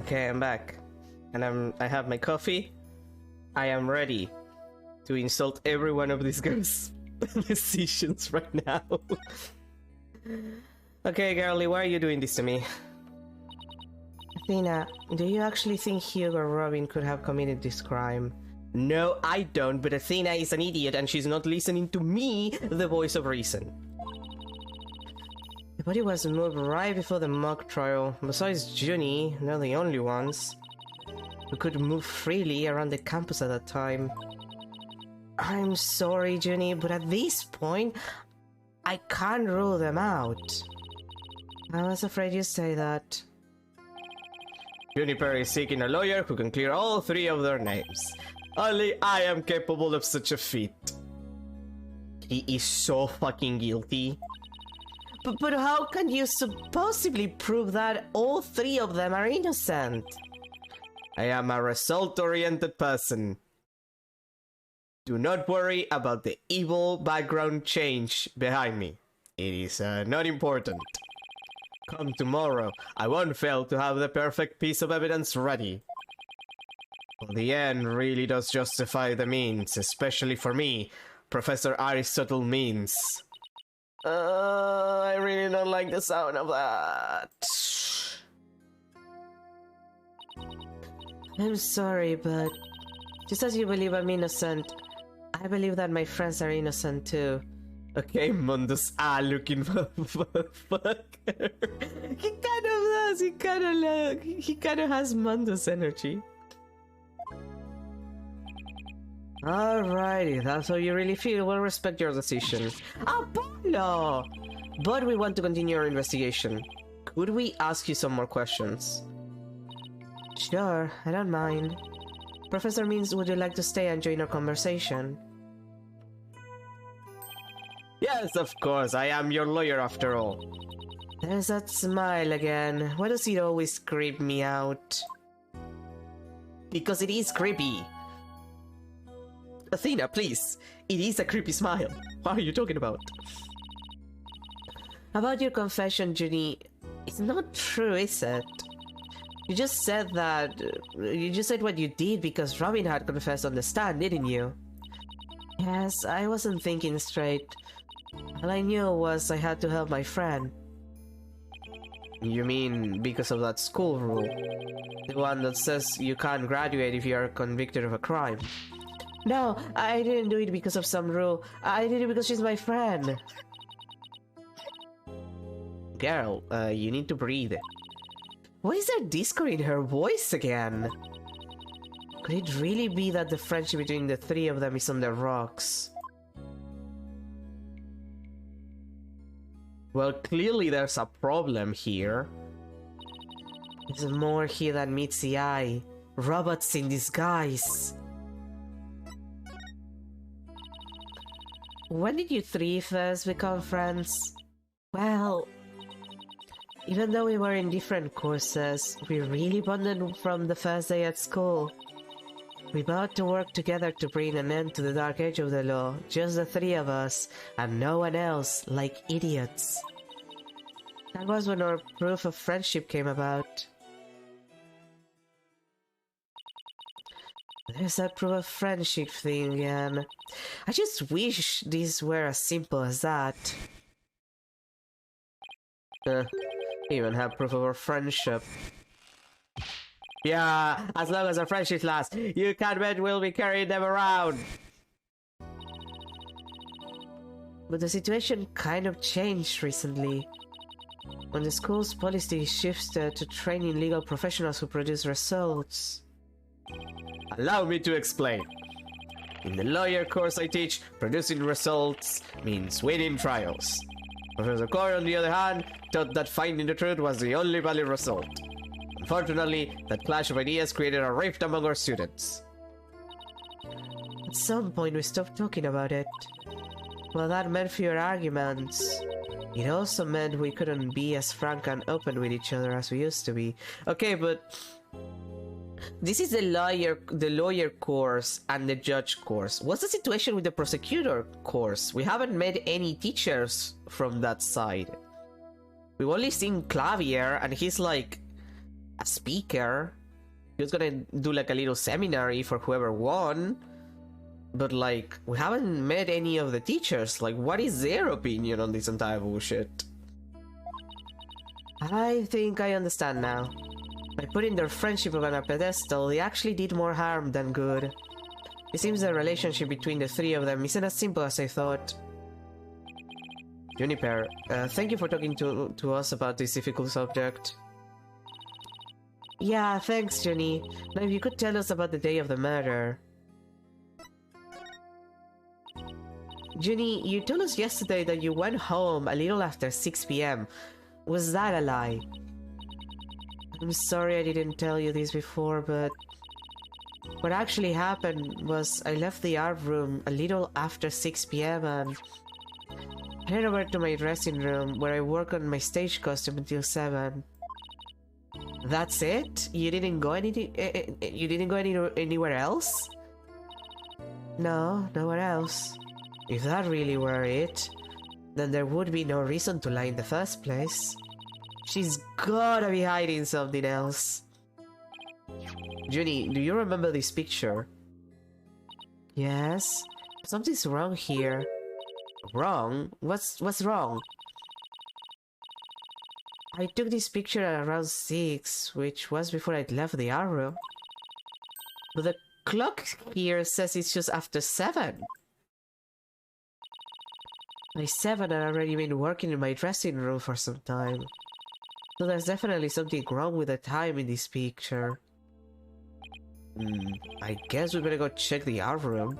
Okay, I'm back. And I have my coffee. I am ready to insult every one of these girls' decisions right now. Okay, girlie, why are you doing this to me? Athena, do you actually think Hugh or Robin could have committed this crime? No, I don't, but Athena is an idiot and she's not listening to me, the voice of reason. The body was moved right before the mock trial. Besides Junie, they're the only ones who could move freely around the campus at that time. I'm sorry, Junie, but at this point, I can't rule them out. I was afraid you'd say that. Juniper is seeking a lawyer who can clear all three of their names. Only I am capable of such a feat. He is so fucking guilty. But how can you supposedly prove that all three of them are innocent? I am a result-oriented person. Do not worry about the evil background change behind me. It is not important. Come tomorrow, I won't fail to have the perfect piece of evidence ready. Well, the end really does justify the means, especially for me, Professor Aristotle means. I really don't like the sound of that. I'm sorry, but just as you believe I'm innocent, I believe that my friends are innocent too. Okay, Mundus looking motherfucker. He kind of does, he kind of has Mundus energy. Alrighty, that's how you really feel. We'll respect your decision. Apollo! But we want to continue our investigation. Could we ask you some more questions? Sure, I don't mind. Professor Means, would you like to stay and join our conversation? Yes, of course, I am your lawyer after all. There's that smile again. Why does it always creep me out? Because it is creepy. Athena, please. It is a creepy smile. What are you talking about? About your confession, Junie, it's not true, is it? You just said that... You just said what you did because Robin had confessed on the stand, didn't you? Yes, I wasn't thinking straight. All I knew was I had to help my friend. You mean because of that school rule? The one that says you can't graduate if you are convicted of a crime? No, I didn't do it because of some rule. I did it because she's my friend. Girl, you need to breathe. Why is there discord in her voice again? Could it really be that the friendship between the three of them is on the rocks? Well, clearly there's a problem here. There's more here than meets the eye. Robots in disguise. When did you three first become friends? Well, even though we were in different courses, we really bonded from the first day at school. We vowed to work together to bring an end to the dark age of the law, just the three of us, and no one else, like idiots. That was when our proof of friendship came about. There's that proof of friendship thing again. I just wish these were as simple as that. Even have proof of our friendship. Yeah, as long as our friendship lasts, you can't bet we'll be carrying them around. But the situation kind of changed recently. When the school's policy shifted to training legal professionals who produce results. Allow me to explain. In the lawyer course I teach, producing results means winning trials. Professor Core, on the other hand, thought that finding the truth was the only valid result. Unfortunately, that clash of ideas created a rift among our students. At some point we stopped talking about it. Well, that meant fewer arguments. It also meant we couldn't be as frank and open with each other as we used to be. Okay, but this is the lawyer course and the judge course. What's the situation with the prosecutor course? We haven't met any teachers from that side. We've only seen Clavier, and he's like a speaker. He was gonna do like a little seminary for whoever won. But like, we haven't met any of the teachers. Like, what is their opinion on this entire bullshit? I think I understand now. By putting their friendship on a pedestal, they actually did more harm than good. It seems the relationship between the three of them isn't as simple as I thought. Juniper, thank you for talking to us about this difficult subject. Yeah, thanks, Junie. Now if you could tell us about the day of the murder. Junie, you told us yesterday that you went home a little after 6 p.m. Was that a lie? I'm sorry I didn't tell you this before, but what actually happened was I left the art room a little after 6 p.m. and headed over to my dressing room where I work on my stage costume until 7. That's it? You didn't go anywhere else? No, nowhere else. If that really were it, then there would be no reason to lie in the first place. She's gotta be hiding something else. Junie, do you remember this picture? Yes. Something's wrong here. Wrong? What's wrong? I took this picture at around 6, which was before I'd left the art room. But the clock here says it's just after 7. By 7, I'd already been working in my dressing room for some time. So there's definitely something wrong with the time in this picture. I guess we better go check the art room.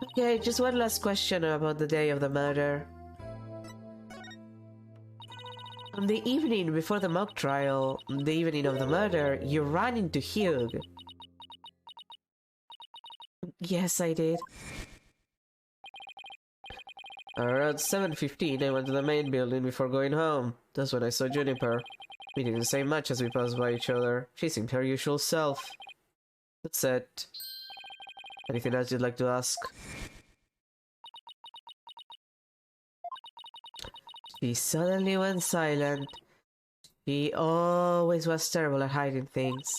Okay, just one last question about the day of the murder. On the evening before the mock trial, the evening of the murder, you ran into Hugh. Yes, I did. Around 7:15, I went to the main building before going home. That's when I saw Juniper. We didn't say much as we passed by each other. She seemed her usual self. That's it. Anything else you'd like to ask? She suddenly went silent. She always was terrible at hiding things.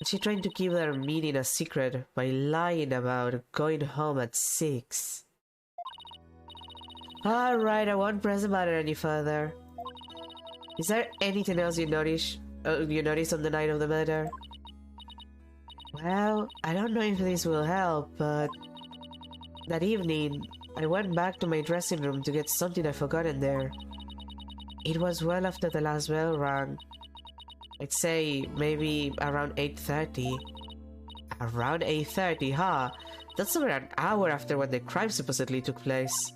She tried to keep their meeting a secret by lying about going home at 6. Alright, I won't press the matter any further. Is there anything else you noticed on the night of the murder? Well, I don't know if this will help, but that evening, I went back to my dressing room to get something I forgot in there. It was well after the last bell rang. I'd say maybe around 8:30. Around 8:30, huh? That's over an hour after when the crime supposedly took place.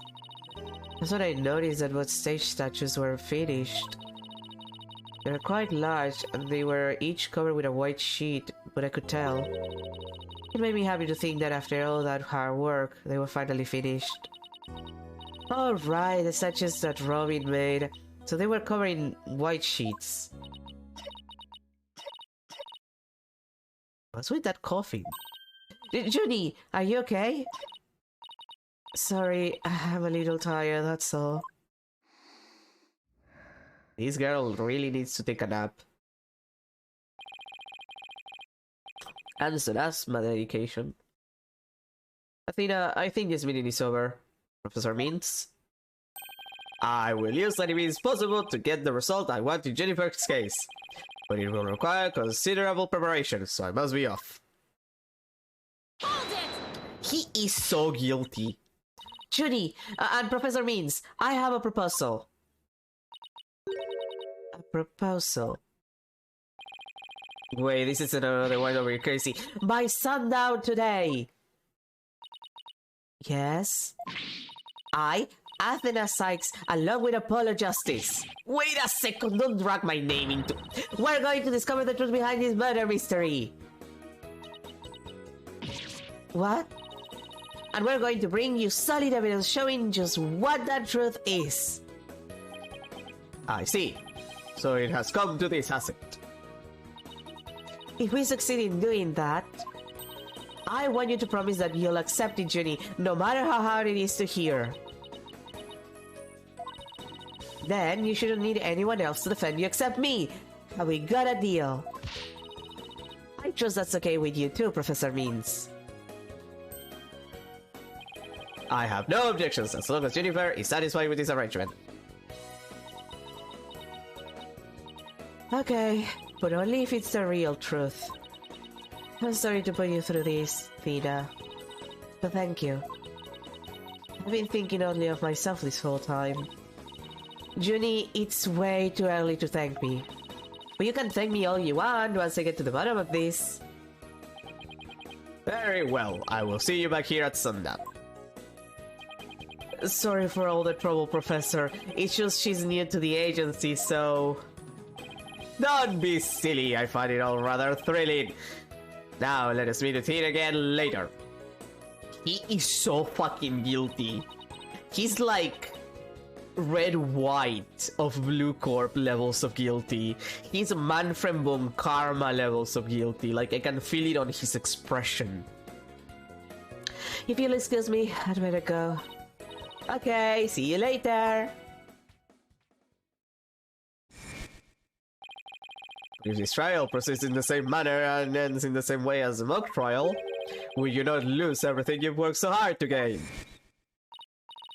That's when I noticed that both stage statues were finished. They were quite large, and they were each covered with a white sheet, but I could tell. It made me happy to think that after all that hard work, they were finally finished. Alright, the statues that Robin made. So they were covered in white sheets. What's with that coughing? Junie, are you okay? Sorry, I'm a little tired, that's all. This girl really needs to take a nap. And some asthma medication. Athena, I think this meeting is over. Professor Mintz? I will use any means possible to get the result I want in Jennifer's case. But it will require considerable preparation, so I must be off. Hold it! He is so guilty. Judy, and Professor Mintz, I have a proposal. A proposal? Wait, this isn't another one over here, crazy. By sundown today! Yes? I, Athena Sykes, along with Apollo Justice. Wait a second, don't drag my name into... We're going to discover the truth behind this murder mystery. What? And we're going to bring you solid evidence showing just what that truth is. I see. So it has come to this, has it? If we succeed in doing that, I want you to promise that you'll accept it, Junie, no matter how hard it is to hear. Then you shouldn't need anyone else to defend you except me. Have we got a deal? I trust that's okay with you too, Professor Means. I have no objections as long as Jennifer is satisfied with this arrangement. Okay, but only if it's the real truth. I'm sorry to put you through this, Thina. But thank you. I've been thinking only of myself this whole time. Junie, it's way too early to thank me. But you can thank me all you want once I get to the bottom of this. Very well, I will see you back here at sundown. Sorry for all the trouble, Professor. It's just she's new to the agency, so... Don't be silly, I find it all rather thrilling. Now let us meet Teen again later. He is so fucking guilty. He's like red white of Blue Corp levels of guilty. He's Manfred von Karma levels of guilty. Like I can feel it on his expression. If you'll excuse me, I'd better go. Okay, see you later. If this trial proceeds in the same manner and ends in the same way as the mock trial, will you not lose everything you've worked so hard to gain?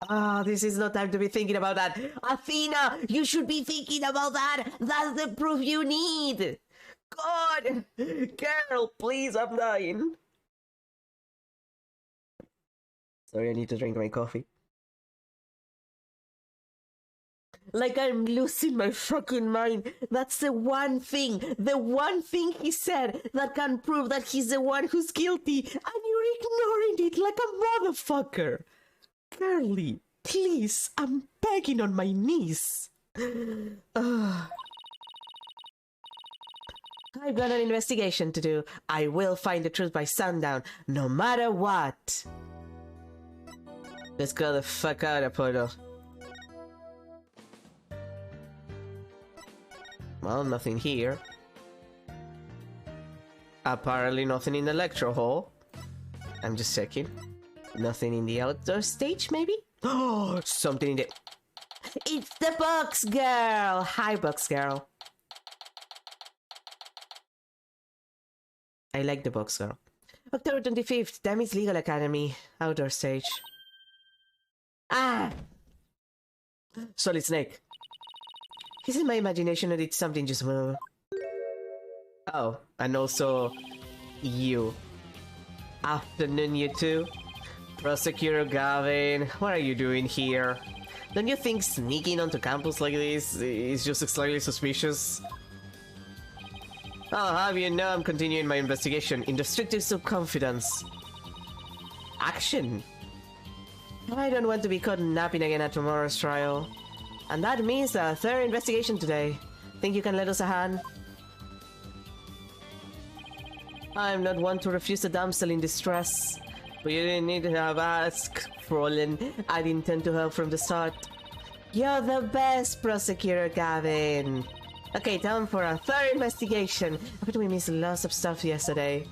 Ah, this is no time to be thinking about that. Athena, you should be thinking about that. That's the proof you need. God, girl, please, I'm dying. Sorry, I need to drink my coffee. Like I'm losing my fucking mind. That's the one thing he said that can prove that he's the one who's guilty, and you're ignoring it like a motherfucker. Girlie, please, I'm begging on my knees. I've got an investigation to do. I will find the truth by sundown, no matter what. Let's go the fuck out of Portal. Well, nothing here. Apparently nothing in the lecture hall. I'm just checking. Nothing in the outdoor stage, maybe? Oh, something in the... It's the box girl! Hi, box girl. I like the box girl. October 25th, Dami's Legal Academy. Outdoor stage. Ah! Solid Snake. Is it my imagination or did something just move? Oh, and also you. Afternoon, you two. Prosecutor Gavin, what are you doing here? Don't you think sneaking onto campus like this is just slightly suspicious? I'll have you know I'm continuing my investigation in the strictest of confidence. Action! I don't want to be caught napping again at tomorrow's trial. And that means a third investigation today. Think you can let us a hand? I'm not one to refuse a damsel in distress. But you didn't need to have asked, Fräulein. I'd intend to help from the start. You're the best, Prosecutor Gavin. Okay, time for a third investigation. I bet we missed lots of stuff yesterday.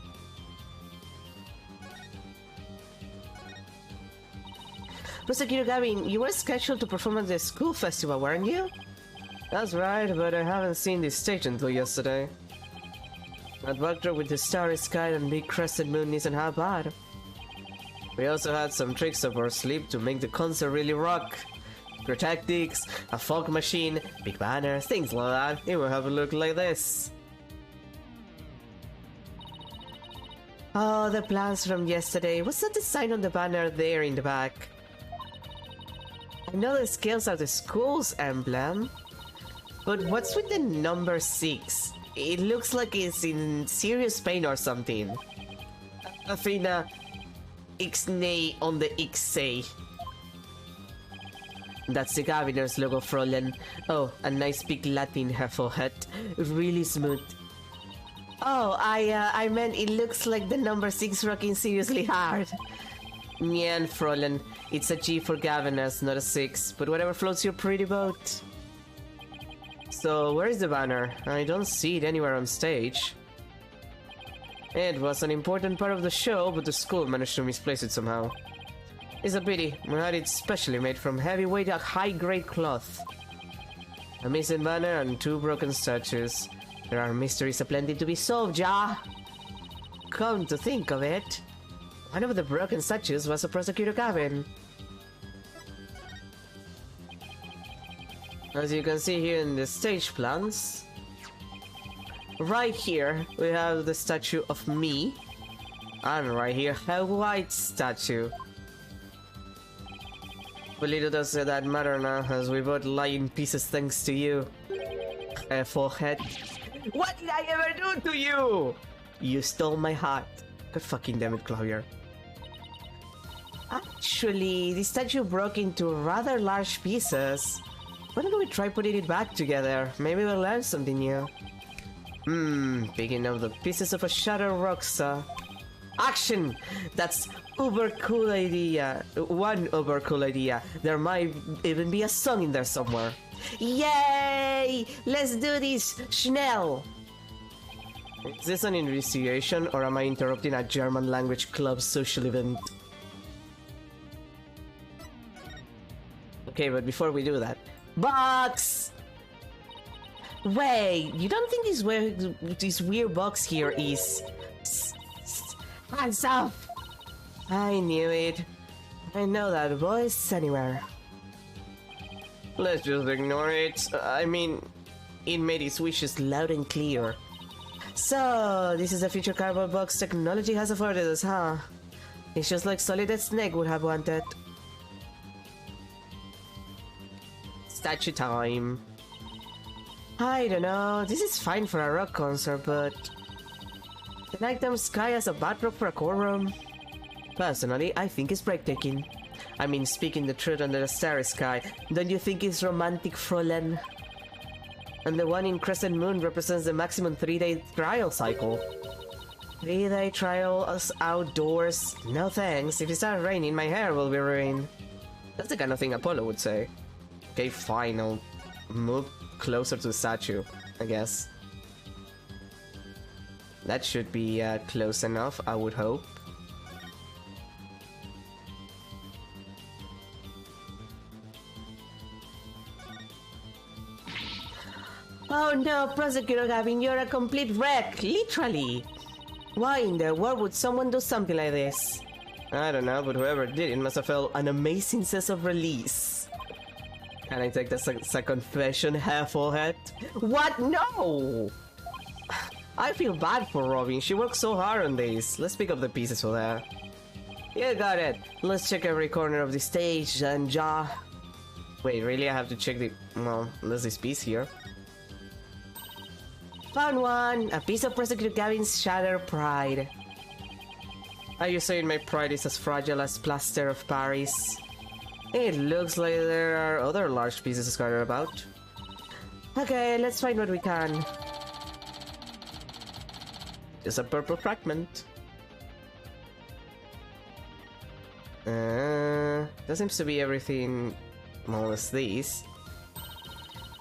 Prosecutor Gavin, you were scheduled to perform at the school festival, weren't you? That's right, but I haven't seen this stage until yesterday. That backdrop with the starry sky and big crescent moon isn't half bad. We also had some tricks up our sleeve to make the concert really rock. Tactics, a fog machine, big banners, things like that. It will have a look like this. Oh, the plans from yesterday. What's that design on the banner there in the back? I know the scales are the school's emblem, but what's with the number 6? It looks like it's in serious pain or something. Athena, Ixnay on the Ixay. That's the Governor's logo, Fräulein. Oh, a nice big Latin her forehead. Really smooth. Oh, I meant it looks like the number 6 rocking seriously hard. Yeah, Fräulein. It's a G for Governors, not a 6, but whatever floats your pretty boat. So, where is the banner? I don't see it anywhere on stage. It was an important part of the show, but the school managed to misplace it somehow. It's a pity. We had it specially made from heavyweight, high-grade cloth. A missing banner and 2 broken statues. There are mysteries aplenty to be solved, ja! Come to think of it, one of the broken statues was a prosecutor cabin. As you can see here in the stage plans, right here we have the statue of me, and right here a white statue. But little does that matter now, as we both lie in pieces thanks to you. Forehead. What did I ever do to you? You stole my heart. God fucking damn it, Claudia. Actually, the statue broke into rather large pieces. Why don't we try putting it back together? Maybe we'll learn something new. Picking up the pieces of a shattered rock saw. Action! That's uber cool idea. One uber cool idea. There might even be a song in there somewhere. Yay! Let's do this, Schnell! Is this an investigation or am I interrupting a German language club social event? Okay, but before we do that, box! Wait, you don't think this weird box here is... Hands off! I knew it. I know that voice anywhere. Let's just ignore it. I mean, it made its wishes loud and clear. So, this is the future cardboard box technology has afforded us, huh? It's just like Solid Snake would have wanted. Statue time. I don't know, this is fine for a rock concert, but... the nighttime sky as a backdrop for a courtroom? Personally, I think it's breathtaking. I mean, speaking the truth under the starry sky, don't you think it's romantic, Fräulein? And the one in Crescent Moon represents the maximum 3-day trial cycle. 3-day trial us outdoors? No thanks, if it starts raining, my hair will be ruined. That's the kind of thing Apollo would say. Okay, fine, I'll move closer to the statue, I guess. That should be close enough, I would hope. Oh no, Prosecutor Gavin, you're a complete wreck, literally! Why in the world would someone do something like this? I don't know, but whoever did it must have felt an amazing sense of release. Can I take this as a confession, Forehead? What? No! I feel bad for Robin, she worked so hard on this. Let's pick up the pieces for her. You got it. Let's check every corner of the stage and jaw. Wait, really? I have to check the... well, there's this piece here. Found one! A piece of Prosecutor Gavin's shattered pride. Are you saying my pride is as fragile as plaster of Paris? It looks like there are other large pieces scattered about. Okay, let's find what we can. Just a purple fragment. That seems to be everything more or less these.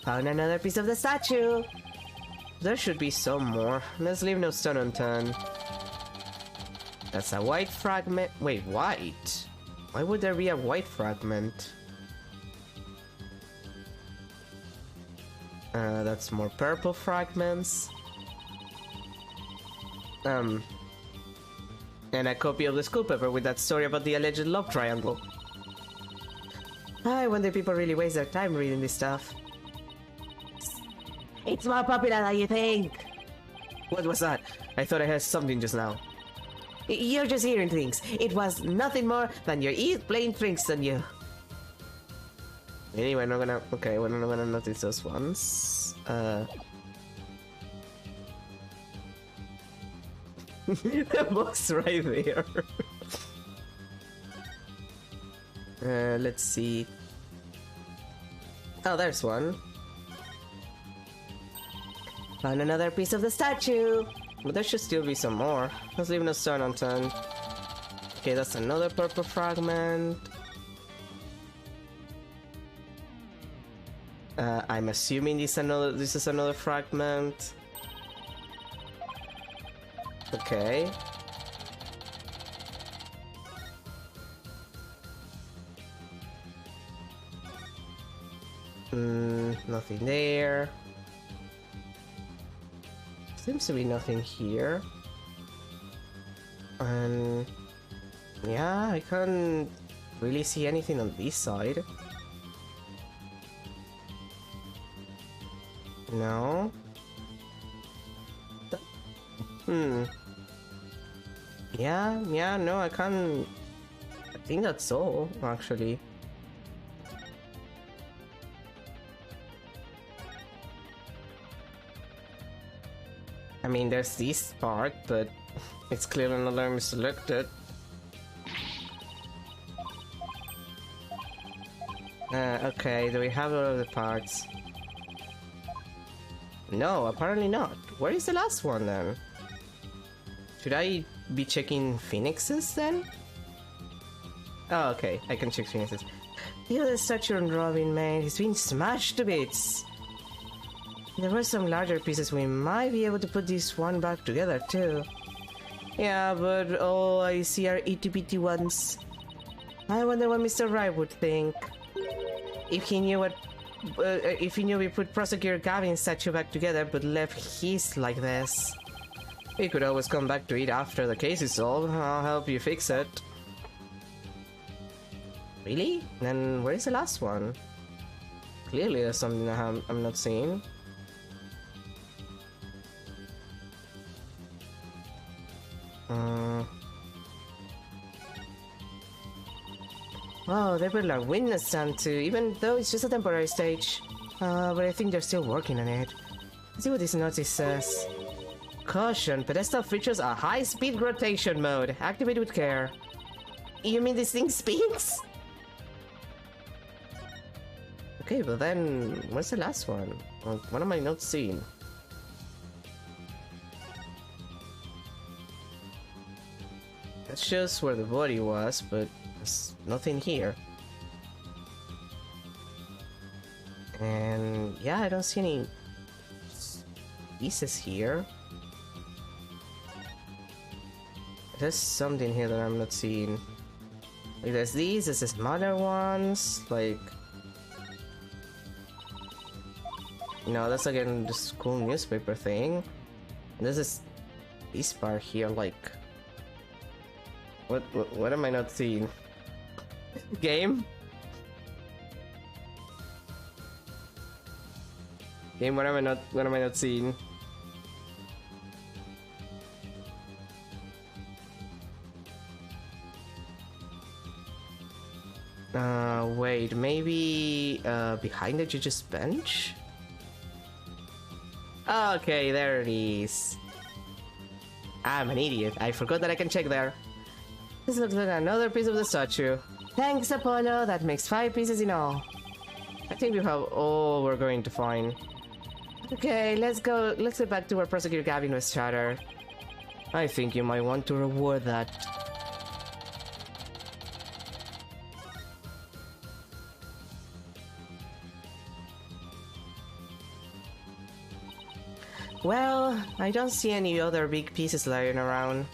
Found another piece of the statue! There should be some more. Let's leave no stone unturned. That's a white fragment. Wait, white? Why would there be a white fragment? That's more purple fragments. And a copy of the school paper with that story about the alleged love triangle. I wonder if people really waste their time reading this stuff. It's more popular than you think! What was that? I thought I heard something just now. You're just hearing things. It was nothing more than your ears playing tricks on you. Anyway, not gonna... okay, we're not gonna notice those ones. The box right there. Let's see. Oh, there's one. Found another piece of the statue! But there should still be some more. Let's leave no stone unturned. Okay, that's another purple fragment. I'm assuming this is another fragment. Okay. Nothing there. Seems to be nothing here. And yeah, I can't really see anything on this side. No. Yeah, no, I can't. I think that's all, actually. I mean, there's this part, but it's clearly not letting me select it. Okay, do we have all of the parts? No, apparently not. Where is the last one then? Should I be checking Phoenixes then? Oh, okay, I can check Phoenixes. The other statue on Robin, man, he's been smashed to bits. There were some larger pieces, we might be able to put this one back together too. Yeah, but all I see are itty bitty ones. I wonder what Mr. Wright would think. If he knew we put Prosecutor Gavin's statue back together but left his like this. We could always come back to it after the case is solved. I'll help you fix it. Really? Then where's the last one? Clearly there's something I'm not seeing. Oh, they put a witness stand too, even though it's just a temporary stage. But I think they're still working on it. Let's see what this notice says. Caution, pedestal features a high-speed rotation mode. Activate with care. You mean this thing speaks? Okay, but then what's the last one? What am I not seeing? That shows where the body was, but there's nothing here. And yeah, I don't see any pieces here. There's something here that I'm not seeing. Like there's these, there's the smaller ones, like... No, that's again the school newspaper thing. And this part here, like... What am I not seeing? Game? Game, what am I not seeing? Wait, maybe behind the judge's bench? Okay, there it is. I'm an idiot. I forgot that I can check there. This looks like another piece of the statue. Thanks, Apollo. That makes 5 pieces in all. I think we have all we're going to find. Okay, let's go. Let's get back to where Prosecutor Gavin was shattered. I think you might want to reward that. Well, I don't see any other big pieces lying around.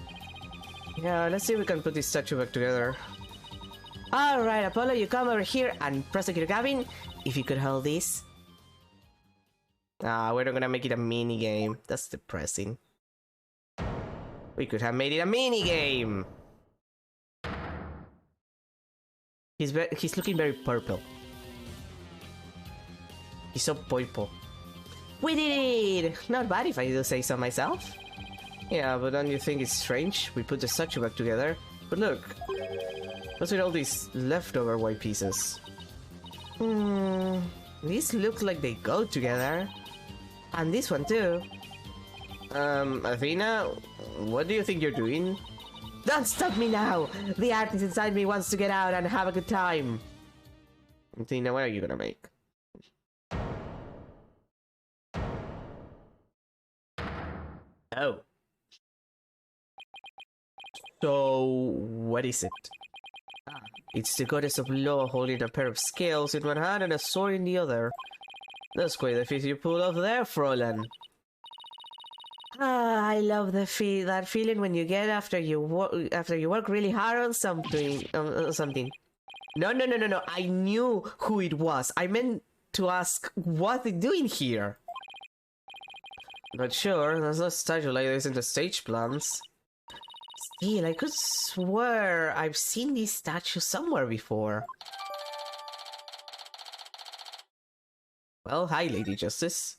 Yeah, let's see if we can put this statue back together. Alright, Apollo, you come over here, and Prosecutor Gavin, if you could hold this. We're not gonna make it a mini game. That's depressing. We could have made it a mini game. He's looking very purple. He's so purple. We did it! Not bad if I do say so myself. Yeah, but don't you think it's strange? We put the statue back together, but look. What's with all these leftover white pieces? These look like they go together. And this one too. Athena, what do you think you're doing? Don't stop me now! The artist inside me wants to get out and have a good time. Athena, what are you gonna make? Oh. So, what is it? It's the goddess of law holding a pair of scales in one hand and a sword in the other. That's quite the feat you pulled off there, Fräulein. I love that feeling when you get after you work really hard on something. No. I knew who it was. I meant to ask what they're doing here. But sure, there's no statue like this in the stage plans. Still, I could swear I've seen this statue somewhere before. Well, hi, Lady Justice.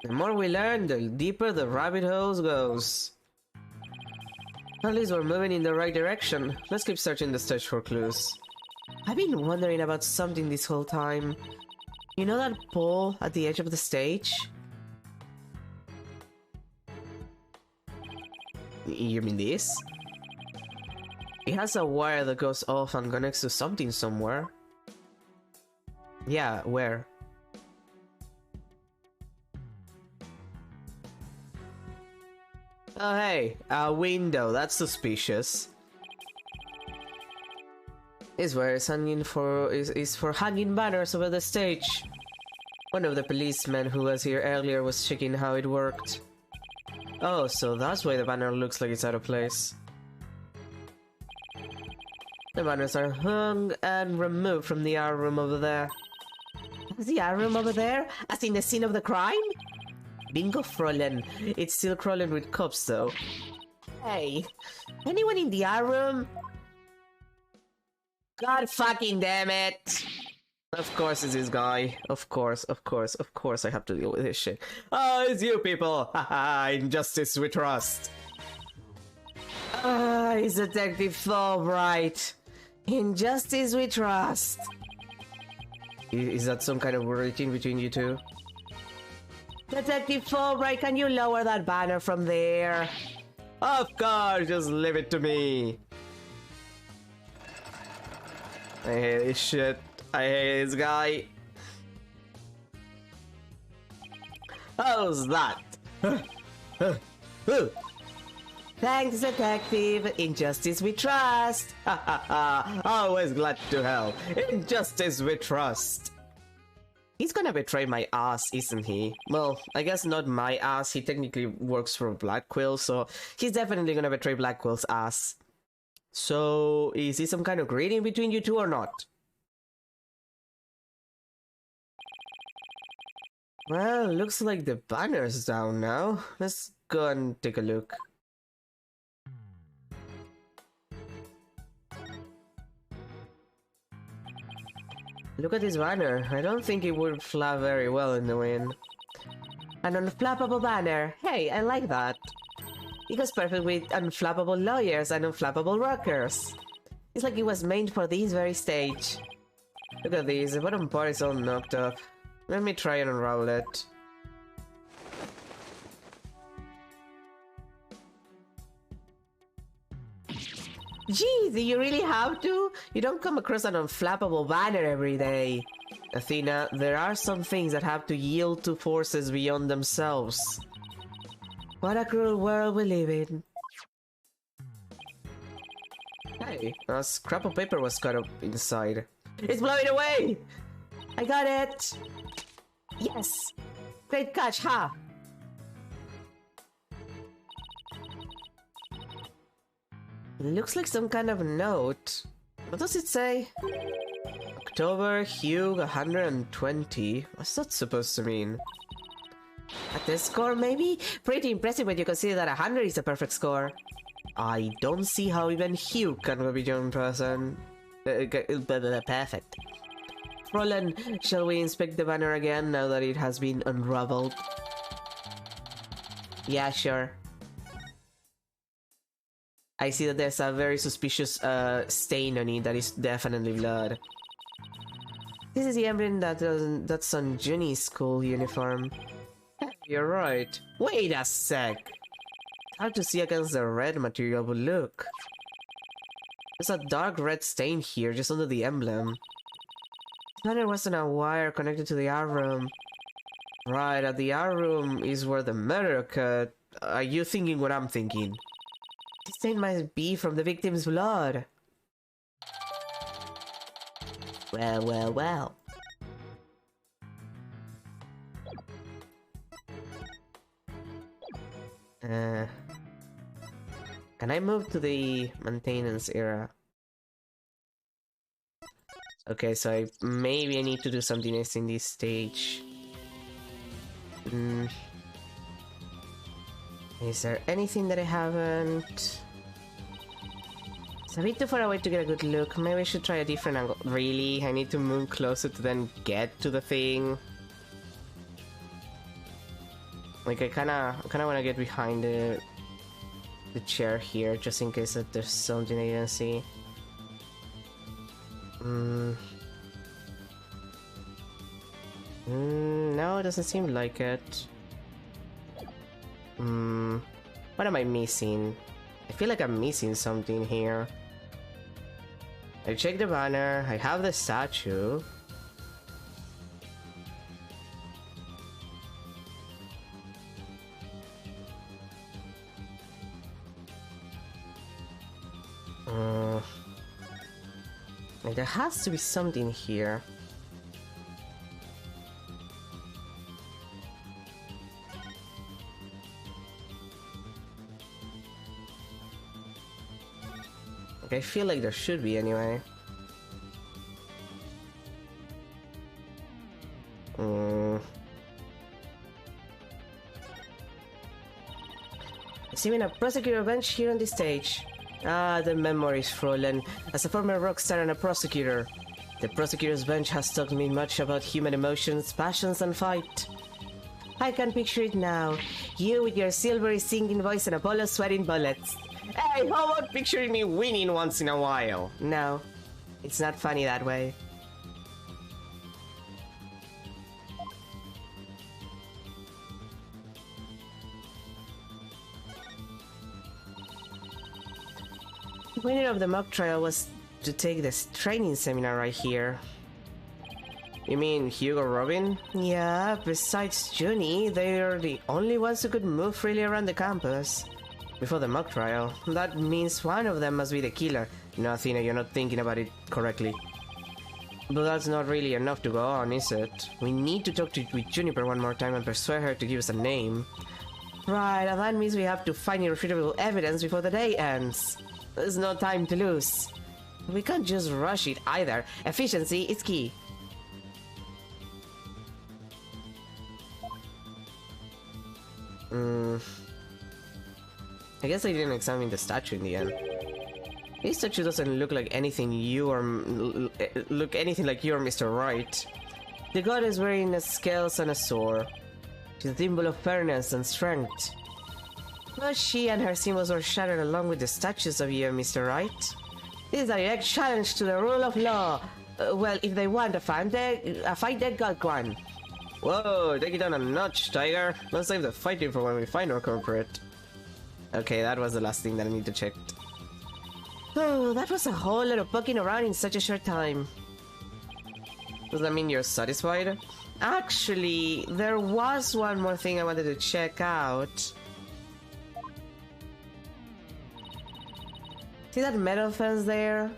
The more we learn, the deeper the rabbit hole goes. At least we're moving in the right direction. Let's keep searching the stage for clues. I've been wondering about something this whole time. You know that pole at the edge of the stage? You mean this? It has a wire that goes off and connects to something somewhere. Yeah, where? Oh hey, a window, that's suspicious. This wire is hanging for hanging banners over the stage. One of the policemen who was here earlier was checking how it worked. Oh, so that's why the banner looks like it's out of place. The banners are hung and removed from the art room over there. The art room over there? As in the scene of the crime? Bingo, Fräulein. It's still crawling with cops, though. Hey, anyone in the art room? God fucking damn it! Of course it's this guy. Of course I have to deal with this shit. Oh, it's you people! Haha, injustice we trust. Ah, it's Detective Fulbright. Injustice we trust. Is that some kind of routine between you two? Detective Fulbright, can you lower that banner from there? Of course, just leave it to me. I hate this shit. I hate this guy. How's that? Thanks, Detective. Injustice we trust. Ha ha ha. Always glad to help. Injustice we trust. He's gonna betray my ass, isn't he? Well, I guess not my ass. He technically works for Black Quill, so he's definitely gonna betray Black Quill's ass. So, is he some kind of greeting between you two or not? Well, looks like the banner's down now. Let's go and take a look. Look at this banner. I don't think it would flap very well in the wind. An unflappable banner. Hey, I like that. It goes perfect with unflappable lawyers and unflappable rockers. It's like it was made for this very stage. Look at this, the bottom part is all knocked up. Let me try and unravel it. Geez, do you really have to? You don't come across an unflappable banner every day. Athena, there are some things that have to yield to forces beyond themselves. What a cruel world we live in. Hey, a scrap of paper was cut up inside. It's blowing away! I got it! Yes! Great catch, ha! It looks like some kind of note. What does it say? October, Hugh, 120. What's that supposed to mean? A test score, maybe? Pretty impressive when you consider that 100 is a perfect score. I don't see how even Hugh can be a young person. Perfect. Fräulein, shall we inspect the banner again now that it has been unraveled? Yeah, sure. I see that there's a very suspicious stain on it that is definitely blood. This is the emblem that's on Junie's school uniform. You're right. Wait a sec! Hard to see against the red material, but look. There's a dark red stain here just under the emblem. There wasn't a wire connected to the art room. Right, at the art room is where the murder occurred. Are you thinking what I'm thinking? This stain must be from the victim's blood. Well, well, well. Can I move to the maintenance era? Okay, so maybe I need to do something else in this stage. Is there anything that I haven't? It's a bit too far away to get a good look. Maybe I should try a different angle. Really? I need to move closer to then get to the thing? Like, I kinda wanna get behind the chair here, just in case that there's something I didn't see. No, it doesn't seem like it. What am I missing? I feel like I'm missing something here. I checked the banner, I have the statue. Like, there has to be something here. Like, I feel like there should be anyway. There's even a prosecutor bench here on the stage. Ah, the memories, Fräulein. As a former rockstar and a prosecutor, the prosecutor's bench has taught me much about human emotions, passions, and fight. I can picture it now. You with your silvery singing voice and Apollo sweating bullets. Hey, how about picturing me winning once in a while? No, it's not funny that way. The winner of the mock trial was to take this training seminar right here. You mean Hugo Robin? Yeah, besides Junie, they're the only ones who could move freely around the campus. Before the mock trial, that means one of them must be the killer. No, Athena, you're not thinking about it correctly. But that's not really enough to go on, is it? We need to talk with Juniper one more time and persuade her to give us a name. Right, and that means we have to find irrefutable evidence before the day ends. There's no time to lose. We can't just rush it either. Efficiency is key. I guess I didn't examine the statue in the end. This statue doesn't look like anything anything like you or Mr. Wright. The god is wearing a scales and a sword. She's a symbol of fairness and strength. But she and her symbols were shattered along with the statues of you and Mr. Wright. This is a direct challenge to the rule of law. Well, if they want a fight, they got one. Whoa, take it down a notch, Tiger. Let's save the fighting for when we find our culprit. Okay, that was the last thing that I need to check. Oh, that was a whole lot of poking around in such a short time. Does that mean you're satisfied? Actually, there was one more thing I wanted to check out. See that metal fence there?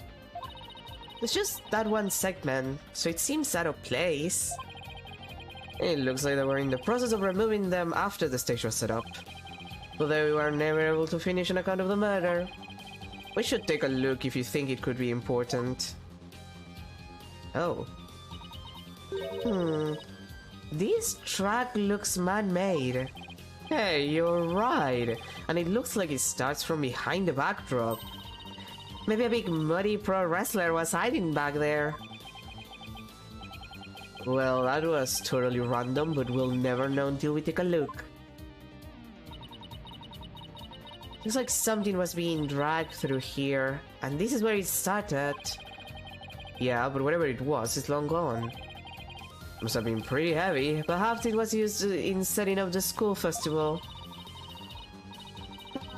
It's just that one segment, so it seems out of place. It looks like they were in the process of removing them after the stage was set up. But they were never able to finish on account of the murder. We should take a look if you think it could be important. Oh. This track looks man-made. Hey, you're right. And it looks like it starts from behind the backdrop. Maybe a big muddy pro wrestler was hiding back there. Well, that was totally random, but we'll never know until we take a look. Looks like something was being dragged through here, and this is where it started. Yeah, but whatever it was, it's long gone. Must have been pretty heavy. Perhaps it was used in setting up the school festival.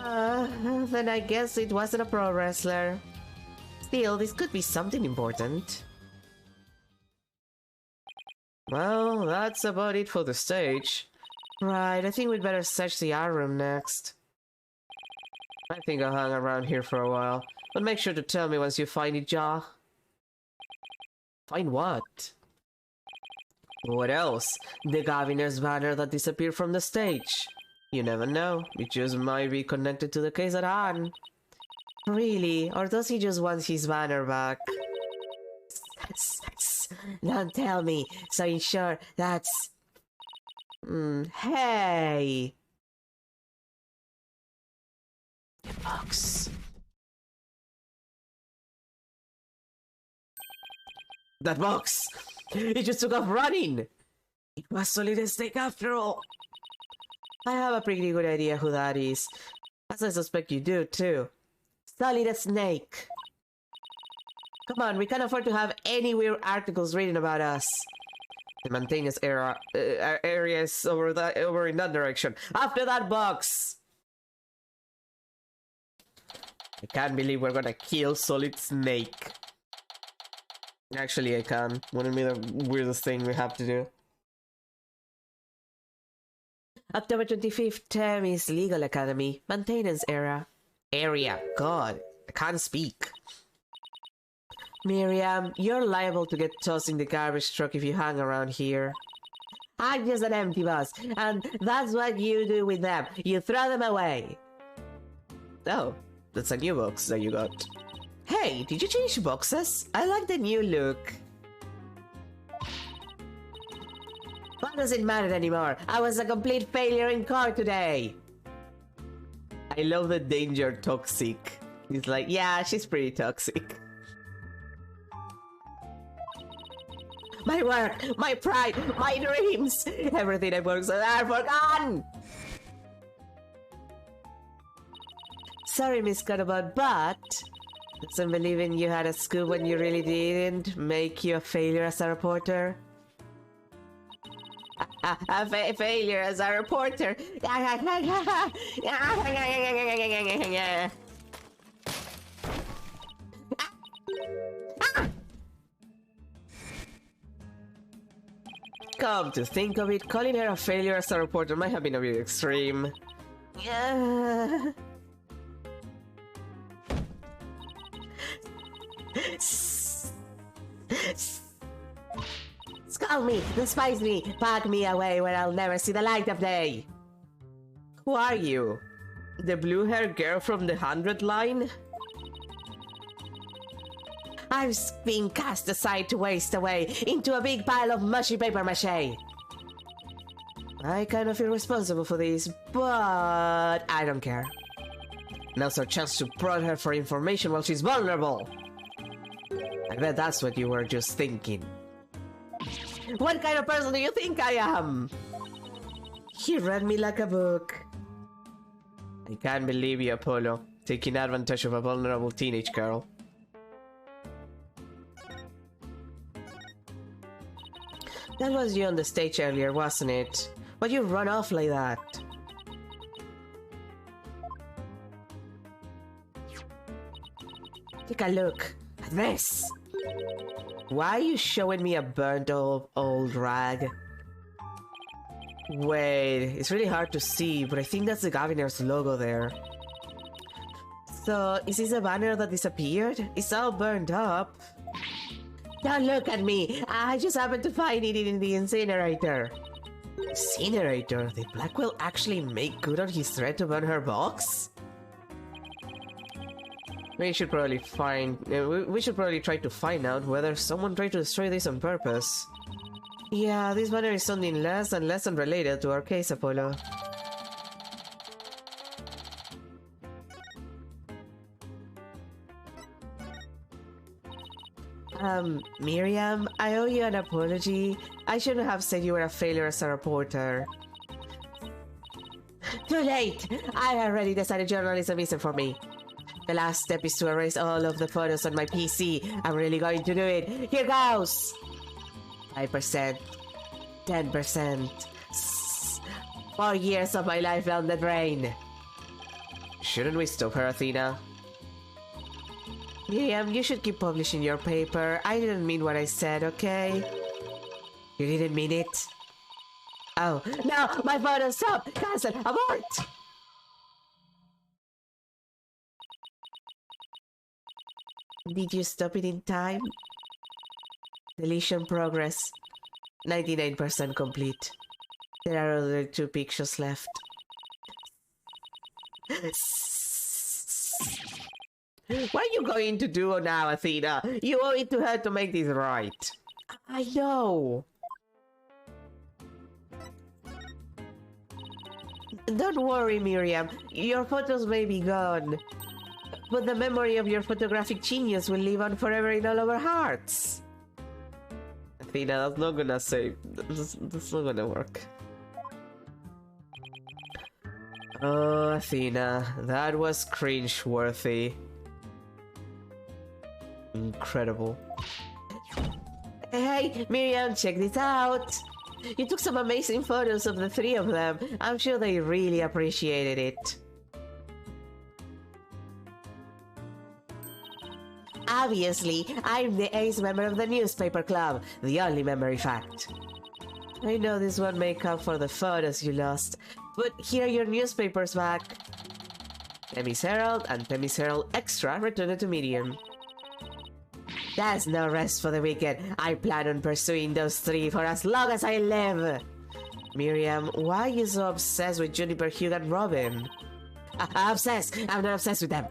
Then I guess it wasn't a pro wrestler. Still, this could be something important. Well, that's about it for the stage. Right, I think we'd better search the art room next. I think I'll hang around here for a while, but make sure to tell me once you find it, Ja. Find what? What else? The governor's banner that disappeared from the stage. You never know, it just might be connected to the case at hand. Really? Or does he just want his banner back? Don't tell me. So in short, that's... hey! Box. That box! It just took off running! It was Solid Snake after all! I have a pretty good idea who that is. As I suspect you do, too. Solid Snake! Come on, we can't afford to have any weird articles written about us. The maintenance area is over in that direction. After that box! I can't believe we're gonna kill Solid Snake. Actually, I can. Wouldn't be the weirdest thing we have to do. October 25th term is Legal Academy. Maintenance area. God, I can't speak. Miriam, you're liable to get tossed in the garbage truck if you hang around here. I'm just an empty box, and that's what you do with them. You throw them away. Oh, that's a new box that you got. Hey, did you change boxes? I like the new look. What does it matter anymore? I was a complete failure in court today. I love the danger toxic. He's like, yeah, she's pretty toxic. My work, my pride, my dreams, everything I worked so hard for gone! Sorry, Miss Cuddlebot, but... doesn't believing you had a scoop when you really didn't make you a failure as a reporter? A failure as a reporter! Come to think of it, calling her a failure as a reporter might have been a bit extreme. Scold me, despise me, pack me away where I'll never see the light of day. Who are you? The blue-haired girl from the 100 line? I've been cast aside to waste away into a big pile of mushy paper mache. I kind of feel responsible for this, but I don't care. Now's our chance to prod her for information while she's vulnerable. I bet that's what you were just thinking. What kind of person do you think I am? He read me like a book. I can't believe you, Apollo, taking advantage of a vulnerable teenage girl. That was you on the stage earlier, wasn't it? Why'd you run off like that? Take a look at this! Why are you showing me a burnt old rag? Wait, it's really hard to see, but I think that's the Governor's logo there. So, is this a banner that disappeared? It's all burned up. Don't look at me! I just happened to find it in the incinerator. Incinerator? Did Blackwell actually make good on his threat to burn her box? We should probably try to find out whether someone tried to destroy this on purpose. Yeah, this banner is sounding less and less unrelated to our case, Apollo. Miriam, I owe you an apology. I shouldn't have said you were a failure as a reporter. Too late! I already decided journalism isn't for me. The last step is to erase all of the photos on my PC. I'm really going to do it. Here goes! 5%. 10%. 4 years of my life down the drain. Shouldn't we stop her, Athena? Miriam, you should keep publishing your paper. I didn't mean what I said, okay? You didn't mean it? Oh, no! My photos! Stop! Cancel! Abort! Did you stop it in time? Deletion progress. 99% complete. There are other 2 pictures left. What are you going to do now, Athena? You owe it to her to make this right. I know. Don't worry, Miriam. Your photos may be gone, but the memory of your photographic genius will live on forever in all our hearts. Athena, that's not gonna say. That's not gonna work. Oh, Athena, that was cringe-worthy. Incredible. Hey, Miriam, check this out! You took some amazing photos of the three of them. I'm sure they really appreciated it. Obviously, I'm the ace member of the newspaper club, the only member in fact. I know this won't make up for the photos you lost, but here are your newspapers back. Themis Herald and Themis Herald Extra returned to Miriam. There's no rest for the wicked. I plan on pursuing those three for as long as I live. Miriam, why are you so obsessed with Juniper, Hugh, and Robin? Obsessed? I'm not obsessed with them.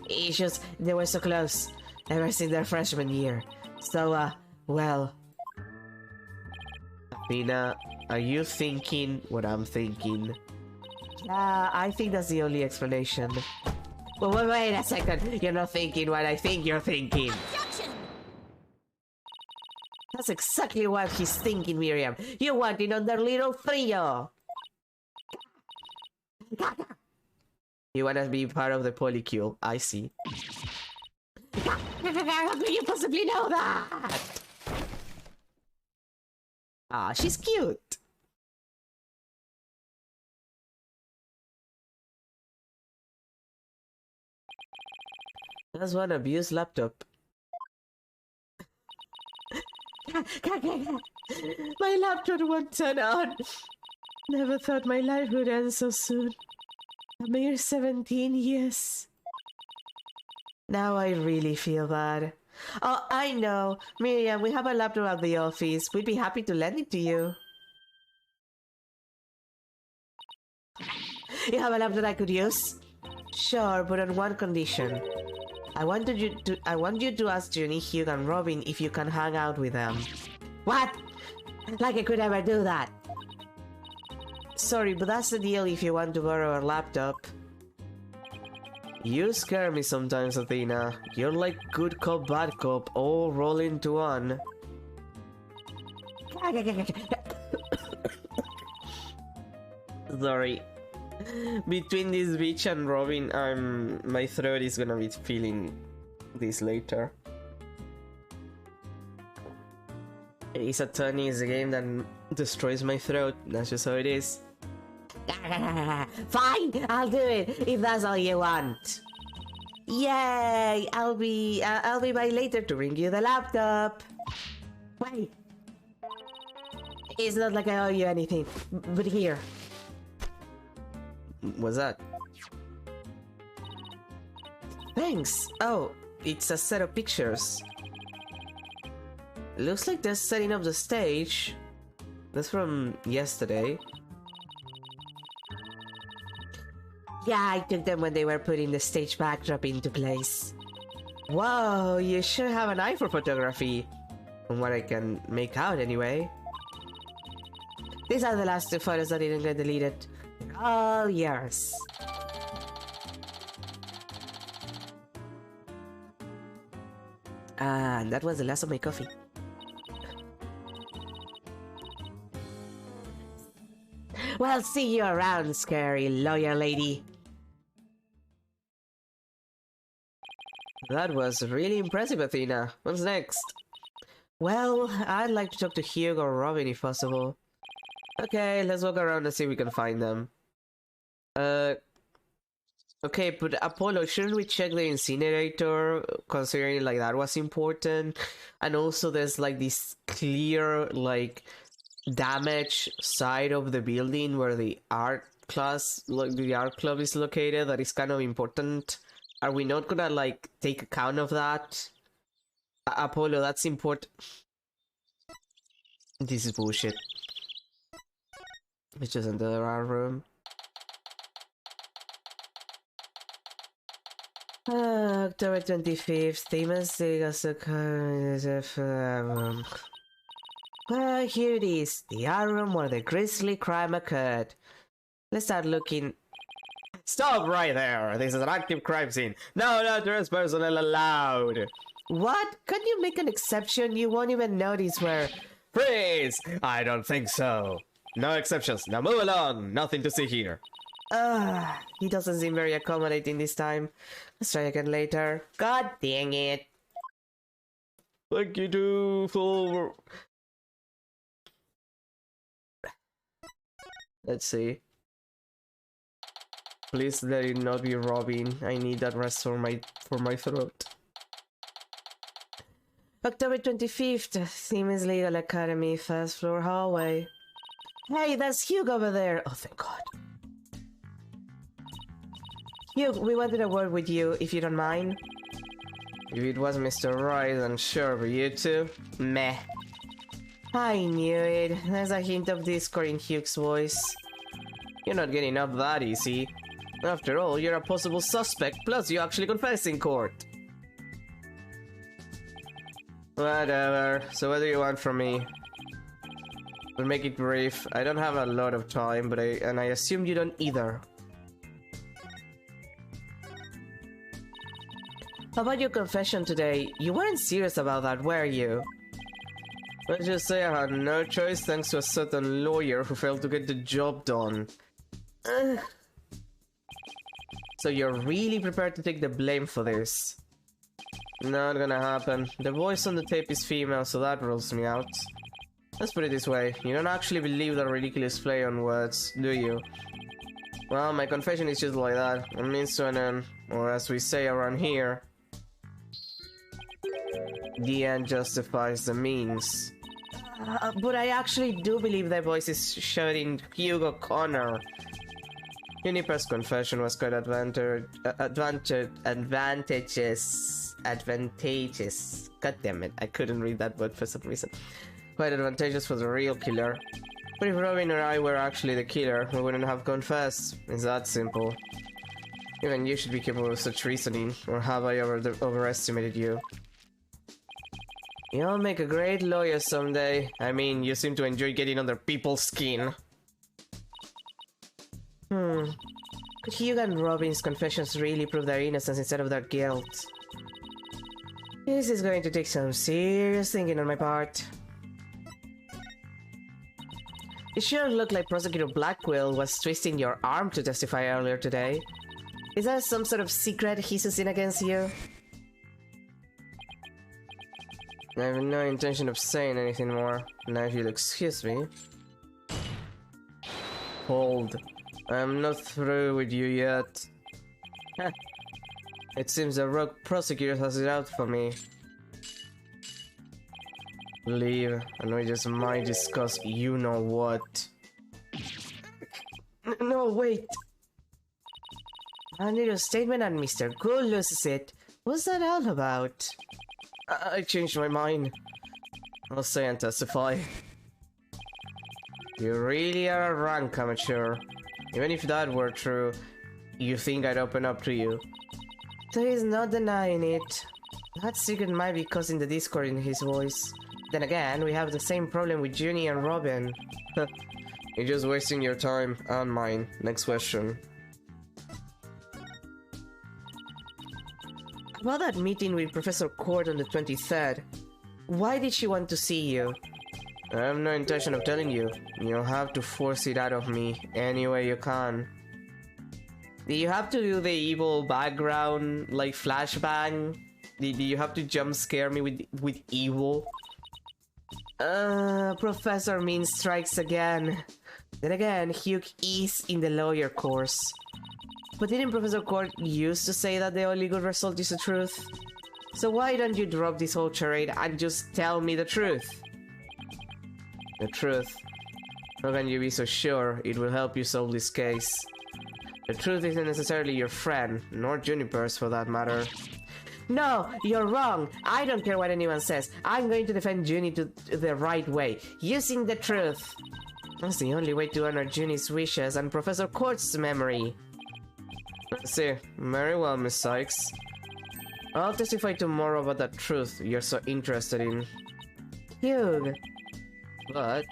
It's just they were so close ever since their freshman year. So, well. Athena, are you thinking what I'm thinking? Yeah, I think that's the only explanation. Well, wait a second. You're not thinking what I think you're thinking. Objection! That's exactly what he's thinking, Miriam. You want in on their little trio. You want to be part of the polycule. I see. How could you possibly know that? Ah, she's cute. That's one abused laptop. My laptop won't turn on. Never thought my life would end so soon. A mere 17 years. Now I really feel bad. Oh, I know. Miriam, we have a laptop at the office. We'd be happy to lend it to you. You have a laptop I could use? Sure, but on one condition. I want you to ask Junie, Hugh, and Robin if you can hang out with them. What? Like I could ever do that. Sorry, but that's the deal if you want to borrow a laptop. You scare me sometimes, Athena. You're like good cop, bad cop, all roll into one. Sorry. Between this bitch and Robin, my throat is gonna be feeling this later. Ace Attorney is a game that destroys my throat. That's just how it is. Fine, I'll do it if that's all you want. Yay! I'll be by later to bring you the laptop. Wait. It's not like I owe you anything, but here. What's that? Thanks. Oh, it's a set of pictures. Looks like they're setting up the stage. That's from yesterday. Yeah, I took them when they were putting the stage backdrop into place. Whoa, you sure have an eye for photography. From what I can make out anyway. These are the last two photos that didn't get deleted. They're all yours. And that was the last of my coffee. Well, see you around, scary lawyer lady. That was really impressive, Athena. What's next? Well, I'd like to talk to Hugh or Robin if possible. Okay, let's walk around and see if we can find them. Okay, but Apollo, shouldn't we check the incinerator, considering like that was important? And also there's like this clear like damage side of the building where the art class, like the art club is located, that is kind of important. Are we not gonna like take account of that? Apollo, that's important. This is bullshit. Let's just enter our room. October 25th, Demons well, here it is, the room where the grisly crime occurred. Let's start looking. Stop right there! This is an active crime scene. No personnel allowed. What? Can you make an exception? You won't even notice where. Freeze! I don't think so. No exceptions. Now move along. Nothing to see here. He doesn't seem very accommodating this time. Let's try again later. God dang it. Thank you too for... Let's see. Please let it not be Robin. I need that rest for my throat. October 25th, Siemens Legal Academy, first floor hallway. Hey, that's Hugh over there. Oh, thank God. Hugh, we wanted a word with you, if you don't mind. If it was Mr. Roy, then sure, but you two? Meh. I knew it. There's a hint of discord in Hugh's voice. You're not getting up that easy. After all, you're a possible suspect, plus you actually confess in court. Whatever. So what do you want from me? We'll make it brief. I don't have a lot of time, but I assume you don't either. How about your confession today? You weren't serious about that, were you? Let's just say I had no choice thanks to a certain lawyer who failed to get the job done. So you're really prepared to take the blame for this? Not gonna happen. The voice on the tape is female, so that rules me out. Let's put it this way, you don't actually believe that ridiculous play on words, do you? Well, my confession is just like that, a means to an end, or as we say around here, the end justifies the means. But I actually do believe that voice is shouting Hugo Connor. Juniper's confession was quite advantageous. God damn it, I couldn't read that word for some reason. Quite advantageous for the real killer. But if Robin or I were actually the killer, we wouldn't have confessed. It's that simple. Even you should be capable of such reasoning, or have I overestimated you? You'll make a great lawyer someday. I mean, you seem to enjoy getting under people's skin. Could Hugh and Robin's confessions really prove their innocence instead of their guilt? This is going to take some serious thinking on my part. It sure looked like Prosecutor Blackwell was twisting your arm to testify earlier today. Is that some sort of secret he's using against you? I have no intention of saying anything more. Now if you'll excuse me. Hold. I'm not through with you yet. It seems the rogue prosecutor has it out for me. Leave, and we just might discuss you-know-what. No, wait. I need a statement and Mr. Gould loses it. What's that all about? I changed my mind. I'll say and testify. You really are a rank amateur. Even if that were true, you think I'd open up to you? There is no denying it. That secret might be causing the discord in his voice. Then again, we have the same problem with Junie and Robin. You're just wasting your time and mine. Next question. About that meeting with Professor Court on the 23rd, why did she want to see you? I have no intention of telling you. You'll have to force it out of me any way you can. Do you have to do the evil background, like flashbang? Do you have to jump scare me with evil? Professor Min strikes again. Then again, Hugh is in the lawyer course. But didn't Professor Court used to say that the only good result is the truth? So why don't you drop this whole charade and just tell me the truth? The truth? How can you be so sure it will help you solve this case? The truth isn't necessarily your friend, nor Juniper's for that matter. No, you're wrong. I don't care what anyone says. I'm going to defend Junie the right way, using the truth. That's the only way to honor Junie's wishes and Professor Court's memory. I see. Very well, Miss Sykes. I'll testify tomorrow about that truth you're so interested in. Hugh, But...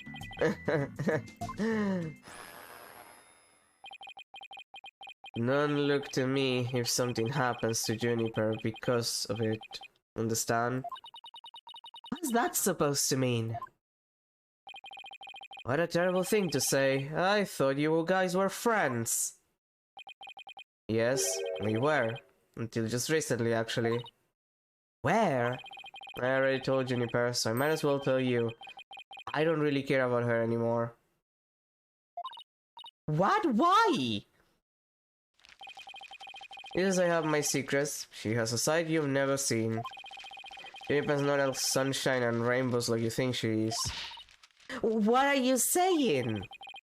None look to me if something happens to Juniper because of it. Understand? what's that supposed to mean? What a terrible thing to say. I thought you guys were friends. Yes, we were. Until just recently, actually. Where? I already told Juniper, so I might as well tell you. I don't really care about her anymore. What? Why? Yes, I have my secrets. She has a side you've never seen. Juniper's not all sunshine and rainbows like you think she is. What are you saying?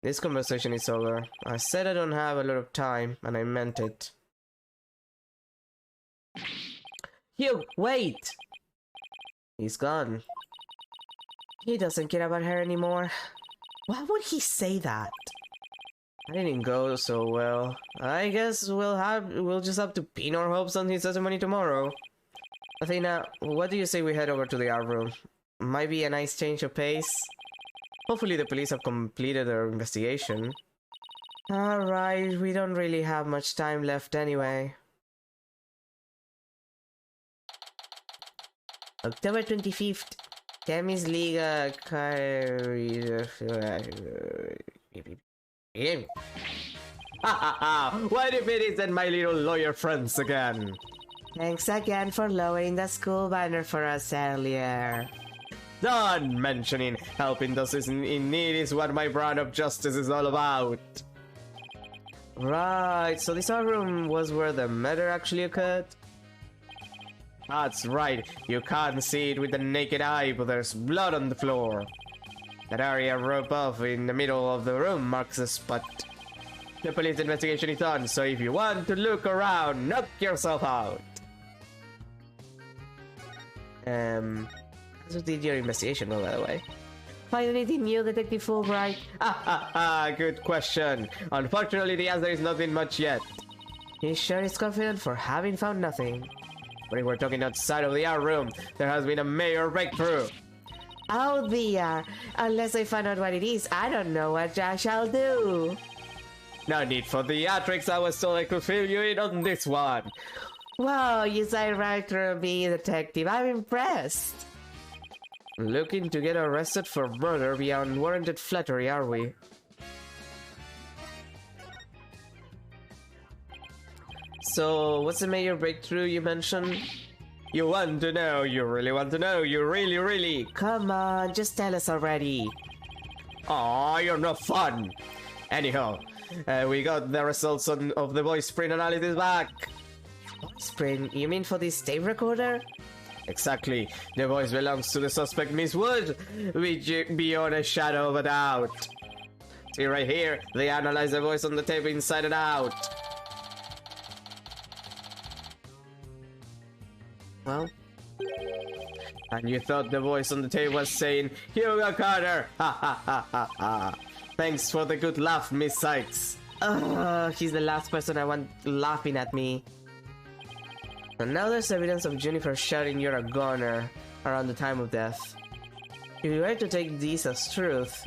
This conversation is over. I said I don't have a lot of time, and I meant it. Hugh, wait! He's gone. He doesn't care about her anymore. Why would he say that? I didn't go so well. I guess we'll just have to pin our hopes on his testimony tomorrow. Athena, what do you say we head over to the art room? Might be a nice change of pace. Hopefully the police have completed their investigation. Alright, we don't really have much time left anyway. October 25th. Chemist League What if it isn't my little lawyer friends again? Thanks again for lowering the school banner for us earlier. Done mentioning helping those in need is what my brand of justice is all about. Right, so this art room was where the murder actually occurred? That's right, you can't see it with the naked eye, but there's blood on the floor. That area roped off in the middle of the room marks the spot. The police investigation is on, so if you want to look around, knock yourself out. How did your investigation go, by the way? Find anything new, Detective Fulbright? Good question. Unfortunately, the answer is nothing much yet. He sure is confident for having found nothing. But if we're talking outside of the art room, there has been a major breakthrough. Oh dear, unless I find out what it is, I don't know what I shall do. No need for theatrics, I was told I could fill you in on this one. Wow, you say right through me, Detective. I'm impressed. Looking to get arrested for murder beyond unwarranted flattery, are we? So, what's the major breakthrough you mentioned? You want to know, you really want to know, you really... Come on, just tell us already. Aw, you're no fun! Anyhow, we got the results of the voice print analysis back. Voice print? You mean for this tape recorder? Exactly. The voice belongs to the suspect, Miss Wood, beyond a shadow of a doubt. See right here, they analyze the voice on the tape inside and out. Well, and you thought the voice on the tape was saying, Hugo Carter! Ha ha ha ha ha! Thanks for the good laugh, Miss Sykes. He's the last person I want laughing at me. And now there's evidence of Jennifer shouting you're a goner around the time of death. If we were to take this as truth,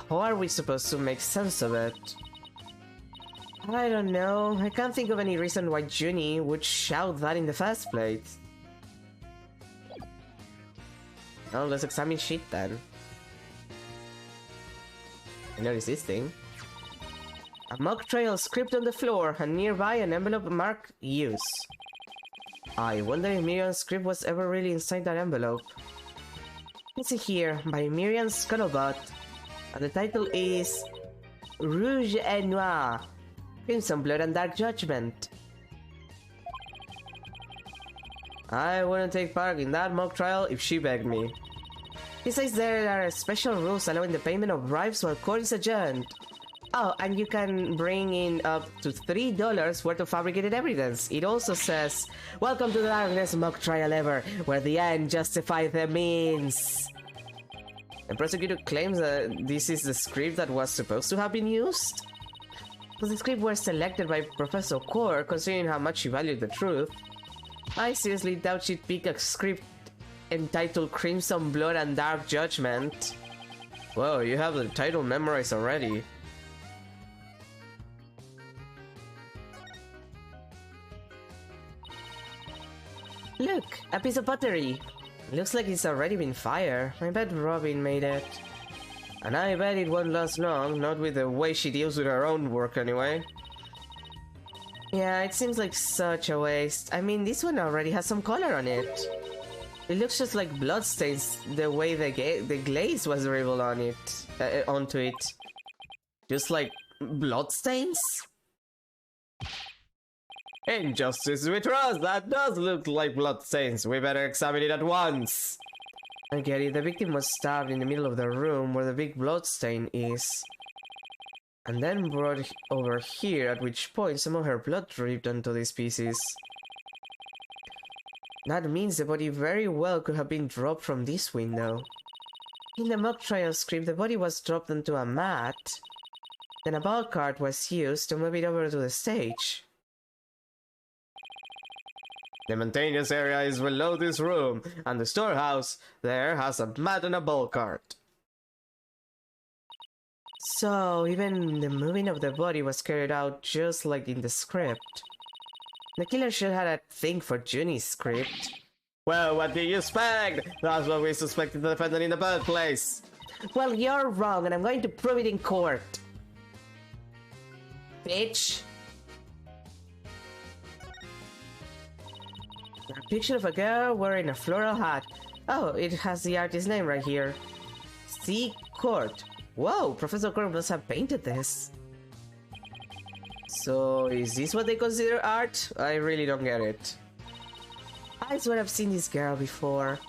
how are we supposed to make sense of it? I don't know. I can't think of any reason why Junie would shout that in the first place. Well, let's examine shit then. I noticed this thing. A mock trial script on the floor, and nearby an envelope marked use. I wonder if Miriam's script was ever really inside that envelope. Let's see here, by Miriam Scuttlebutt. And the title is Rouge et Noir, Crimson Blood and Dark Judgment. I wouldn't take part in that mock trial if she begged me. Besides, there are special rules allowing the payment of bribes while court is adjourned. Oh, and you can bring in up to $3 worth of fabricated evidence. It also says, welcome to the darkest mock trial ever, where the end justifies the means. The prosecutor claims that this is the script that was supposed to have been used? But the script was selected by Professor Core, considering how much he valued the truth. I seriously doubt she'd pick a script entitled Crimson Blood and Dark Judgment. Whoa, you have the title memorized already. Look, a piece of pottery. Looks like it's already been fired. I bet Robin made it. And I bet it won't last long, not with the way she deals with her own work anyway. Yeah, it seems like such a waste. I mean, this one already has some color on it. It looks just like bloodstains the way the glaze was dribbled on it, onto it. Just like bloodstains? Injustice we trust, that does look like bloodstains. We better examine it at once. I get it, the victim was stabbed in the middle of the room where the big bloodstain is. And then brought over here, at which point some of her blood dripped onto these pieces. That means the body very well could have been dropped from this window. In the mock trial script, the body was dropped onto a mat. Then a ball cart was used to move it over to the stage. The maintenance area is below this room, and the storehouse there has a mat and a ball cart. So, even the moving of the body was carried out just like in the script. The killer should have had a thing for Junie's script. Well, what do you expect? That's what we suspected the defendant in the first place. Well, you're wrong, and I'm going to prove it in court. Bitch. A picture of a girl wearing a floral hat. Oh, it has the artist's name right here. C. Court. Whoa, Professor Court must have painted this. So, is this what they consider art? I really don't get it. I swear I've seen this girl before.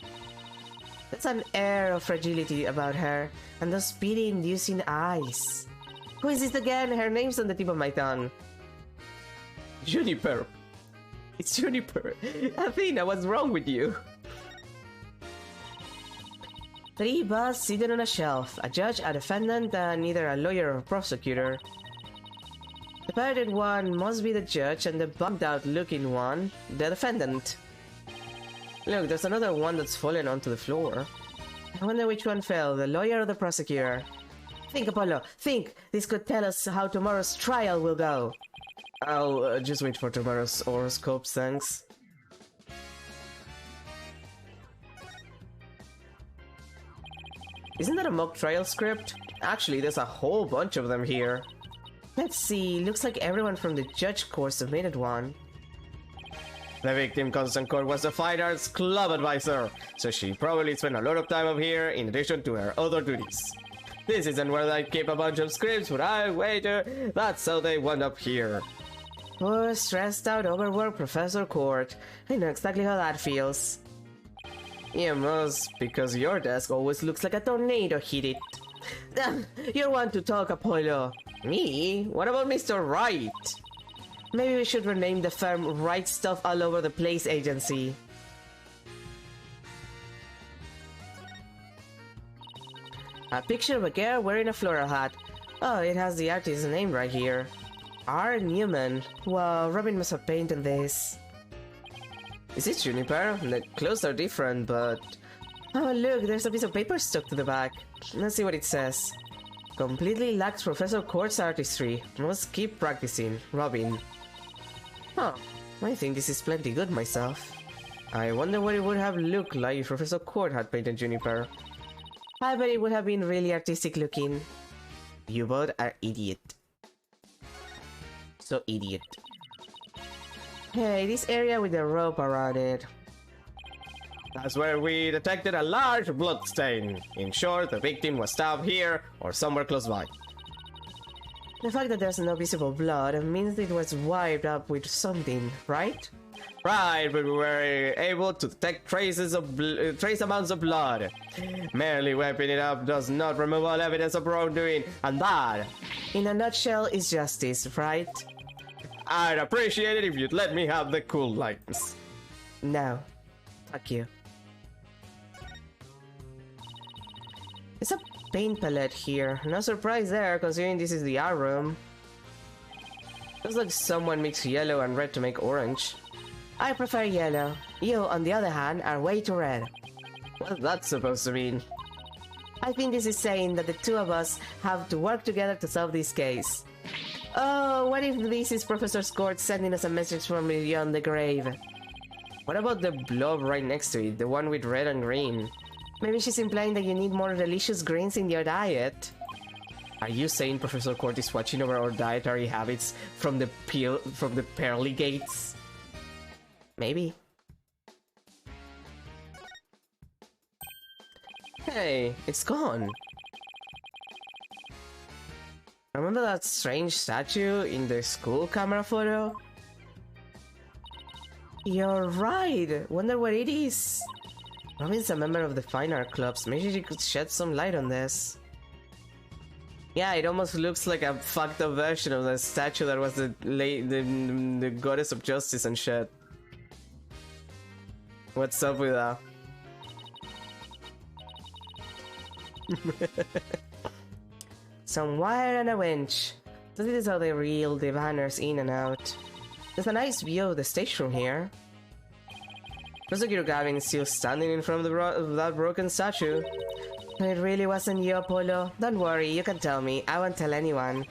There's an air of fragility about her, and those pity-inducing eyes. Who is this again? Her name's on the tip of my tongue. Juniper. It's Juniper. Athena, what's wrong with you? 3 bus seated on a shelf, a judge, a defendant, and either a lawyer or a prosecutor. The pirated one must be the judge, and the bugged out looking one, the defendant. Look, there's another one that's fallen onto the floor. I wonder which one fell, the lawyer or the prosecutor. Think, Apollo, think! This could tell us how tomorrow's trial will go. I'll just wait for tomorrow's horoscopes, thanks. Isn't that a mock trial script? Actually, there's a whole bunch of them here. Let's see, looks like everyone from the judge course submitted one. The victim Constant Court was the Fine Arts Club advisor, so she probably spent a lot of time up here in addition to her other duties. This isn't where I keep a bunch of scripts, but I wager that's how they wound up here. Poor, stressed out, overworked Professor Court. I know exactly how that feels. You must, because your desk always looks like a tornado hit it. You're one to talk, Apollo. Me? What about Mr. Right? Maybe we should rename the firm Right Stuff All Over the Place Agency. A picture of a girl wearing a floral hat. Oh, it has the artist's name right here. R. Newman. Wow, Robin must have painted this. Is it Juniper? The clothes are different, but... Oh, look, there's a piece of paper stuck to the back. Let's see what it says. Completely lacks Professor Court's artistry. Must keep practicing. Robin. Huh. I think this is plenty good myself. I wonder what it would have looked like if Professor Court had painted Juniper. I bet it would have been really artistic looking. You both are idiot. So idiot. Hey, this area with the rope around it. That's where we detected a large blood stain. In short, the victim was stabbed here or somewhere close by. The fact that there's no visible blood means it was wiped up with something, right? Right, but we were able to detect trace amounts of blood. Merely wiping it up does not remove all evidence of wrongdoing, and that, in a nutshell, is justice, right? I'd appreciate it if you'd let me have the cool lines. No. Fuck you. It's a paint palette here. No surprise there, considering this is the art room. Looks like someone mixed yellow and red to make orange. I prefer yellow. You, on the other hand, are way too red. What's that supposed to mean? I think this is saying that the two of us have to work together to solve this case. Oh, what if this is Professor Scourt sending us a message from beyond the grave? What about the blob right next to it, the one with red and green? Maybe she's implying that you need more delicious greens in your diet. Are you saying Professor Court is watching over our dietary habits from the pearly gates? Maybe. Hey, it's gone. Remember that strange statue in the school camera photo? You're right. Wonder what it is. Robin's a member of the fine art clubs. Maybe she could shed some light on this. Yeah, it almost looks like a fucked up version of the statue that was the goddess of justice and shit. What's up with that? Some wire and a winch. So this is how they reel the banners in and out. There's a nice view of the stage from here. Prosecutor Gavin is still standing in front of that broken statue. It really wasn't you, Apollo. Don't worry, you can tell me. I won't tell anyone.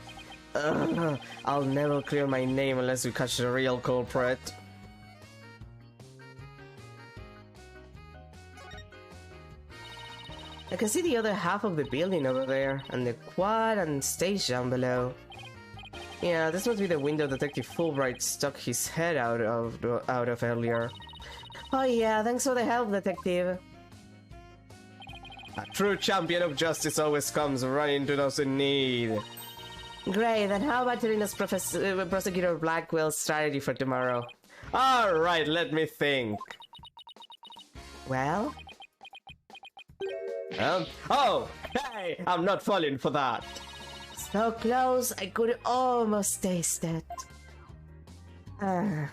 Ugh, I'll never clear my name unless we catch the real culprit. I can see the other half of the building over there, and the quad and stage down below. Yeah, this must be the window Detective Fulbright stuck his head out of earlier. Oh yeah, thanks for the help, Detective. A true champion of justice always comes running to those in need. Great, then how about telling us Prosecutor Blackwell's strategy for tomorrow? Alright, let me think. Well? Oh! Hey! I'm not falling for that! So close, I could almost taste it. This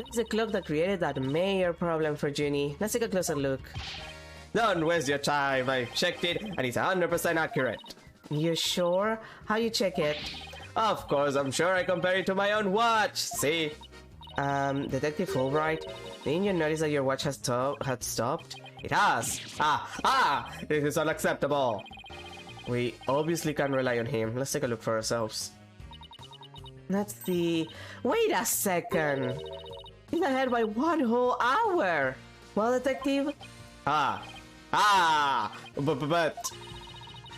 is the clock that created that major problem for Junie. Let's take a closer look. Don't waste your time, I checked it and it's 100% accurate. You sure? How you check it? Of course, I'm sure I compare it to my own watch, see? Detective Fulbright, didn't you notice that your watch had stopped? It has! This is unacceptable! We obviously can't rely on him. Let's take a look for ourselves. Let's see. Wait a second! He's ahead by 1 whole hour! Well, Detective? But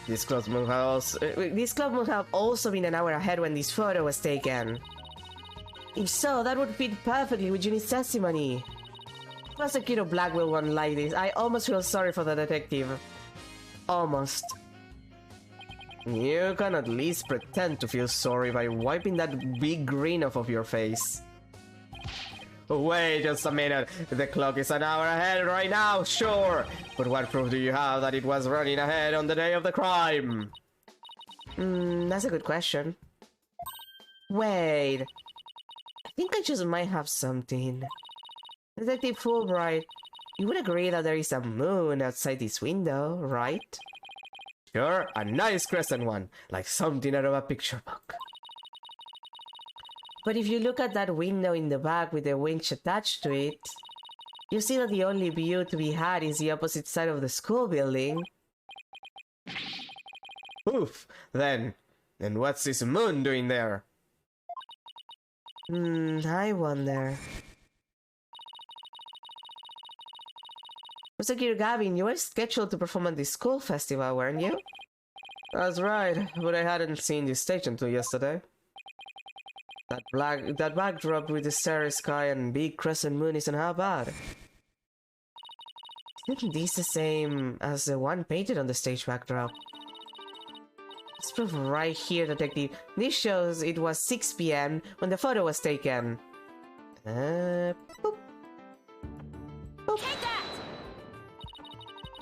this clock must have also been an hour ahead when this photo was taken. If so, that would fit perfectly with Junie's testimony. Prosecutor Blackwell won't like this. I almost feel sorry for the detective. Almost. You can at least pretend to feel sorry by wiping that big grin off of your face. Wait just a minute, the clock is an hour ahead right now, sure, but what proof do you have that it was running ahead on the day of the crime? That's a good question. Wait, I think I just might have something. Detective Fulbright, you would agree that there is a moon outside this window, right? Sure, a nice crescent one, like something out of a picture book. But if you look at that window in the back with the winch attached to it, you see that the only view to be had is the opposite side of the school building. Oof, then what's this moon doing there? I wonder. Prosecutor Gavin, you were scheduled to perform at the school festival, weren't you? That's right, but I hadn't seen the stage until yesterday. That backdrop with the starry sky and big crescent moon isn't half bad. Isn't this the same as the one painted on the stage backdrop? It's proof right here, Detective. This shows it was 6 PM when the photo was taken. Boop. Boop. Take that!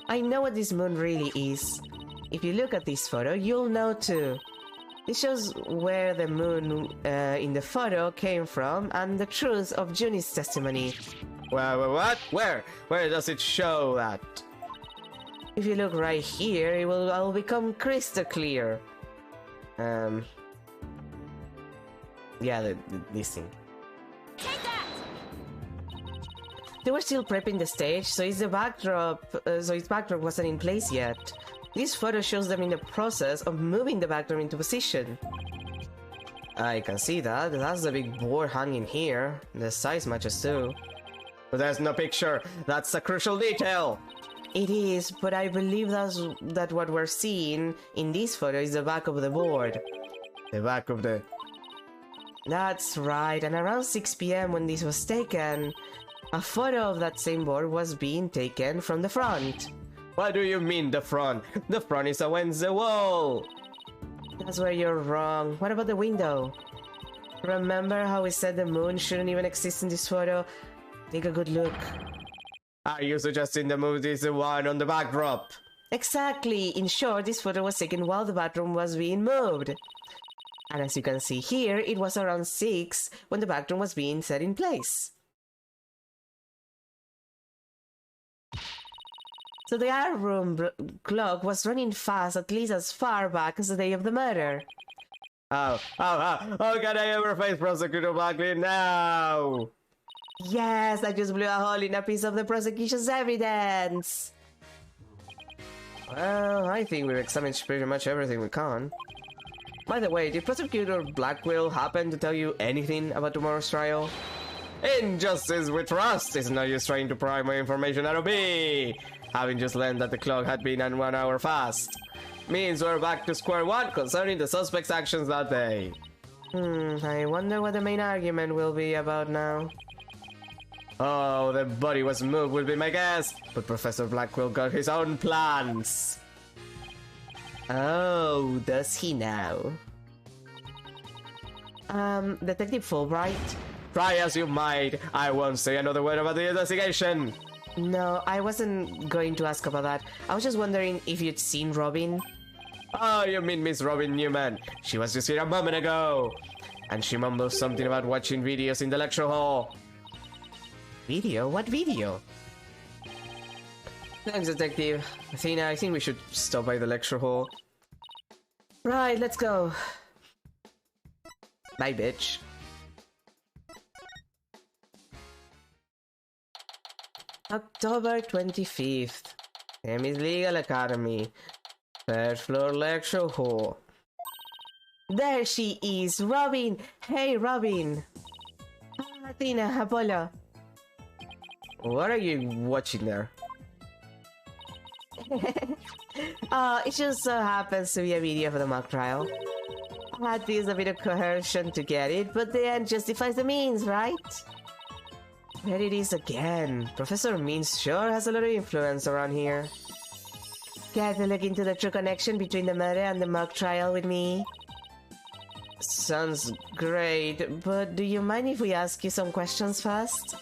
I know what this moon really is. If you look at this photo, you'll know too. It shows where the moon in the photo came from and the truth of Junie's testimony. What? Where? Where does it show that? If you look right here, it will all become crystal clear. Yeah, this thing. Take that! They were still prepping the stage, so its backdrop wasn't in place yet. This photo shows them in the process of moving the backdrop into position. I can see that. That's the big board hanging here. The size matches too. But there's no picture. That's a crucial detail. It is, but I believe that what we're seeing in this photo is the back of the board. The back of the... That's right, and around 6 p.m. when this was taken, a photo of that same board was being taken from the front. What do you mean the front? The front is against the wall. That's where you're wrong. What about the window? Remember how we said the moon shouldn't even exist in this photo? Take a good look. Are you suggesting the moon is the one on the backdrop? Exactly! In short, this photo was taken while the bathroom was being moved. And as you can see here, it was around 6 when the bathroom was being set in place. So the art room clock was running fast at least as far back as the day of the murder. How can I ever face Prosecutor Blackley now? Yes, I just blew a hole in a piece of the prosecution's evidence. Well, I think we've examined pretty much everything we can. By the way, did Prosecutor Blackwell happen to tell you anything about tomorrow's trial? Injustice we trust is no use trying to pry more information out of me. Having just learned that the clock had been on 1 hour fast means we're back to square one concerning the suspect's actions that day. I wonder what the main argument will be about now. Oh, the body was moved will be my guess, but Professor Blackwell got his own plans. Oh, does he now? Detective Fulbright? Try as you might, I won't say another word about the investigation. No, I wasn't going to ask about that. I was just wondering if you'd seen Robin. Oh, you mean Miss Robin Newman. She was just here a moment ago. And she mumbled something about watching videos in the lecture hall. Video? What video? Thanks, Detective. Athena, I think we should stop by the lecture hall. Right, let's go. Bye, bitch. October 25th. Emmy's Legal Academy. Third floor lecture hall. There she is, Robin! Hey, Robin! Athena, Apollo. What are you watching there? It just so happens to be a video for the mock trial. I had to use a bit of coercion to get it, but the end justifies the means, right? There it is again. Professor Means sure has a lot of influence around here. Care to look into the true connection between the murder and the mock trial with me? Sounds great, But do you mind if we ask you some questions first?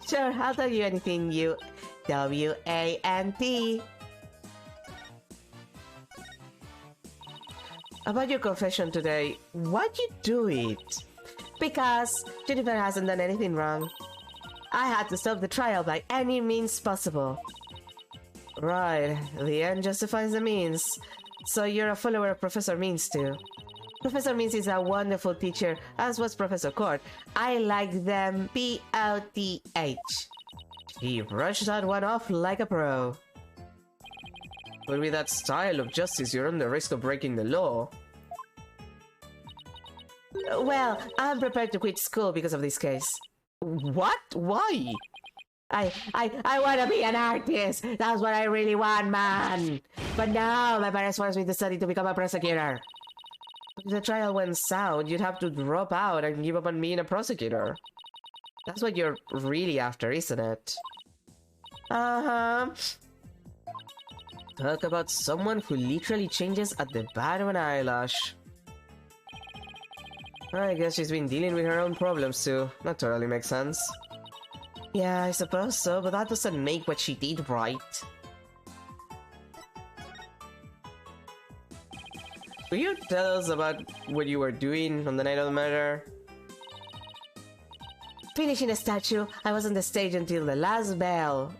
Sure, I'll tell you anything you W-A-N-T. About your confession today, why'd you do it? Because Jennifer hasn't done anything wrong. I had to stop the trial by any means possible. Right, the end justifies the means. So you're a follower of Professor Means too. Professor Means is a wonderful teacher, as was Professor Court. I like them P-O-T-H. He brushed that one off like a pro. But with that style of justice, you're on the risk of breaking the law. Well, I'm prepared to quit school because of this case. What? Why? I want to be an artist. That's what I really want, man. But now my parents forced me to study to become a prosecutor. If the trial went south, you'd have to drop out and give up on being a prosecutor. That's what you're really after, isn't it? Uh-huh. Talk about someone who literally changes at the bat of an eyelash. I guess she's been dealing with her own problems too. That totally makes sense. Yeah, I suppose so, but that doesn't make what she did right. Will you tell us about what you were doing on the night of the murder? Finishing a statue, I was on the stage until the last bell.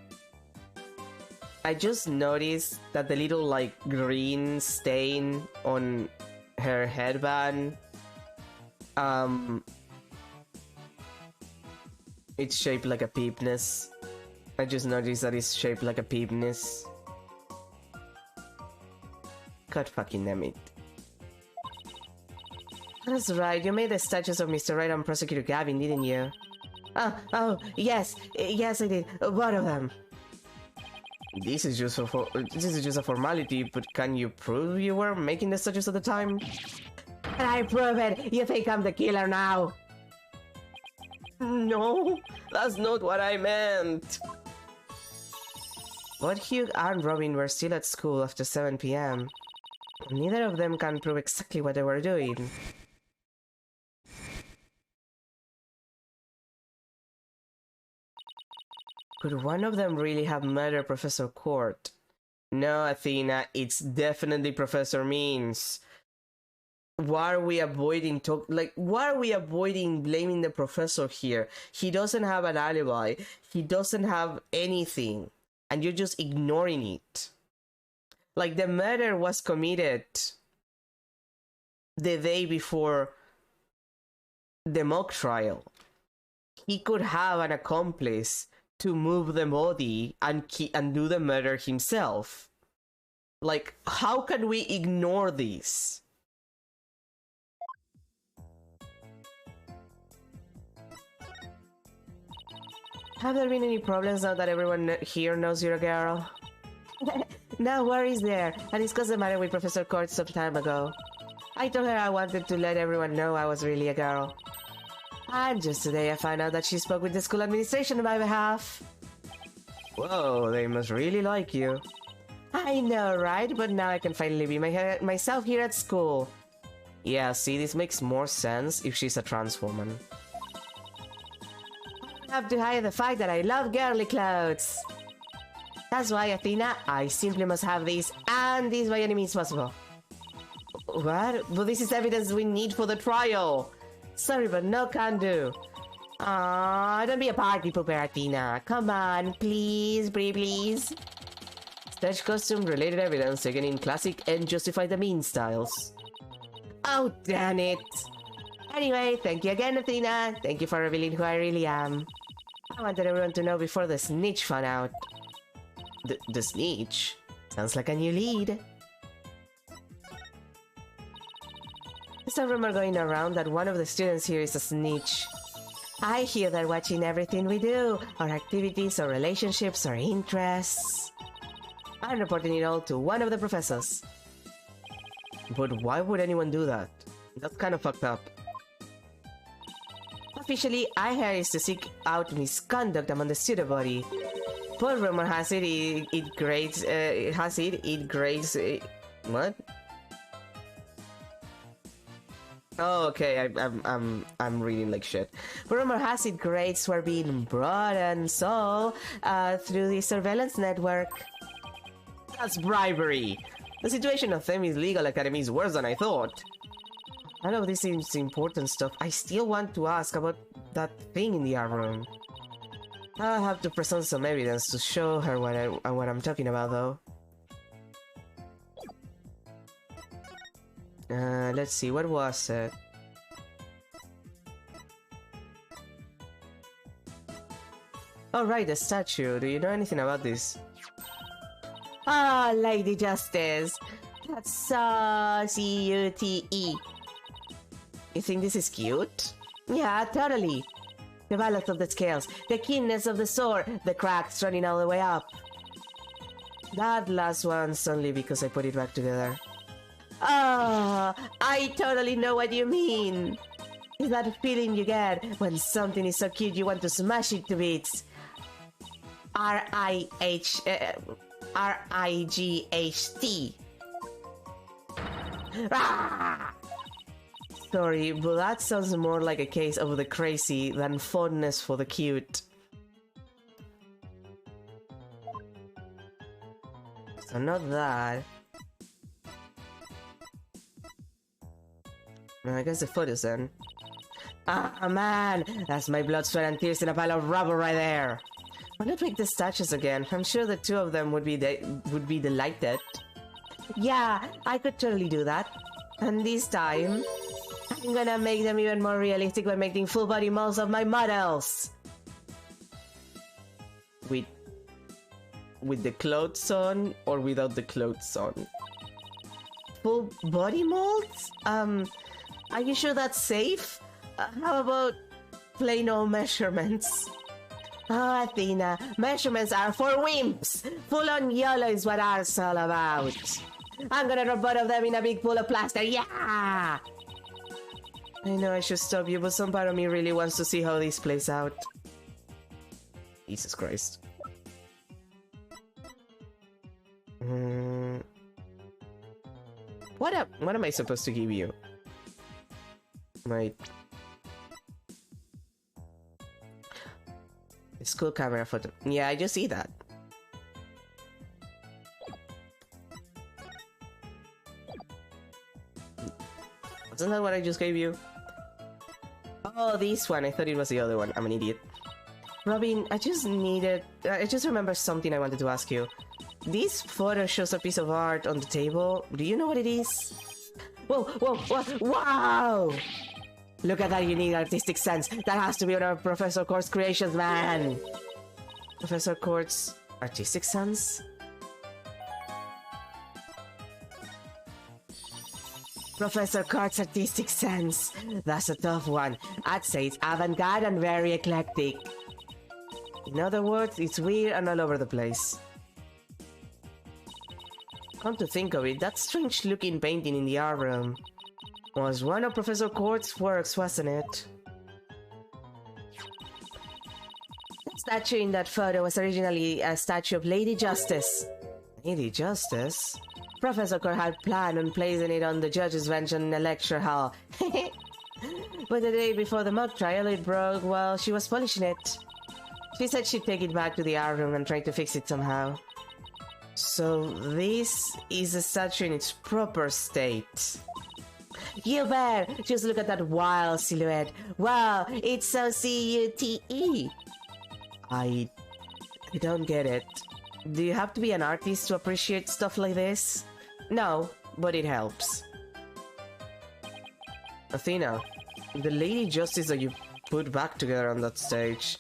I just noticed that the little like green stain on her headband It's shaped like a penis. I just noticed that it's shaped like a penis. God fucking damn it. That's right, you made the statues of Mr. Wright and Prosecutor Gavin, didn't you? Oh, yes, yes I did, one of them. This is just a formality, but can you prove you were making the statues at the time? And I prove it! You think I'm the killer now? No, that's not what I meant. But Hugh and Robin were still at school after 7 p.m. Neither of them can prove exactly what they were doing. Could one of them really have murdered Professor Court? No, Athena, it's definitely Professor Means. Why are we avoiding why are we avoiding blaming the professor here? He doesn't have an alibi. He doesn't have anything. And you're just ignoring it. Like, the murder was committed the day before the mock trial. He could have an accomplice to move the body and do the murder himself. Like, how can we ignore this? Have there been any problems now that everyone here knows you're a girl? No worries there. I discussed the matter with Professor Court some time ago. I told her I wanted to let everyone know I was really a girl. And just today I found out that she spoke with the school administration on my behalf. Whoa, they must really like you. I know, right? But now I can finally be myself here at school. Yeah, see, this makes more sense if she's a trans woman. I have to hide the fact that I love girly clothes. That's why, Athena, I simply must have these, and these by any means possible. What? But this is evidence we need for the trial. Sorry, but no can do. Aww, don't be a party pooper, Athena. Come on, please, please. Stage costume related evidence taken in classic and justify the mean styles. Oh, damn it. Anyway, thank you again, Athena. Thank you for revealing who I really am. I wanted everyone to know before the snitch found out. The snitch? Sounds like a new lead. There's a rumor going around that one of the students here is a snitch. I hear they're watching everything we do, our activities, our relationships, our interests. I'm reporting it all to one of the professors. But why would anyone do that? That's kind of fucked up. Officially, I here is to seek out misconduct among the student body. But rumor has it, it grades, what? Oh, okay, I'm reading like shit. But rumor has it grades were being brought and so, through the surveillance network. That's bribery! The situation of Themi's legal academy is worse than I thought. All of this is important stuff. I still want to ask about that thing in the art room. I'll have to present some evidence to show her what I'm talking about, though. Let's see, what was it? Oh right, the statue. Do you know anything about this? Ah, Lady Justice! That's so C-U-T-E. You think this is cute? Yeah, totally. The balance of the scales, the keenness of the sword, the cracks running all the way up. That last one's only because I put it back together. Oh, I totally know what you mean. Is that feeling you get when something is so cute you want to smash it to bits? R-I-G-H-T. Ah! Sorry, but that sounds more like a case of the crazy than fondness for the cute. So not that. I guess the photos then. Ah man, that's my blood, sweat and tears in a pile of rubble right there. Why not make the statues again? I'm sure the two of them would be delighted. Yeah, I could totally do that. And this time... I'm gonna make them even more realistic by making full body molds of my models. With the clothes on or without the clothes on? Full body molds? Are you sure that's safe? How about plain old measurements? Oh, Athena, measurements are for wimps! Full-on YOLO is what ours all about. I'm gonna drop both of them in a big pool of plaster, yeah! I know I should stop you, but some part of me really wants to see how this plays out. Jesus Christ. What am I supposed to give you? My school camera photo. Yeah, I just see that. Wasn't that what I just gave you? Oh, this one. I thought it was the other one. I'm an idiot. Robin, I just remembered something I wanted to ask you. This photo shows a piece of art on the table. Do you know what it is? Whoa, whoa, whoa, wow! Look at that unique artistic sense. That has to be one of Professor Court's creations, man! Professor Court's artistic sense? Professor Court's artistic sense. That's a tough one. I'd say it's avant-garde and very eclectic. In other words, it's weird and all over the place. Come to think of it, that strange-looking painting in the art room was one of Professor Court's works, wasn't it? The statue in that photo was originally a statue of Lady Justice. Lady Justice? Professor Court had planned on placing it on the judge's bench in the lecture hall. But the day before the mock trial it broke while she was polishing it. She said she'd take it back to the art room and try to fix it somehow. So this is a statue in its proper state. You bet! Just look at that wild silhouette. Wow, it's so C-U-T-E. I don't get it. Do you have to be an artist to appreciate stuff like this? No, but it helps. Athena, the Lady Justice that you put back together on that stage.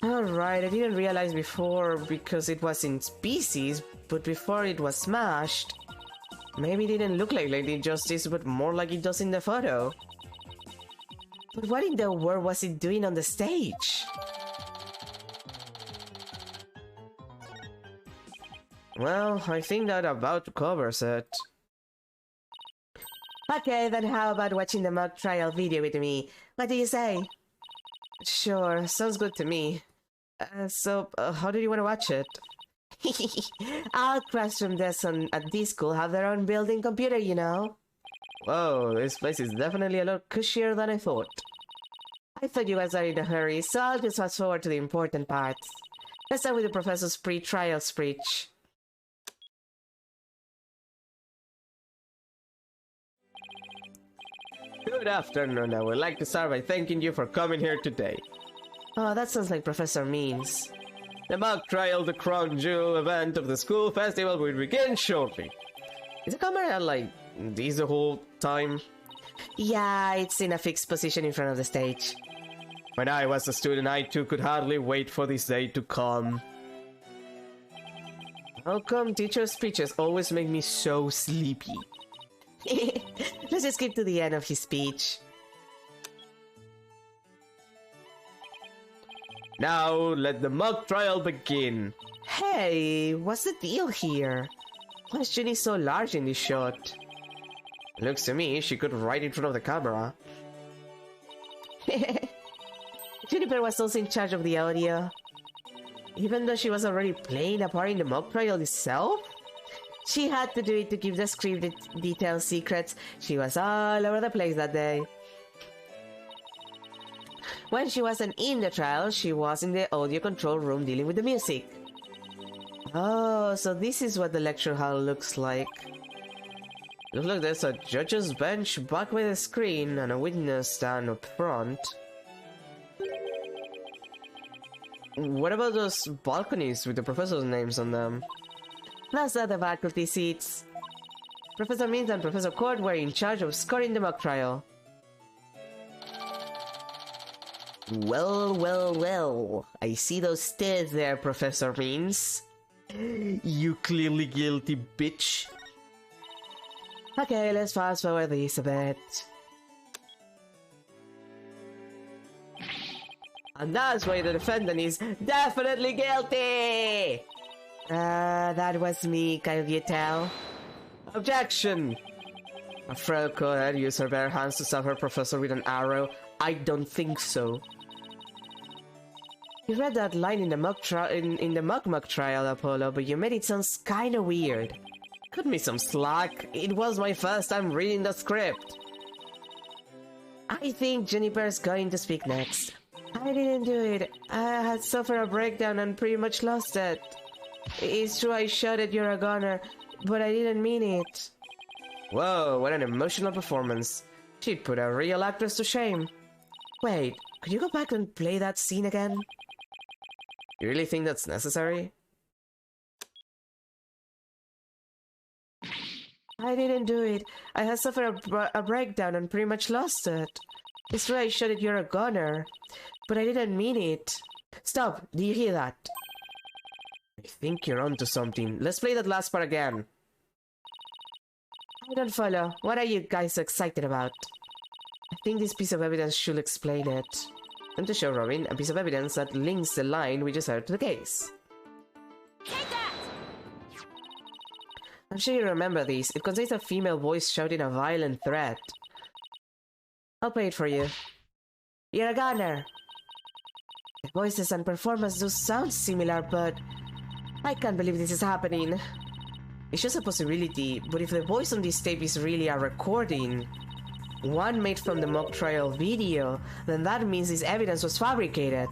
Alright, I didn't realize before because it was in species, but before it was smashed, maybe it didn't look like Lady Justice, but more like it does in the photo. But what in the world was it doing on the stage? Well, I think that about covers it. Okay, then how about watching the mock trial video with me? What do you say? Sure, sounds good to me. So, how do you want to watch it? All classroom desks at this school have their own built-in computer, you know. Whoa, this place is definitely a lot cushier than I thought. I thought you guys are in a hurry, so I'll just fast forward to the important parts. Let's start with the professor's pre-trial speech. Good afternoon. I would like to start by thanking you for coming here today. Oh, that sounds like Professor Means. The mock trial, the crown jewel event of the school festival will begin shortly. Is the camera like this the whole time? Yeah, it's in a fixed position in front of the stage. When I was a student, I too could hardly wait for this day to come. How come teacher speeches always make me so sleepy? Let's just skip to the end of his speech. Now, let the mock trial begin. Hey, what's the deal here? Question is so large in this shot. Looks to me she could right in front of the camera. Juniper was also in charge of the audio. Even though she was already playing a part in the mock trial itself? She had to do it to keep the script details secrets. She was all over the place that day. When she wasn't in the trial, she was in the audio control room dealing with the music. Oh, so this is what the lecture hall looks like. Looks like there's a judge's bench back by the screen and a witness stand up front. What about those balconies with the professor's names on them? Those are the faculty seats. Professor Means and Professor Court were in charge of scoring the mock trial. Well, well, well. I see those stairs there, Professor Means. You clearly guilty bitch. Okay, let's fast forward this a bit. And that's why the defendant is definitely guilty! That was me, can you tell? Objection! A frail could use her bare hands to stab her professor with an arrow. I don't think so. You read that line in the Mug trial, Apollo, but you made it sound kinda weird. Cut me some slack. It was my first time reading the script. I think Juniper's going to speak next. I didn't do it. I had suffered a breakdown and pretty much lost it. It's true I shouted you're a goner, but I didn't mean it. Whoa, what an emotional performance. She'd put a real actress to shame. Wait, could you go back and play that scene again? You really think that's necessary? I didn't do it. I had suffered a breakdown and pretty much lost it. It's true I shouted you're a goner, but I didn't mean it. Stop, do you hear that? I think you're onto something. Let's play that last part again. I don't follow. What are you guys so excited about? I think this piece of evidence should explain it. And to show Robin, a piece of evidence that links the line we just heard to the case. Take that! I'm sure you remember this. It contains a female voice shouting a violent threat. I'll play it for you. You're a gunner! The voices and performance do sound similar, but I can't believe this is happening. It's just a possibility, but if the voice on this tape is really a recording, one made from the mock trial video, then that means this evidence was fabricated.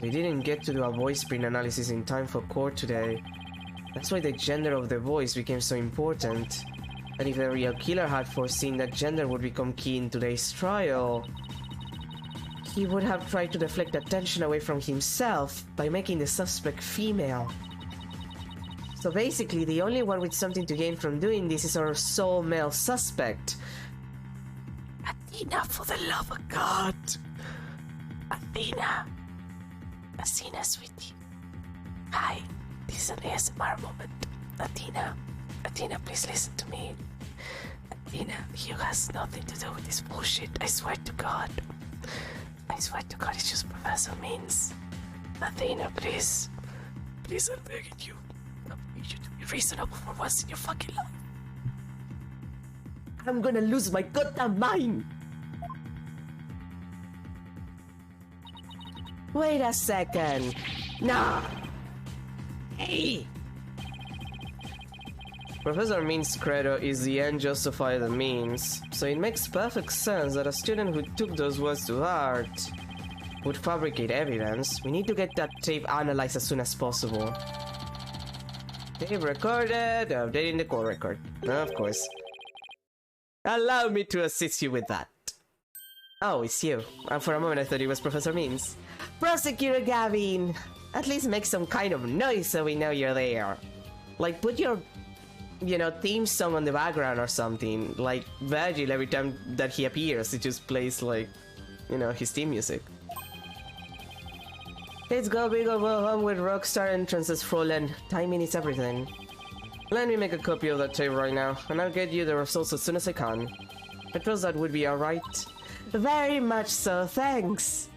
They didn't get to do a voice print analysis in time for court today. That's why the gender of the voice became so important. And if the real killer had foreseen that gender would become key in today's trial, he would have tried to deflect attention away from himself by making the suspect female. So basically, the only one with something to gain from doing this is our sole male suspect. Athena, for the love of God! Athena! Athena, sweetie. Hi, this is an ASMR moment. Athena, please listen to me. Athena, Hugh has nothing to do with this bullshit. I swear to God. It's just Professor Means. Athena, please. Please, I'm begging you. I need you to be reasonable for once in your fucking life. I'm gonna lose my goddamn mind! Wait a second. Nah! Hey! Professor Means' credo is the end justify the means, so it makes perfect sense that a student who took those words to heart would fabricate evidence. We need to get that tape analyzed as soon as possible. Tape recorded, updating the call record. Of course. Allow me to assist you with that. Oh, it's you. And for a moment I thought it was Professor Means. Prosecutor Gavin! At least make some kind of noise so we know you're there. Like, put your, theme song on the background or something. Like Virgil, every time that he appears, it just plays like, his theme music. Let's go big or go home with Rockstar entrances, Frolen. Timing is everything. Let me make a copy of that tape right now, and I'll get you the results as soon as I can. I trust that would be alright. Very much so, thanks!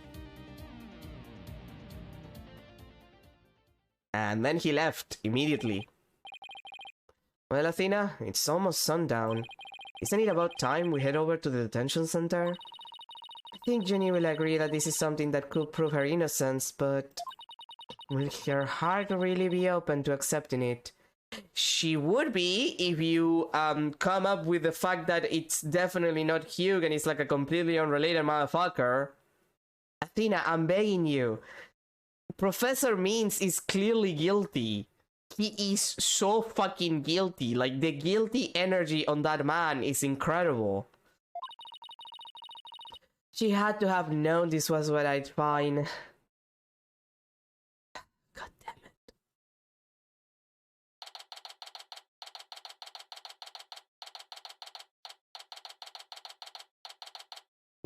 And then he left, immediately. Well, Athena, it's almost sundown. Isn't it about time we head over to the detention center? I think Jenny will agree that this is something that could prove her innocence, but will her heart really be open to accepting it? She would be if you come up with the fact that it's definitely not Hugh and it's like a completely unrelated motherfucker. Athena, I'm begging you. Professor Means is clearly guilty. He is so fucking guilty. Like, the guilty energy on that man is incredible. She had to have known this was what I'd find. God damn it.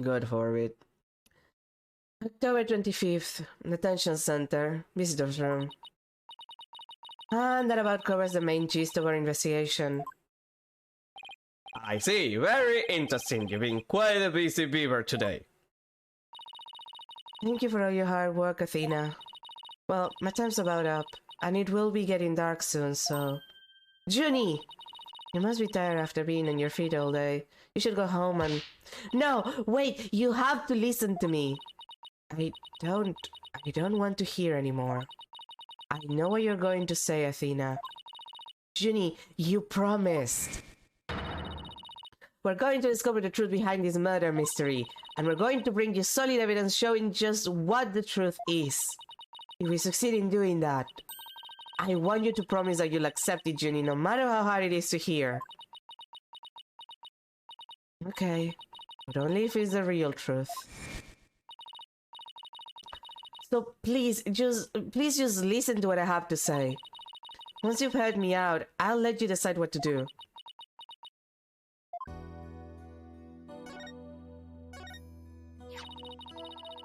Good for it. October 25th, Detention Center, Visitor's Room. And that about covers the main gist of our investigation. I see, very interesting. You've been quite a busy beaver today. Thank you for all your hard work, Athena. Well, my time's about up, and it will be getting dark soon, so... Junie! You must be tired after being on your feet all day. You should go home and... No! Wait! You have to listen to me! I don't want to hear anymore. I know what you're going to say, Athena. Junie, you promised! We're going to discover the truth behind this murder mystery, and we're going to bring you solid evidence showing just what the truth is. If we succeed in doing that, I want you to promise that you'll accept it, Junie, no matter how hard it is to hear. Okay, but only if it's the real truth. So please just listen to what I have to say. Once you've heard me out, I'll let you decide what to do.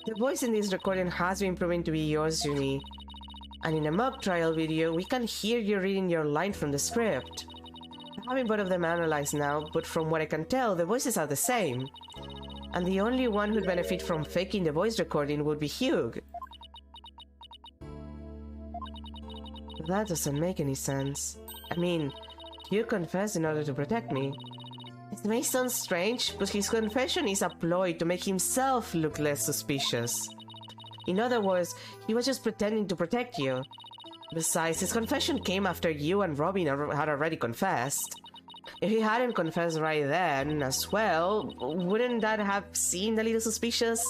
The voice in this recording has been proven to be yours, Junie. And in a mock trial video, we can hear you reading your line from the script. I haven't both of them analyzed now, but from what I can tell, the voices are the same. And the only one who'd benefit from faking the voice recording would be Hugh. That doesn't make any sense. I mean, Hugh confessed in order to protect me. It may sound strange, but his confession is a ploy to make himself look less suspicious. In other words, he was just pretending to protect you. Besides, his confession came after you and Robin had already confessed. If he hadn't confessed right then as well, wouldn't that have seemed a little suspicious?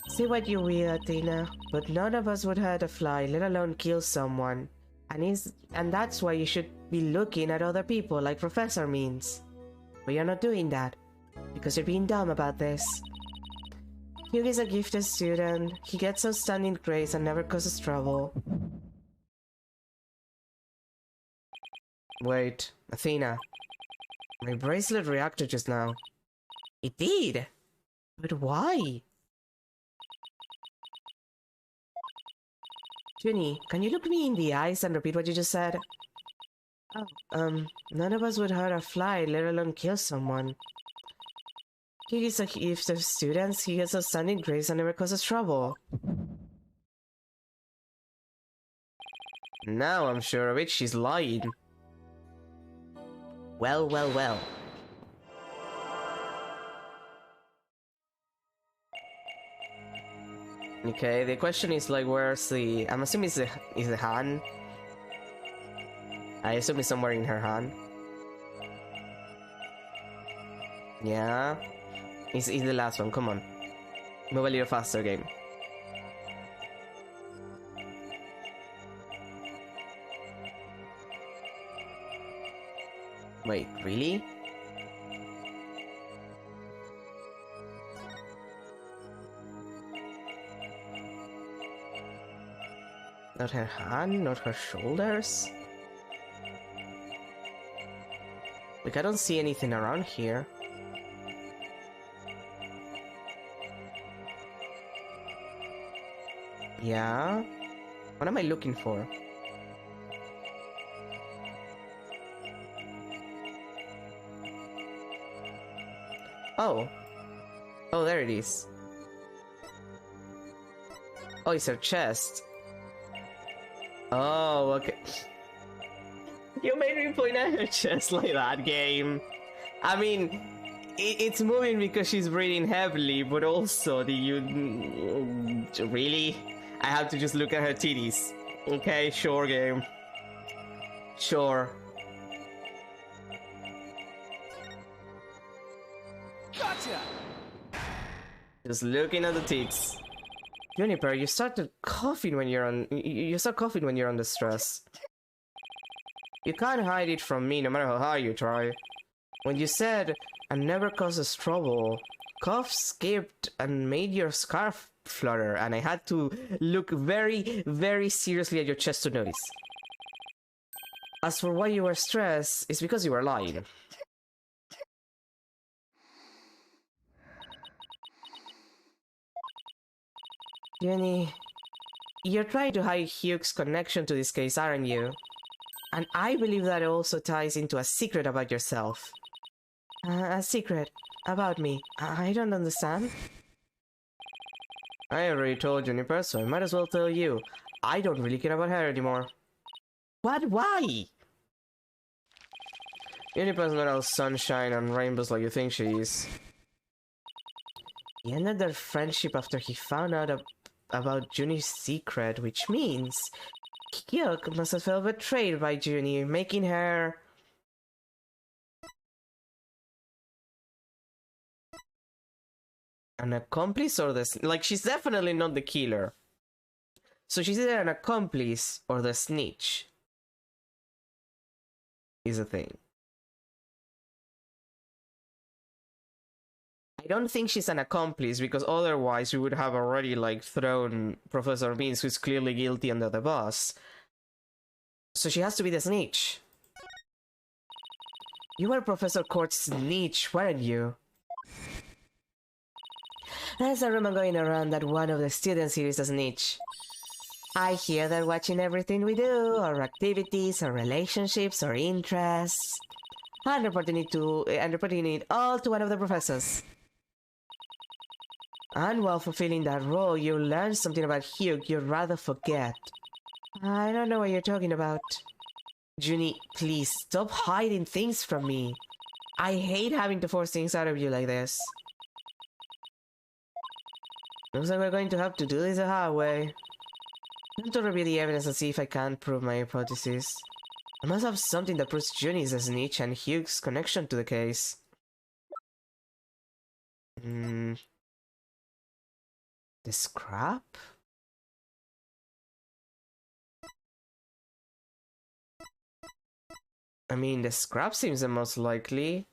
Say what you will, Athena, but none of us would hurt a fly, let alone kill someone. And that's why you should be looking at other people like Professor means. But you're not doing that, because you're being dumb about this. Hugh is a gifted student, he gets outstanding grades and never causes trouble. Wait, Athena. My bracelet reacted just now. It did? But why? Junie, can you look me in the eyes and repeat what you just said? None of us would hurt a fly, let alone kill someone. He is a gift of students, he gets outstanding grades and never causes trouble. Now I'm sure of it, she's lying. Well, well, well. Okay, the question is like, where's the... I'm assuming it's the hand. I assume it's somewhere in her hand. Yeah. It's the last one, come on. Move a little faster, game. Wait, really? Not her hand, not her shoulders. Like, I don't see anything around here. Yeah? What am I looking for? Oh. Oh, there it is. Oh, it's her chest. Oh, okay. You made me point at her chest like that, game. I mean, it's moving because she's breathing heavily, but also really? I have to just look at her titties. Okay, sure, game. Sure. Gotcha! Just looking at the tits. Juniper, you start coughing when you're under stress. You can't hide it from me no matter how hard you try. When you said, "I never causes trouble," cough skipped and made your scarf flutter, and I had to look very, very seriously at your chest to notice. As for why you were stressed, it's because you were lying. Jenny, you're trying to hide Hugh's connection to this case, aren't you? And I believe that also ties into a secret about yourself. A secret? About me? I don't understand. I already told Juniper, so I might as well tell you. I don't really care about her anymore. What? Why? Juniper's not all sunshine and rainbows like you think she is. He ended their friendship after he found out about Junie's secret, which means Hyuk must have felt betrayed by Junie, making her... An accomplice or the... Like, she's definitely not the killer. So she's either an accomplice or the snitch. Is a thing. I don't think she's an accomplice, because otherwise we would have already, like, thrown Professor Beans, who's clearly guilty, under the bus. So she has to be the snitch. You were Professor Court's snitch, weren't you? There's a rumor going around that one of the students here is a snitch. I hear they're watching everything we do, our activities, our relationships, our interests, and reporting it all to one of the professors. And while fulfilling that role, you learn something about Hugh you'd rather forget. I don't know what you're talking about. Junie, please stop hiding things from me. I hate having to force things out of you like this. Looks like we're going to have to do this the hard way. Time to review the evidence and see if I can prove my hypothesis. I must have something that proves Junie is a snitch and Hugh's connection to the case. The scrap? I mean, the scrap seems the most likely.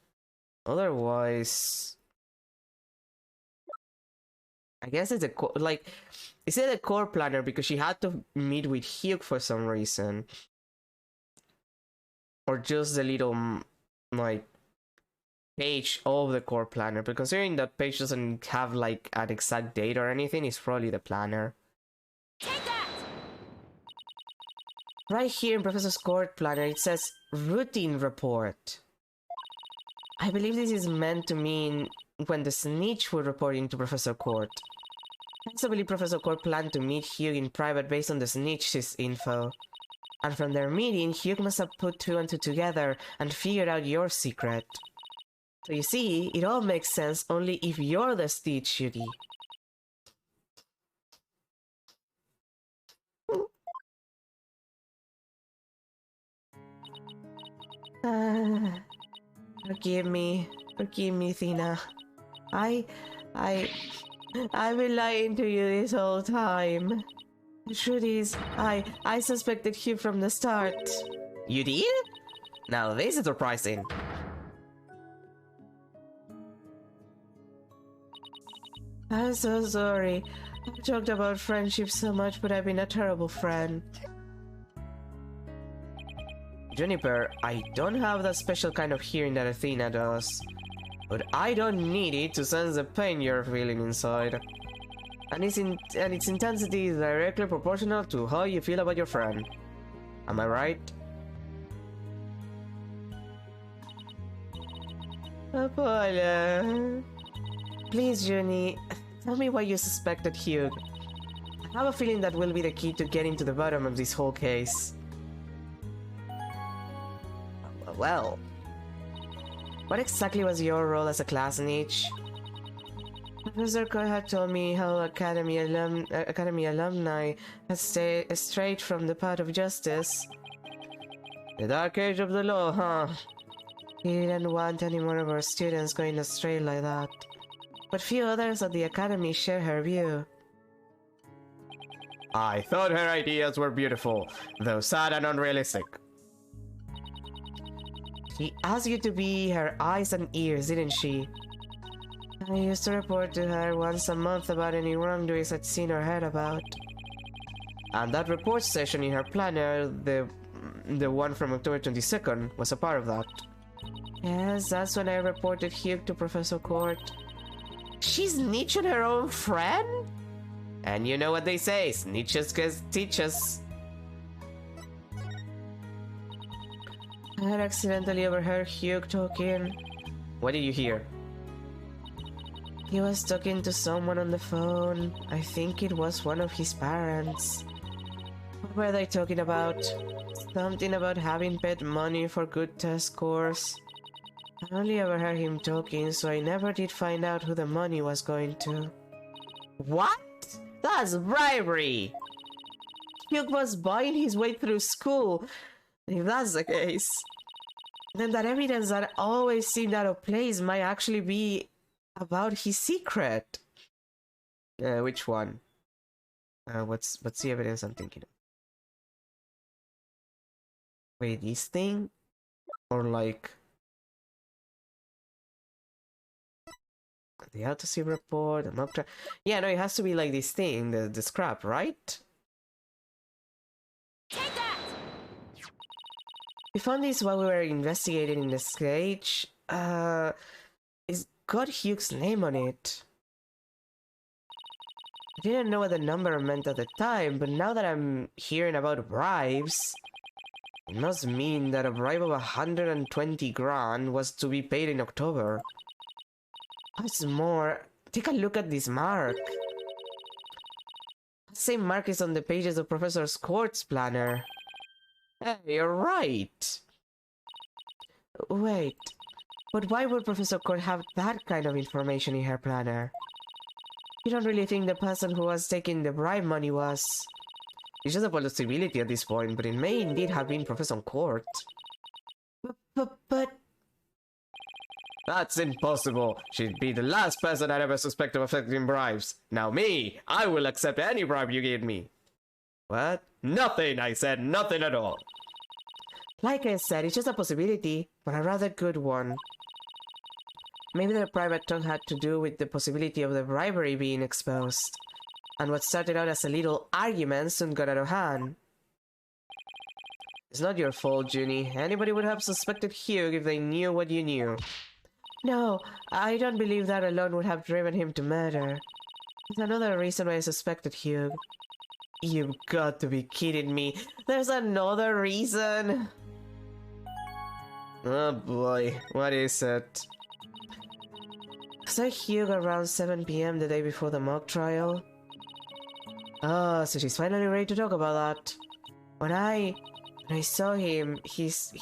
Otherwise... I guess it's a like... Is it a core planner because she had to meet with Hugh for some reason? Or just the little, like, page of the core planner? Because considering that page doesn't have, like, an exact date or anything, it's probably the planner. Take that! Right here in Professor's Court Planner, it says routine report. I believe this is meant to mean when the snitch will report into Professor Court. I also believe Professor Court planned to meet Hugh in private based on the snitch's info. And from their meeting, Hugh must have put two and two together and figured out your secret. So you see, it all makes sense only if you're the snitch, Judy. Forgive me, Thina. I've been lying to you this whole time. The truth is, I suspected Hugh from the start. You did? Now this is surprising. I'm so sorry. I've talked about friendship so much, but I've been a terrible friend. Juniper, I don't have that special kind of hearing that Athena does. But I don't need it to sense the pain you're feeling inside. And its intensity is directly proportional to how you feel about your friend. Am I right? Apollo. Please, Junie, tell me why you suspected Hugh. I have a feeling that will be the key to getting to the bottom of this whole case. Well, what exactly was your role as a class snitch? Professor Coy had told me how Academy alumni had strayed from the path of justice. the dark age of the law, huh? He didn't want any more of our students going astray like that. But few others at the Academy share her view. I thought her ideas were beautiful, though sad and unrealistic. She asked you to be her eyes and ears, didn't she? I used to report to her once a month about any wrongdoings I'd seen or heard about. And that report session in her planner, the one from October 22nd, was a part of that. Yes, that's when I reported Hugh to Professor Court. She snitched on her own friend? And you know what they say, snitches get stitches. I had accidentally overheard Hugh talking. What did you hear? He was talking to someone on the phone. I think it was one of his parents. What were they talking about? Something about having paid money for good test scores. I only ever heard him talking, so I never did find out who the money was going to. What? That's bribery! Hugh was buying his way through school. If that's the case, then that evidence that always seemed out of place might actually be about his secret. Which one? What's the evidence I'm thinking of? Wait, this thing? Or like... the autopsy report, the mock trial... Yeah, no, it has to be like this thing, the scrap, right? Take that! We found this while we were investigating in the stage. It's got Hugh's name on it. I didn't know what the number meant at the time, but now that I'm hearing about bribes, it must mean that a bribe of 120 grand was to be paid in October. What's more, take a look at this mark. The same mark is on the pages of Professor Squart's planner. Hey, you're right! Wait, but why would Professor Court have that kind of information in her planner? You don't really think the person who was taking the bribe money was... It's just a possibility at this point, but it may indeed have been Professor Court. But... That's impossible! She'd be the last person I'd ever suspect of accepting bribes. Now me, I will accept any bribe you give me. What? Nothing, I said, nothing at all. Like I said, it's just a possibility, but a rather good one. Maybe the private talk had to do with the possibility of the bribery being exposed, and what started out as a little argument soon got out of hand. It's not your fault, Junie. Anybody would have suspected Hugh if they knew what you knew. No, I don't believe that alone would have driven him to murder. There's another reason why I suspected Hugh. You've got to be kidding me. There's another reason. Oh boy, what is it? I saw Hugh around 7 PM the day before the mock trial. Oh, so she's finally ready to talk about that. When I saw him, he's...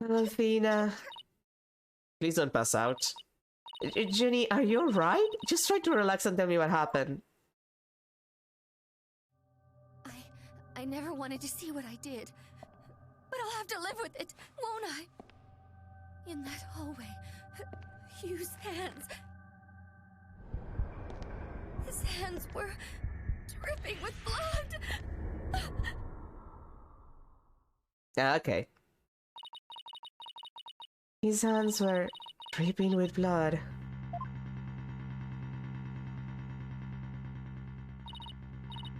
Alfina... Please don't pass out. Junie, are you alright? Just try to relax and tell me what happened. I never wanted to see what I did. But I'll have to live with it, won't I? In that hallway, Hugh's hands... His hands were dripping with blood. Okay. His hands were dripping with blood.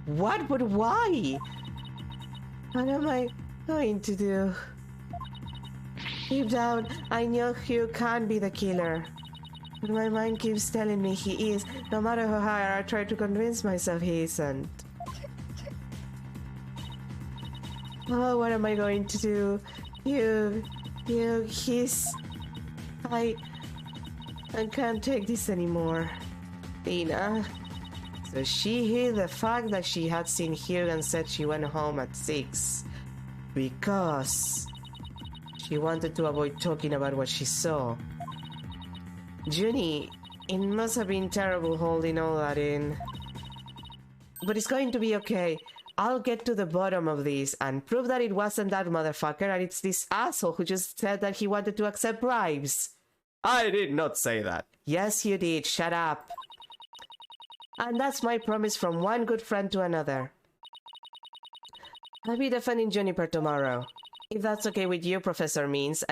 What? But why? What am I going to do? Deep down, I know Hugh can't be the killer. But my mind keeps telling me he is, no matter how hard I try to convince myself he isn't. Oh, what am I going to do? Hugh, he's... I can't take this anymore. Tina. So she hid the fact that she had seen Hugh and said she went home at 6 because she wanted to avoid talking about what she saw. Junie, it must have been terrible holding all that in. But it's going to be okay. I'll get to the bottom of this and prove that it wasn't that motherfucker and it's this asshole who just said that he wanted to accept bribes. I did not say that. Yes, you did. Shut up. And that's my promise from one good friend to another. I'll be defending Juniper tomorrow. If that's okay with you, Professor Bribes,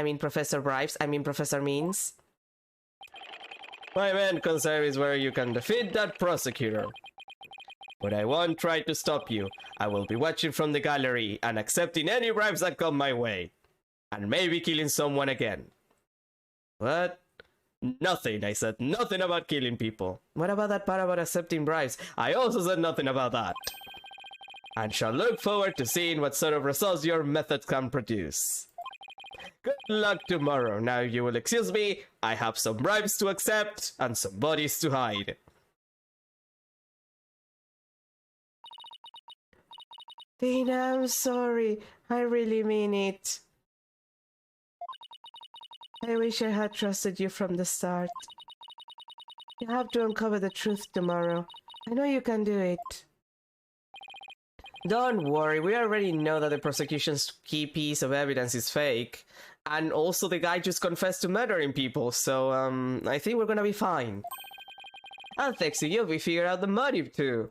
Professor Means. My main concern is where you can defeat that prosecutor. But I won't try to stop you. I will be watching from the gallery and accepting any bribes that come my way. And maybe killing someone again. What? Nothing, I said nothing about killing people. What about that part about accepting bribes? I also said nothing about that. And shall look forward to seeing what sort of results your method can produce. Good luck tomorrow. Now you will excuse me, I have some bribes to accept and some bodies to hide. Tina, I'm sorry. I really mean it. I wish I had trusted you from the start. You have to uncover the truth tomorrow. I know you can do it. Don't worry, we already know that the prosecution's key piece of evidence is fake. And also the guy just confessed to murdering people, so I think we're gonna be fine. And thanks to you, we figured out the motive too.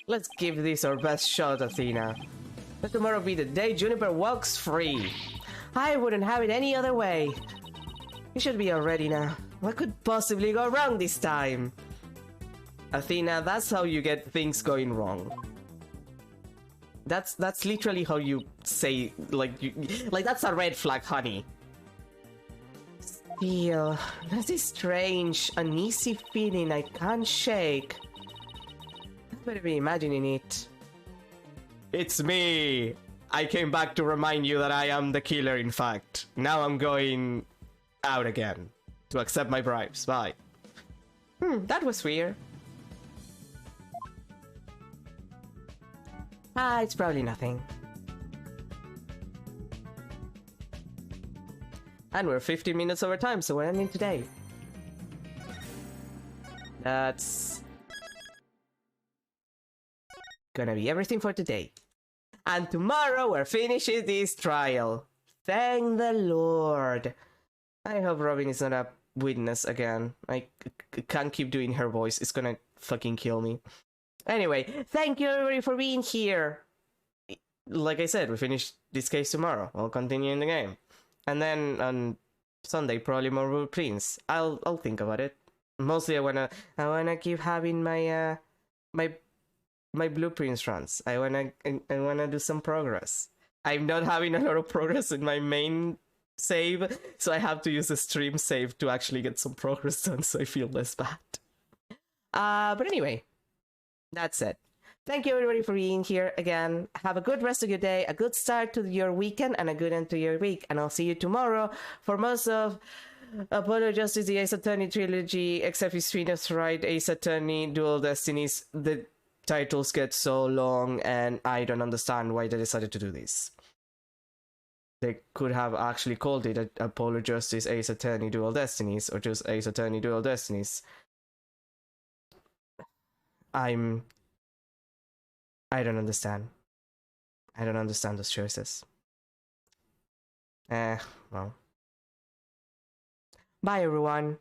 Let's give this our best shot, Athena. Let tomorrow be the day Juniper walks free. I wouldn't have it any other way. You should be all ready now. What could possibly go wrong this time? Athena, that's how you get things going wrong. That's literally how you say, like that's a red flag, honey. Still, there's this strange, uneasy feeling I can't shake. I better be imagining it. It's me! I came back to remind you that I am the killer, in fact. Now I'm going out again to accept my bribes. Bye. That was weird. It's probably nothing. And we're 15 minutes over time, so we're ending today. That's gonna be everything for today. And tomorrow we're finishing this trial. Thank the Lord. I hope Robin is not a witness again. I can't keep doing her voice. It's gonna fucking kill me. Anyway, thank you everybody for being here. Like I said, we finish this case tomorrow. I'll continue in the game. And then on Sunday, probably more blueprints. I'll think about it. Mostly I wanna keep having my my blueprints runs. I wanna do some progress. I'm not having a lot of progress in my main save, so I have to use a stream save to actually get some progress done, so I feel less bad. But anyway, that's it. Thank you everybody for being here again. Have a good rest of your day, a good start to your weekend, and a good end to your week. And I'll see you tomorrow for most of Apollo Justice, the Ace Attorney trilogy, except if Phoenix Wright, Ace Attorney, Dual Destinies. The titles get so long, and I don't understand why they decided to do this. They could have actually called it Apollo Justice, Ace Attorney, Dual Destinies, or just Ace Attorney, Dual Destinies. I don't understand. I don't understand those choices. Well. Bye, everyone.